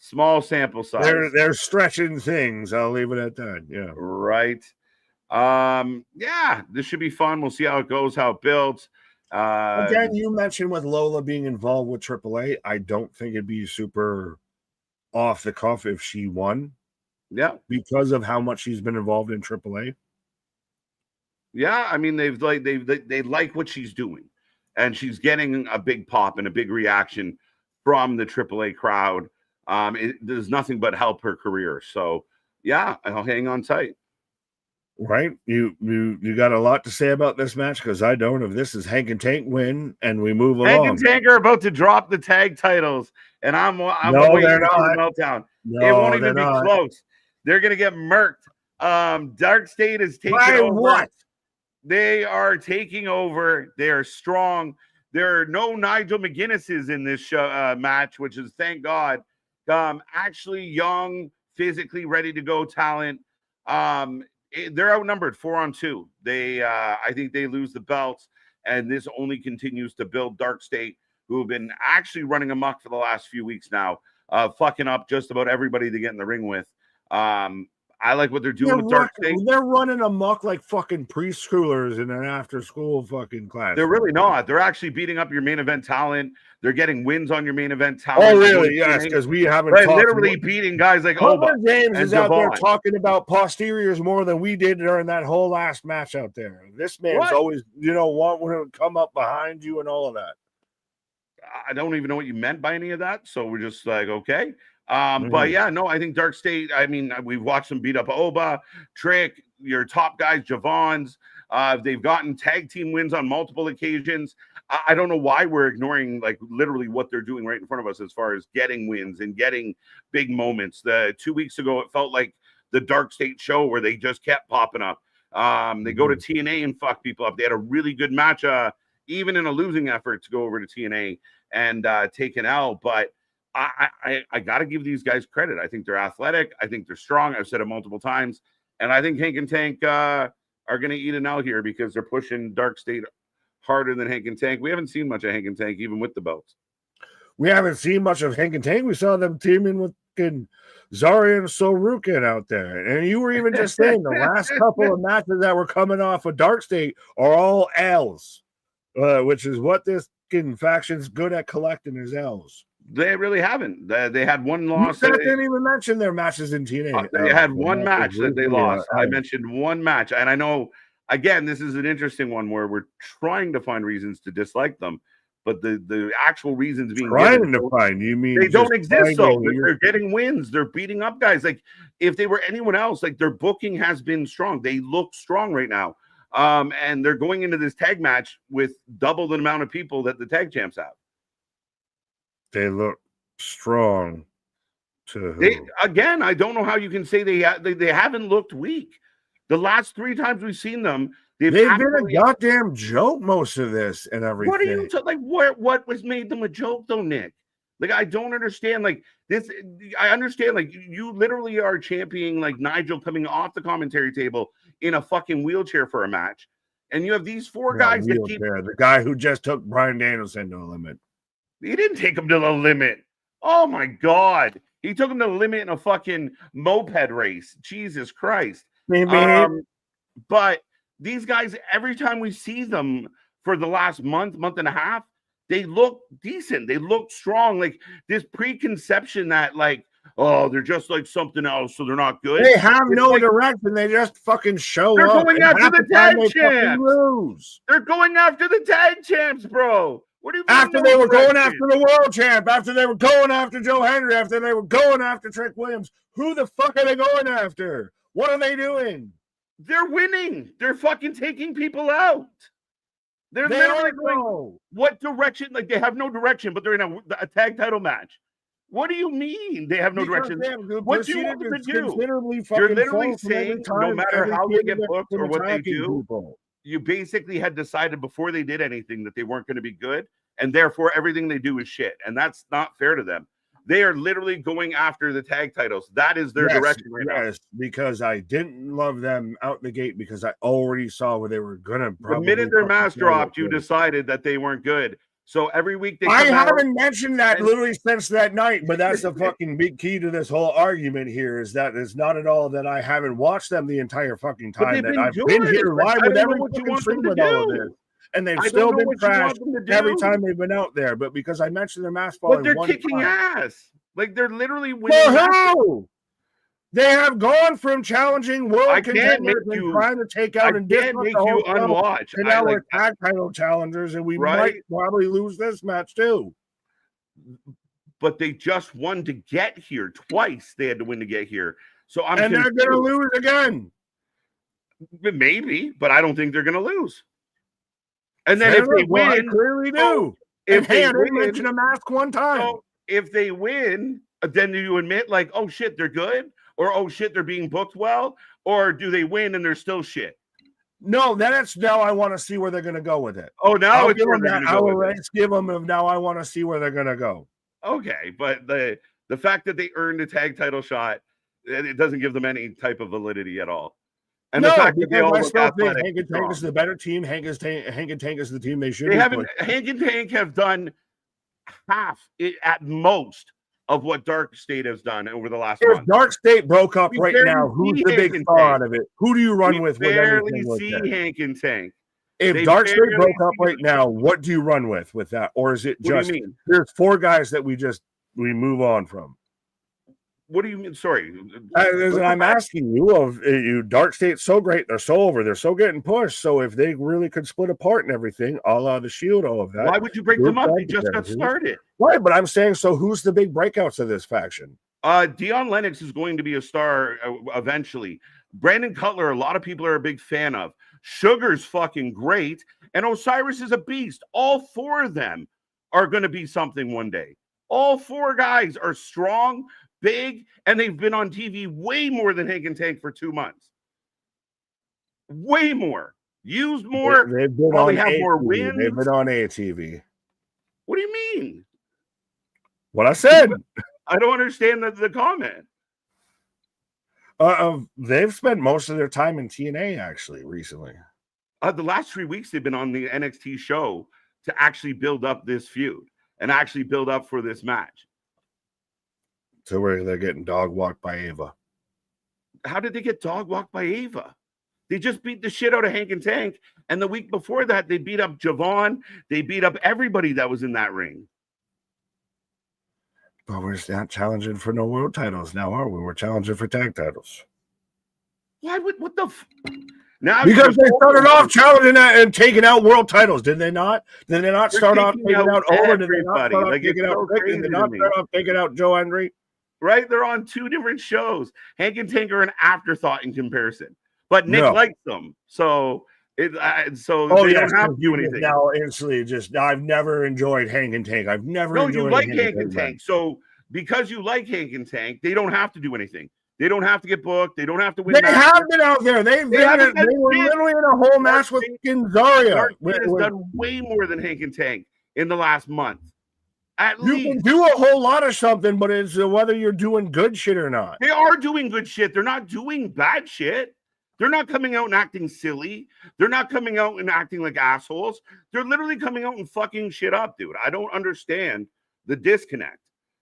Small sample size. They're stretching things. I'll leave it at that. Yeah. Right. Yeah, this should be fun. We'll see how it goes, how it builds. Again, you mentioned with Lola being involved with AAA. I don't think it'd be super off the cuff if she won. Yeah. Because of how much she's been involved in AAA. Yeah, I mean, they like what she's doing, and she's getting a big pop and a big reaction from the AAA crowd. There's nothing but help her career. So yeah, I'll hang on tight. Right. You got a lot to say about this match, because I don't. If this is Hank and Tank win and we move along. Hank and Tank are about to drop the tag titles, and I'm no, waiting they're for not. the meltdown. No, it won't even be close. They're gonna get murked. Dark State is taking over. What? They are taking over. They are strong. There are no Nigel McGuinnesses in this show, match, which is, thank God. Actually young, physically ready to go talent. They're outnumbered 4-on-2. I think they lose the belts, and this only continues to build Dark State, who have been actually running amok for the last few weeks now, fucking up just about everybody they get in the ring with. I like what they're doing with Dark State. They're running amok like fucking preschoolers in an after-school fucking class. They're really not. They're actually beating up your main event talent. They're getting wins on your main event talent. Oh, really? Yes, because we haven't literally beating guys like Oba. James is out there Devon. talking about posteriors more than we did during that whole last match out there. This man's always, wanting to come up behind you and all of that. I don't even know what you meant by any of that. So we're just like, okay. But yeah, no, I think Dark State, I mean, we've watched them beat up Oba, Trick, your top guys, Javon's. They've gotten tag team wins on multiple occasions. I don't know why we're ignoring literally what they're doing right in front of us as far as getting wins and getting big moments. 2 weeks ago, it felt like the Dark State show where they just kept popping up. They go to TNA and fuck people up. They had a really good match, even in a losing effort, to go over to TNA and take an L. But I got to give these guys credit. I think they're athletic. I think they're strong. I've said it multiple times. And I think Hank and Tank are going to eat an L here because they're pushing Dark State harder than Hank and Tank. We haven't seen much of Hank and Tank, even with the belts. We haven't seen much of Hank and Tank. We saw them teaming with Zarya and Sorukin out there. And you were even just saying the last couple of matches that were coming off of Dark State are all L's, which is what this faction's good at collecting is L's. They really haven't. They had one loss. That didn't even mention their matches in TNA. They had one match that they lost. I I mentioned one match, and I know, again, this is an interesting one where we're trying to find reasons to dislike them, but the actual reasons being trying given, to find. You mean they don't exist? So finding- they're getting wins. They're beating up guys. Like if they were anyone else, like their booking has been strong. They look strong right now, and they're going into this tag match with double the amount of people that the tag champs have. They look strong. To who? Again, I don't know how you can say they haven't looked weak. The last 3 times we've seen them, they've been a goddamn joke most of this and everything. What are you like? What was made them a joke though, Nick? Like I don't understand. Like this, I understand. Like you literally are championing like Nigel coming off the commentary table in a fucking wheelchair for a match, and you have these 4 guys that keep the guy who just took Bryan Danielson to the limit. He didn't take him to the limit. Oh my god. He took him to the limit in a fucking moped race. Jesus Christ. But these guys, every time we see them for the last month and a half, they look decent. They look strong. Like this preconception that like, oh, they're just like something else, so they're not good. They have no direction. They just fucking show they're up. They're going after the tag champs. They're going after the tag champs, bro. What do you mean? After they were going after the world champ, after they were going after Joe Henry, after they were going after Trick Williams, who the fuck are they going after? What are they doing? They're winning. They're fucking taking people out. They're literally going what direction? Like they have no direction, but they're in a tag title match. What do you mean they have no direction? What do you want them to do? You're literally saying no matter how they get booked or what they do, you basically had decided before they did anything that they weren't going to be good, and therefore everything they do is shit. And that's not fair to them. They are literally going after the tag titles. That is their direction right now. Yes, because I didn't love them out the gate because I already saw where they were going to probably. The minute their mask dropped, you decided that they weren't good. So every week they I haven't mentioned that literally since that night, but that's the fucking big key to this whole argument here is that it's not at all that I haven't watched them the entire fucking time that I've been here live with every fucking stream with all of this. And they've still been trashed every time they've been out there. But because I mentioned their mask falling, but they're kicking ass. Like they're literally winning. They have gone from challenging world contenders and trying to take out and make you unwatch. And now we're tag title challengers, and we might probably lose this match too. But they just won to get here twice. They had to win to get here. So they're going to lose again. Maybe, but I don't think they're going to lose. And then if they win, I clearly do. If they didn't mention a mask one time. So if they win, then do you admit like, oh shit, they're good? Or oh shit, they're being booked well? Or do they win and they're still shit? No, that's now I want to see where they're going to go with it. Oh, now it's where they're going to go. Let's give them. Now I want to see where they're going to go. Okay, but the fact that they earned a tag title shot, it doesn't give them any type of validity at all. And the fact that they all look athletic, Hank and Tank is the better team. Hank and Tank is the team they should. They haven't. Hank and Tank have done half at most of what Dark State has done over the last month. If Dark State broke up right now, who's the big star out of it? Who do you run with? We barely see Hank and Tank. If Dark State broke up right now, what do you run with that? Or is it just there's 4 guys that we move on from? What do you mean? Sorry. I'm asking you, Dark State's so great. They're so over. They're so getting pushed. So if they really could split apart and everything, a la the Shield, all of that. Why would you break them up? They just got started. Right, but I'm saying, so who's the big breakouts of this faction? Dion Lennox is going to be a star eventually. Brandon Cutler, a lot of people are a big fan of. Sugar's fucking great. And Osiris is a beast. All 4 of them are going to be something one day. All 4 guys are strong, big, and they've been on TV way more than Hank and Tank for 2 months. Way more. Used more. They've been probably have more wins. They've been on ATV. What do you mean? What I said. I don't understand the comment. They've spent most of their time in TNA actually recently. The last 3 weeks they've been on the NXT show to actually build up this feud and actually build up for this match. So where they're getting dog walked by Ava. How did they get dog walked by Ava? They just beat the shit out of Hank and Tank. And the week before that, they beat up Javon. They beat up everybody that was in that ring. But we're not challenging for no world titles now, are we? We're challenging for tag titles. Why would what the? Now because they started off challenging that and taking out world titles, did they not? Did they not start off taking out Owen? Did they not start off taking out Rick? Did they not start off taking out Joe Hendry? Right, they're on two different shows. Hank and Tank are an afterthought in comparison, but Nick likes them, so they don't have to do anything. Now instantly, I've never enjoyed Hank and Tank. I've never. No, you like Hank and Tank, so because you like Hank and Tank, they don't have to do anything. They don't have to get booked. They don't have to win. They have been out there. They were literally in a whole match with Zaria. Has done way more than Hank and Tank in the last month. You can do a whole lot of something, but it's whether you're doing good shit or not. They are doing good shit. They're not doing bad shit. They're not coming out and acting silly. They're not coming out and acting like assholes. They're literally coming out and fucking shit up, dude. I don't understand the disconnect.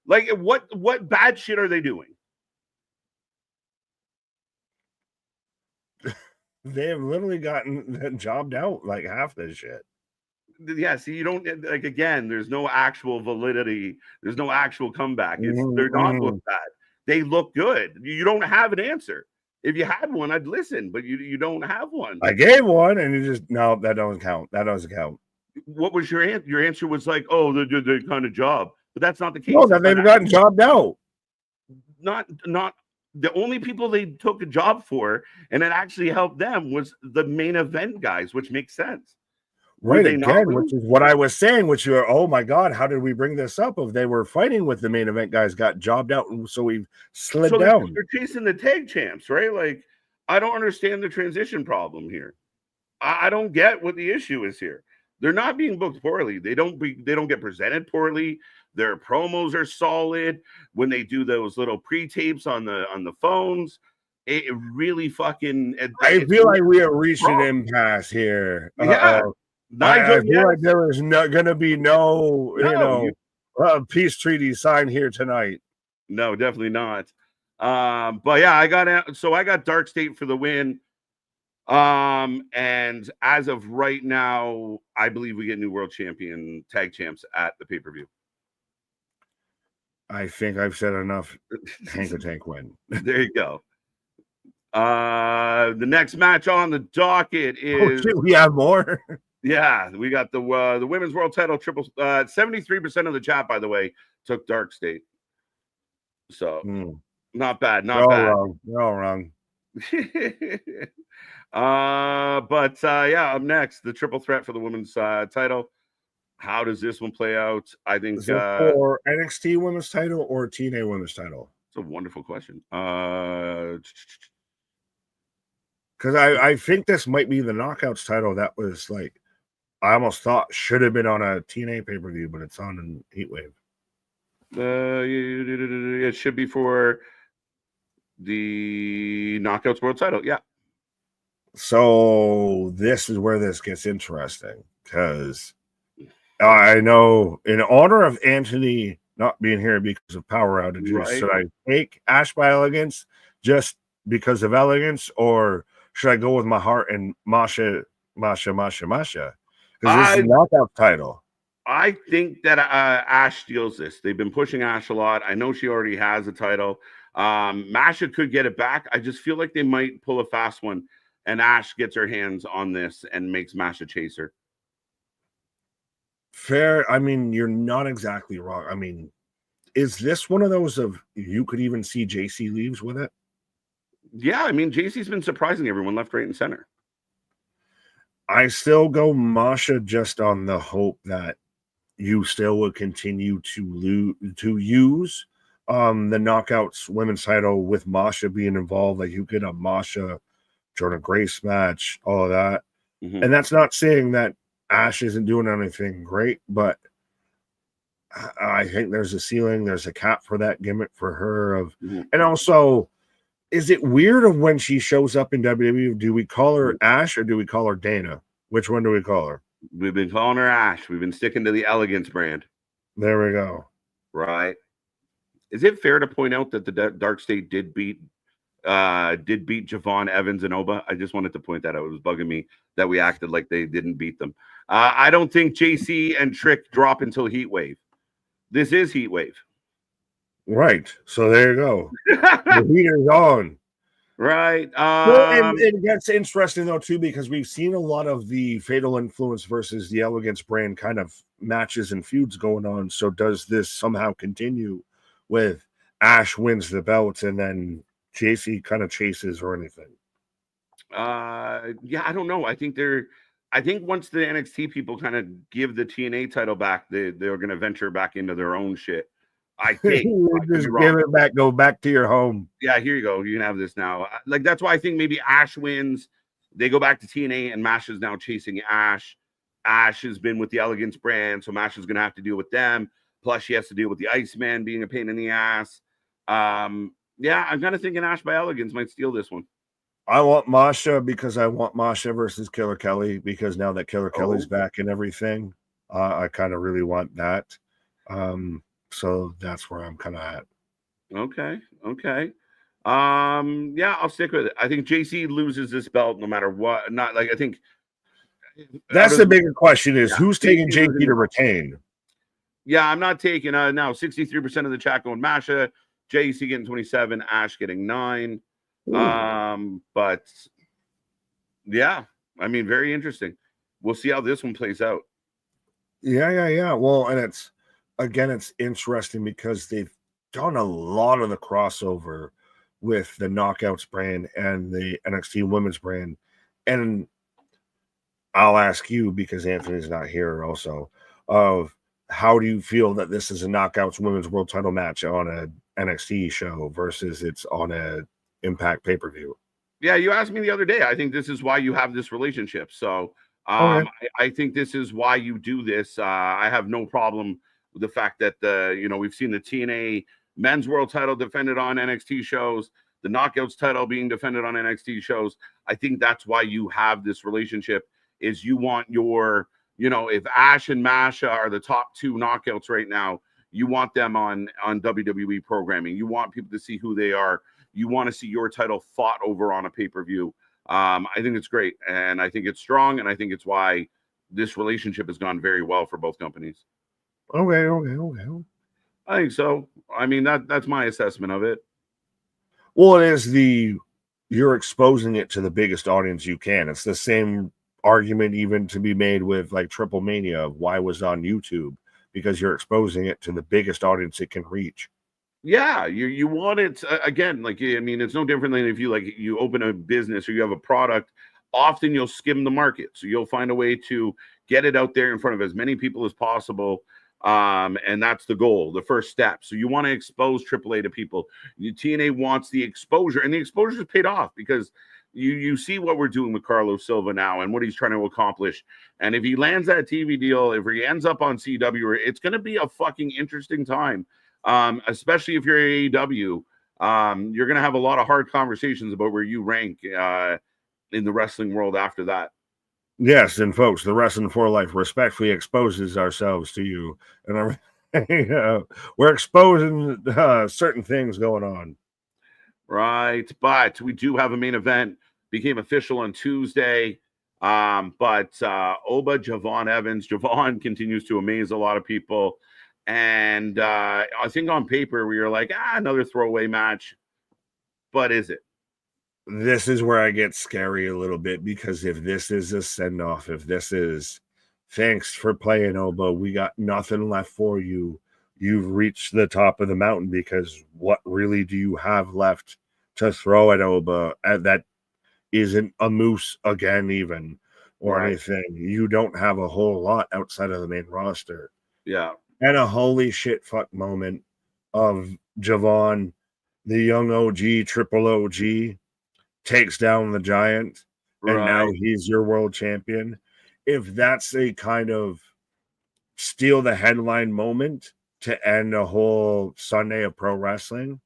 Like, what bad shit are they doing? They have literally gotten jobbed out like half this shit. Yeah, see, you don't like again. There's no actual validity. There's no actual comeback. They're not look bad. They look good. You don't have an answer. If you had one, I'd listen, but you don't have one. I gave one, and you just no. That doesn't count. That doesn't count. What was your answer? Your answer was like, "Oh, they did the kind of job," but that's not the case. No, that they've gotten jobbed out. Not the only people they took a job for, and it actually helped them was the main event guys, which makes sense. Right, again, which is what I was saying, which you are, oh my God, how did we bring this up? If they were fighting with the main event guys, got jobbed out, and so we slid down. They're chasing the tag champs, right? Like, I don't understand the transition problem here. I don't get what the issue is here. They're not being booked poorly. They don't get presented poorly. Their promos are solid. When they do those little pre-tapes on the phones, it really fucking. I feel like we are reaching an impasse here. Yeah. I feel like there is not going to be no peace treaty signed here tonight. No, definitely not. But yeah, I got Dark State for the win. And as of right now, I believe we get new world champion tag champs at the pay-per-view. I think I've said enough. Hank and Tank win. There you go. The next match on the docket is. Oh, shit, we have more. Yeah, we got the women's world title triple. 73% of the chat, by the way, took Dark State. So not bad, not bad. You're all wrong. But up next, the triple threat for the women's title. How does this one play out? I think for NXT women's title or TNA women's title. It's a wonderful question. Because I think this might be the Knockouts title that was like. I almost thought should have been on a TNA pay-per-view, but it's on in Heatwave. It should be for the Knockouts World title. Yeah. So this is where this gets interesting because I know in honor of Anthony not being here because of power outages, should I take Ash by Elegance just because of elegance, or should I go with my heart and Masha? Because this is a knockout title. I think that Ash steals this. They've been pushing Ash a lot. I know she already has a title. Masha could get it back. I just feel like they might pull a fast one, and Ash gets her hands on this and makes Masha chase her. Fair. I mean, you're not exactly wrong. I mean, is this one of those of you could even see JC leaves with it? Yeah, I mean, JC's been surprising everyone left, right, and center. I still go Masha just on the hope that you still would continue to use the Knockouts women's title with Masha being involved. Like you get a Masha Jordan Grace match, all of that. Mm-hmm. And that's not saying that Ash isn't doing anything great, but I think there's a ceiling, there's a cap for that gimmick for her. And also, is it weird of when she shows up in WWE? Do we call her Ash or do we call her Dana? Which one do we call her? We've been calling her Ash. We've been sticking to the Elegance brand. There we go. Right. Is it fair to point out that the Dark State did beat Javon Evans and Oba? I just wanted to point that out. It was bugging me that we acted like they didn't beat them. I don't think JC and Trick drop until Heatwave. This is Heatwave. Right. So there you go. The heat is on. Right. Well, and it gets interesting though too, because we've seen a lot of the Fatal Influence versus the Elegance brand kind of matches and feuds going on. So does this somehow continue with Ash wins the belt and then JC kind of chases or anything? Yeah, I don't know. I think once the NXT people kind of give the TNA title back, they're gonna venture back into their own shit. I think. I could be Just wrong. give it back, go back to your home. Yeah, here you go. You can have this now. Like that's why I think maybe Ash wins. They go back to TNA, and Mash is now chasing Ash. Ash has been with the Elegance brand, so Mash is going to have to deal with them. Plus, she has to deal with the Iceman being a pain in the ass. Yeah, I'm kind of thinking Ash by Elegance might steal this one. I want Masha because I want Masha versus Killer Kelly, because now that Killer Kelly's back and everything, I kind of really want that. So that's where I'm kind of at. Okay. Yeah, I'll stick with it. I think JC loses this belt no matter what. Not like I think that's the bigger question is who's taking JC to retain? Yeah, I'm not taking now 63% of the chat going Masha, JC getting 27, Ash getting 9. But yeah, I mean, very interesting. We'll see how this one plays out. Yeah. Well, and it's interesting because they've done a lot of the crossover with the Knockouts brand and the NXT Women's brand. And I'll ask you, because Anthony's not here also, of how do you feel that this is a Knockouts Women's World Title match on a NXT show versus it's on a Impact pay-per-view? Yeah, you asked me the other day. I think this is why you have this relationship. So Okay. I think this is why you do this. I have no problem with the fact that we've seen the TNA men's world title defended on NXT shows, the Knockouts title being defended on NXT shows. I think that's why you have this relationship, is you want your, if Ash and Masha are the top 2 knockouts right now, you want them on WWE programming. You want people to see who they are. You want to see your title fought over on a pay-per-view. I think it's great, and I think it's strong, and I think it's why this relationship has gone very well for both companies. Okay. I think so. I mean, that's my assessment of it. Well, it is you're exposing it to the biggest audience you can. It's the same argument even to be made with like Triple Mania of why was on YouTube, because you're exposing it to the biggest audience it can reach. Yeah, you want it again. Like, I mean, it's no different than if you open a business or you have a product. Often you'll skim the market, so you'll find a way to get it out there in front of as many people as possible. And that's the goal, the first step. So you want to expose AAA to people. TNA wants the exposure, and the exposure is paid off because you see what we're doing with Carlos Silva now and what he's trying to accomplish. And if he lands that TV deal, if he ends up on CW, it's going to be a fucking interesting time. Especially if you're AEW, you're going to have a lot of hard conversations about where you rank in the wrestling world after that. Yes, and folks, the Wrestling for Life respectfully exposes ourselves to you, and we're exposing certain things going on. Right, but we do have a main event, became official on Tuesday. But Oba Javon Evans, Javon continues to amaze a lot of people. And I think on paper we were like, another throwaway match. But is it? This is where I get scary a little bit, because if this is a send-off, if this is thanks for playing, Oba, we got nothing left for you, you've reached the top of the mountain, because what really do you have left to throw at Oba that isn't a moose again even or anything? You don't have a whole lot outside of the main roster. Yeah. And a holy shit fuck moment of Javon, the young OG, triple OG, takes down the Giant, and now he's your world champion. If that's a kind of steal the headline moment to end a whole Sunday of pro wrestling,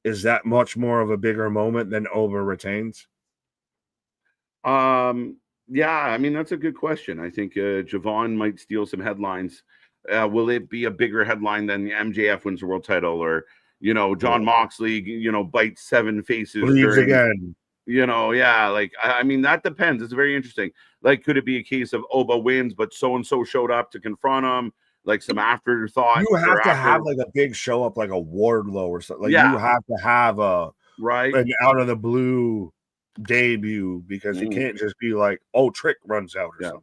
is that much more of a bigger moment than Oba retains? Yeah, I mean, that's a good question. I think Javon might steal some headlines. Will it be a bigger headline than the MJF wins the world title, or John Moxley bites 7 faces leaves again? Like, I mean, that depends. It's very interesting. Like, could it be a case of Oba wins, but so-and-so showed up to confront him? like some afterthought You have or to after. have like a big show up, like a Wardlow or something. Like Yeah. you have to have Right. an out of the blue debut because it can't just be like, oh, Trick runs out or something.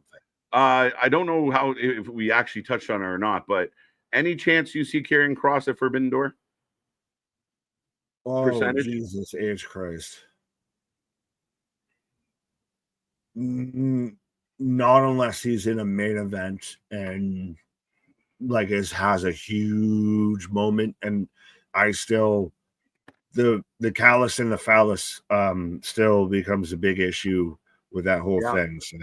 I don't know how if we actually touched on it or not, but any chance you see Karrion Kross at Forbidden Door? Oh, Percentage? Jesus H. Christ. Not unless he's in a main event and like has a huge moment. And I still the callus and the phallus still becomes a big issue with that whole thing. So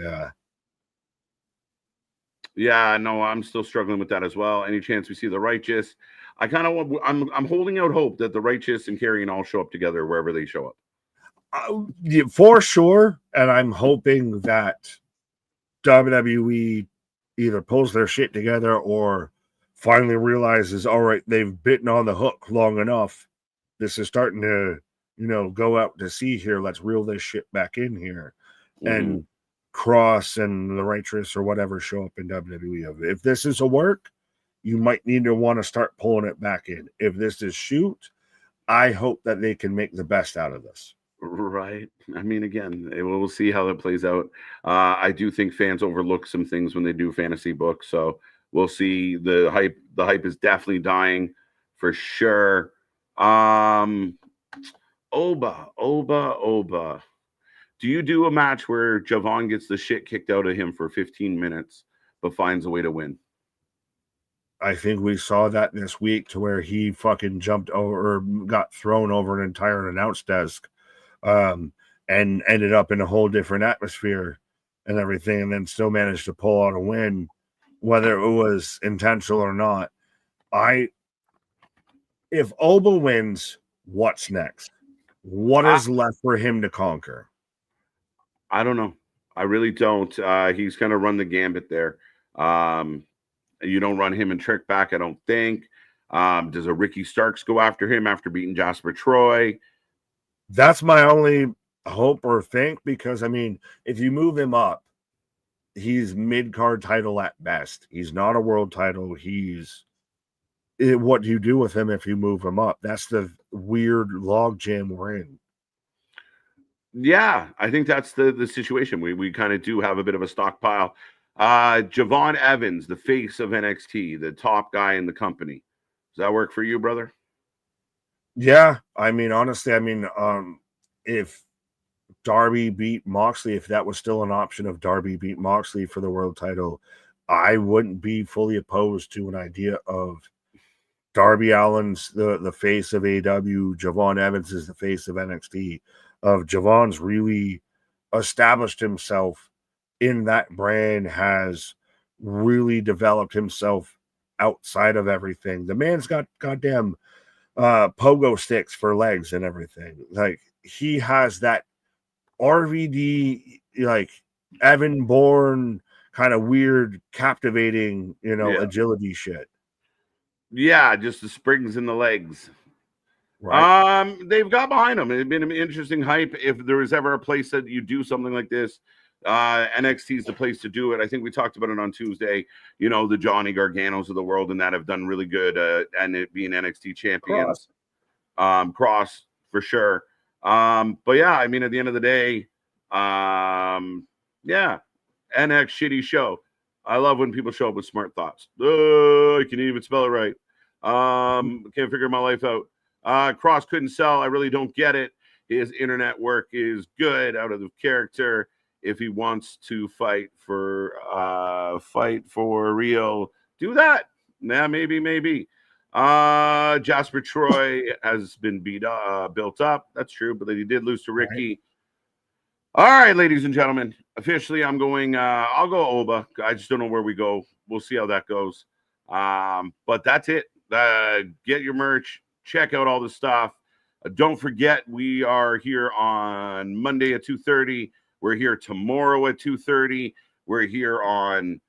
yeah, no, I'm still struggling with that as well. Any chance we see the Righteous? I kind of I'm holding out hope that the Righteous and Karrion all show up together wherever they show up. Yeah, for sure. And I'm hoping that WWE either pulls their shit together or finally realizes, all right, they've bitten on the hook long enough. This is starting to, go out to sea here. Let's reel this shit back in here. And Cross and the Righteous or whatever show up in WWE. If this is a work, you might need to want to start pulling it back in. If this is shoot, I hope that they can make the best out of this. Right. I mean, again, we'll see how that plays out. I do think fans overlook some things when they do fantasy books, so we'll see. The hype is definitely dying for sure. Oba. Do you do a match where Javon gets the shit kicked out of him for 15 minutes, but finds a way to win? I think we saw that this week to where he fucking jumped over or got thrown over an entire announce desk and ended up in a whole different atmosphere and everything, and then still managed to pull out a win, whether it was intentional or not. If Oba wins, what's next? What is left for him to conquer? I don't know. I really don't. He's kind of run the gambit there. You don't run him and Trick back, I don't think. Does a Ricky Starks go after him after beating Jasper Troy? That's my only hope or think, because I mean, if you move him up, he's mid-card title at best. He's not a world title. What do you do with him if you move him up? That's the weird log jam we're in. Yeah, I think that's the situation. We kind of do have a bit of a stockpile. Javon Evans, the face of NXT, the top guy in the company. Does that work for you, brother? Yeah, I mean, honestly, if Darby beat Moxley, if that was still an option of Darby beat Moxley for the world title, I wouldn't be fully opposed to an idea of Darby Allin's the face of AEW, Javon Evans is the face of NXT. Of Javon's really established himself in that brand, has really developed himself outside of everything. The man's got goddamn pogo sticks for legs and everything. Like, he has that RVD, like Evan Bourne kind of weird, captivating, agility shit. Yeah, just the springs in the legs. Right. They've got behind them. It's been an interesting hype. If there was ever a place that you do something like this, NXT is the place to do it. I think we talked about it on Tuesday. The Johnny Garganos of the world and that have done really good, and it being NXT champions. Cross for sure. But yeah, I mean, at the end of the day, yeah, NX shitty show. I love when people show up with smart thoughts. I can't even spell it right. Can't figure my life out. Cross couldn't sell. I really don't get it. His internet work is good, out of the character. If he wants to fight for real, do that. Yeah, maybe. Jasper Troy has been built up. That's true, but he did lose to Ricky. Right. All right, ladies and gentlemen. Officially, I'm going. I'll go Oba. I just don't know where we go. We'll see how that goes. But that's it. Get your merch. Check out all the stuff. Don't forget, we are here on Monday at 2:30. We're here tomorrow at 2:30. We're here on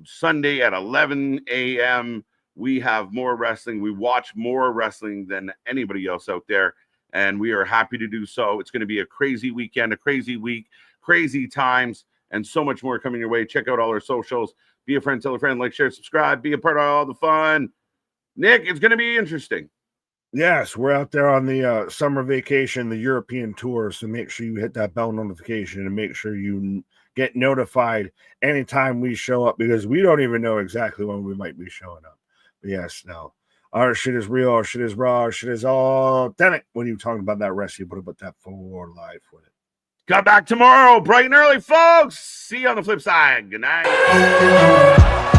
Sunday at 11 a.m. We have more wrestling. We watch more wrestling than anybody else out there, and we are happy to do so. It's going to be a crazy weekend, a crazy week, crazy times, and so much more coming your way. Check out all our socials. Be a friend, tell a friend, like, share, subscribe, be a part of all the fun. Nick, it's going to be interesting. Yes, we're out there on the summer vacation, the European tour. So make sure you hit that bell notification and make sure you get notified anytime we show up, because we don't even know exactly when we might be showing up. But yes, no. Our shit is real, our shit is raw, our shit is authentic. When you're talking about that rest, you put about that for life with it. Come back tomorrow, bright and early, folks. See you on the flip side. Good night.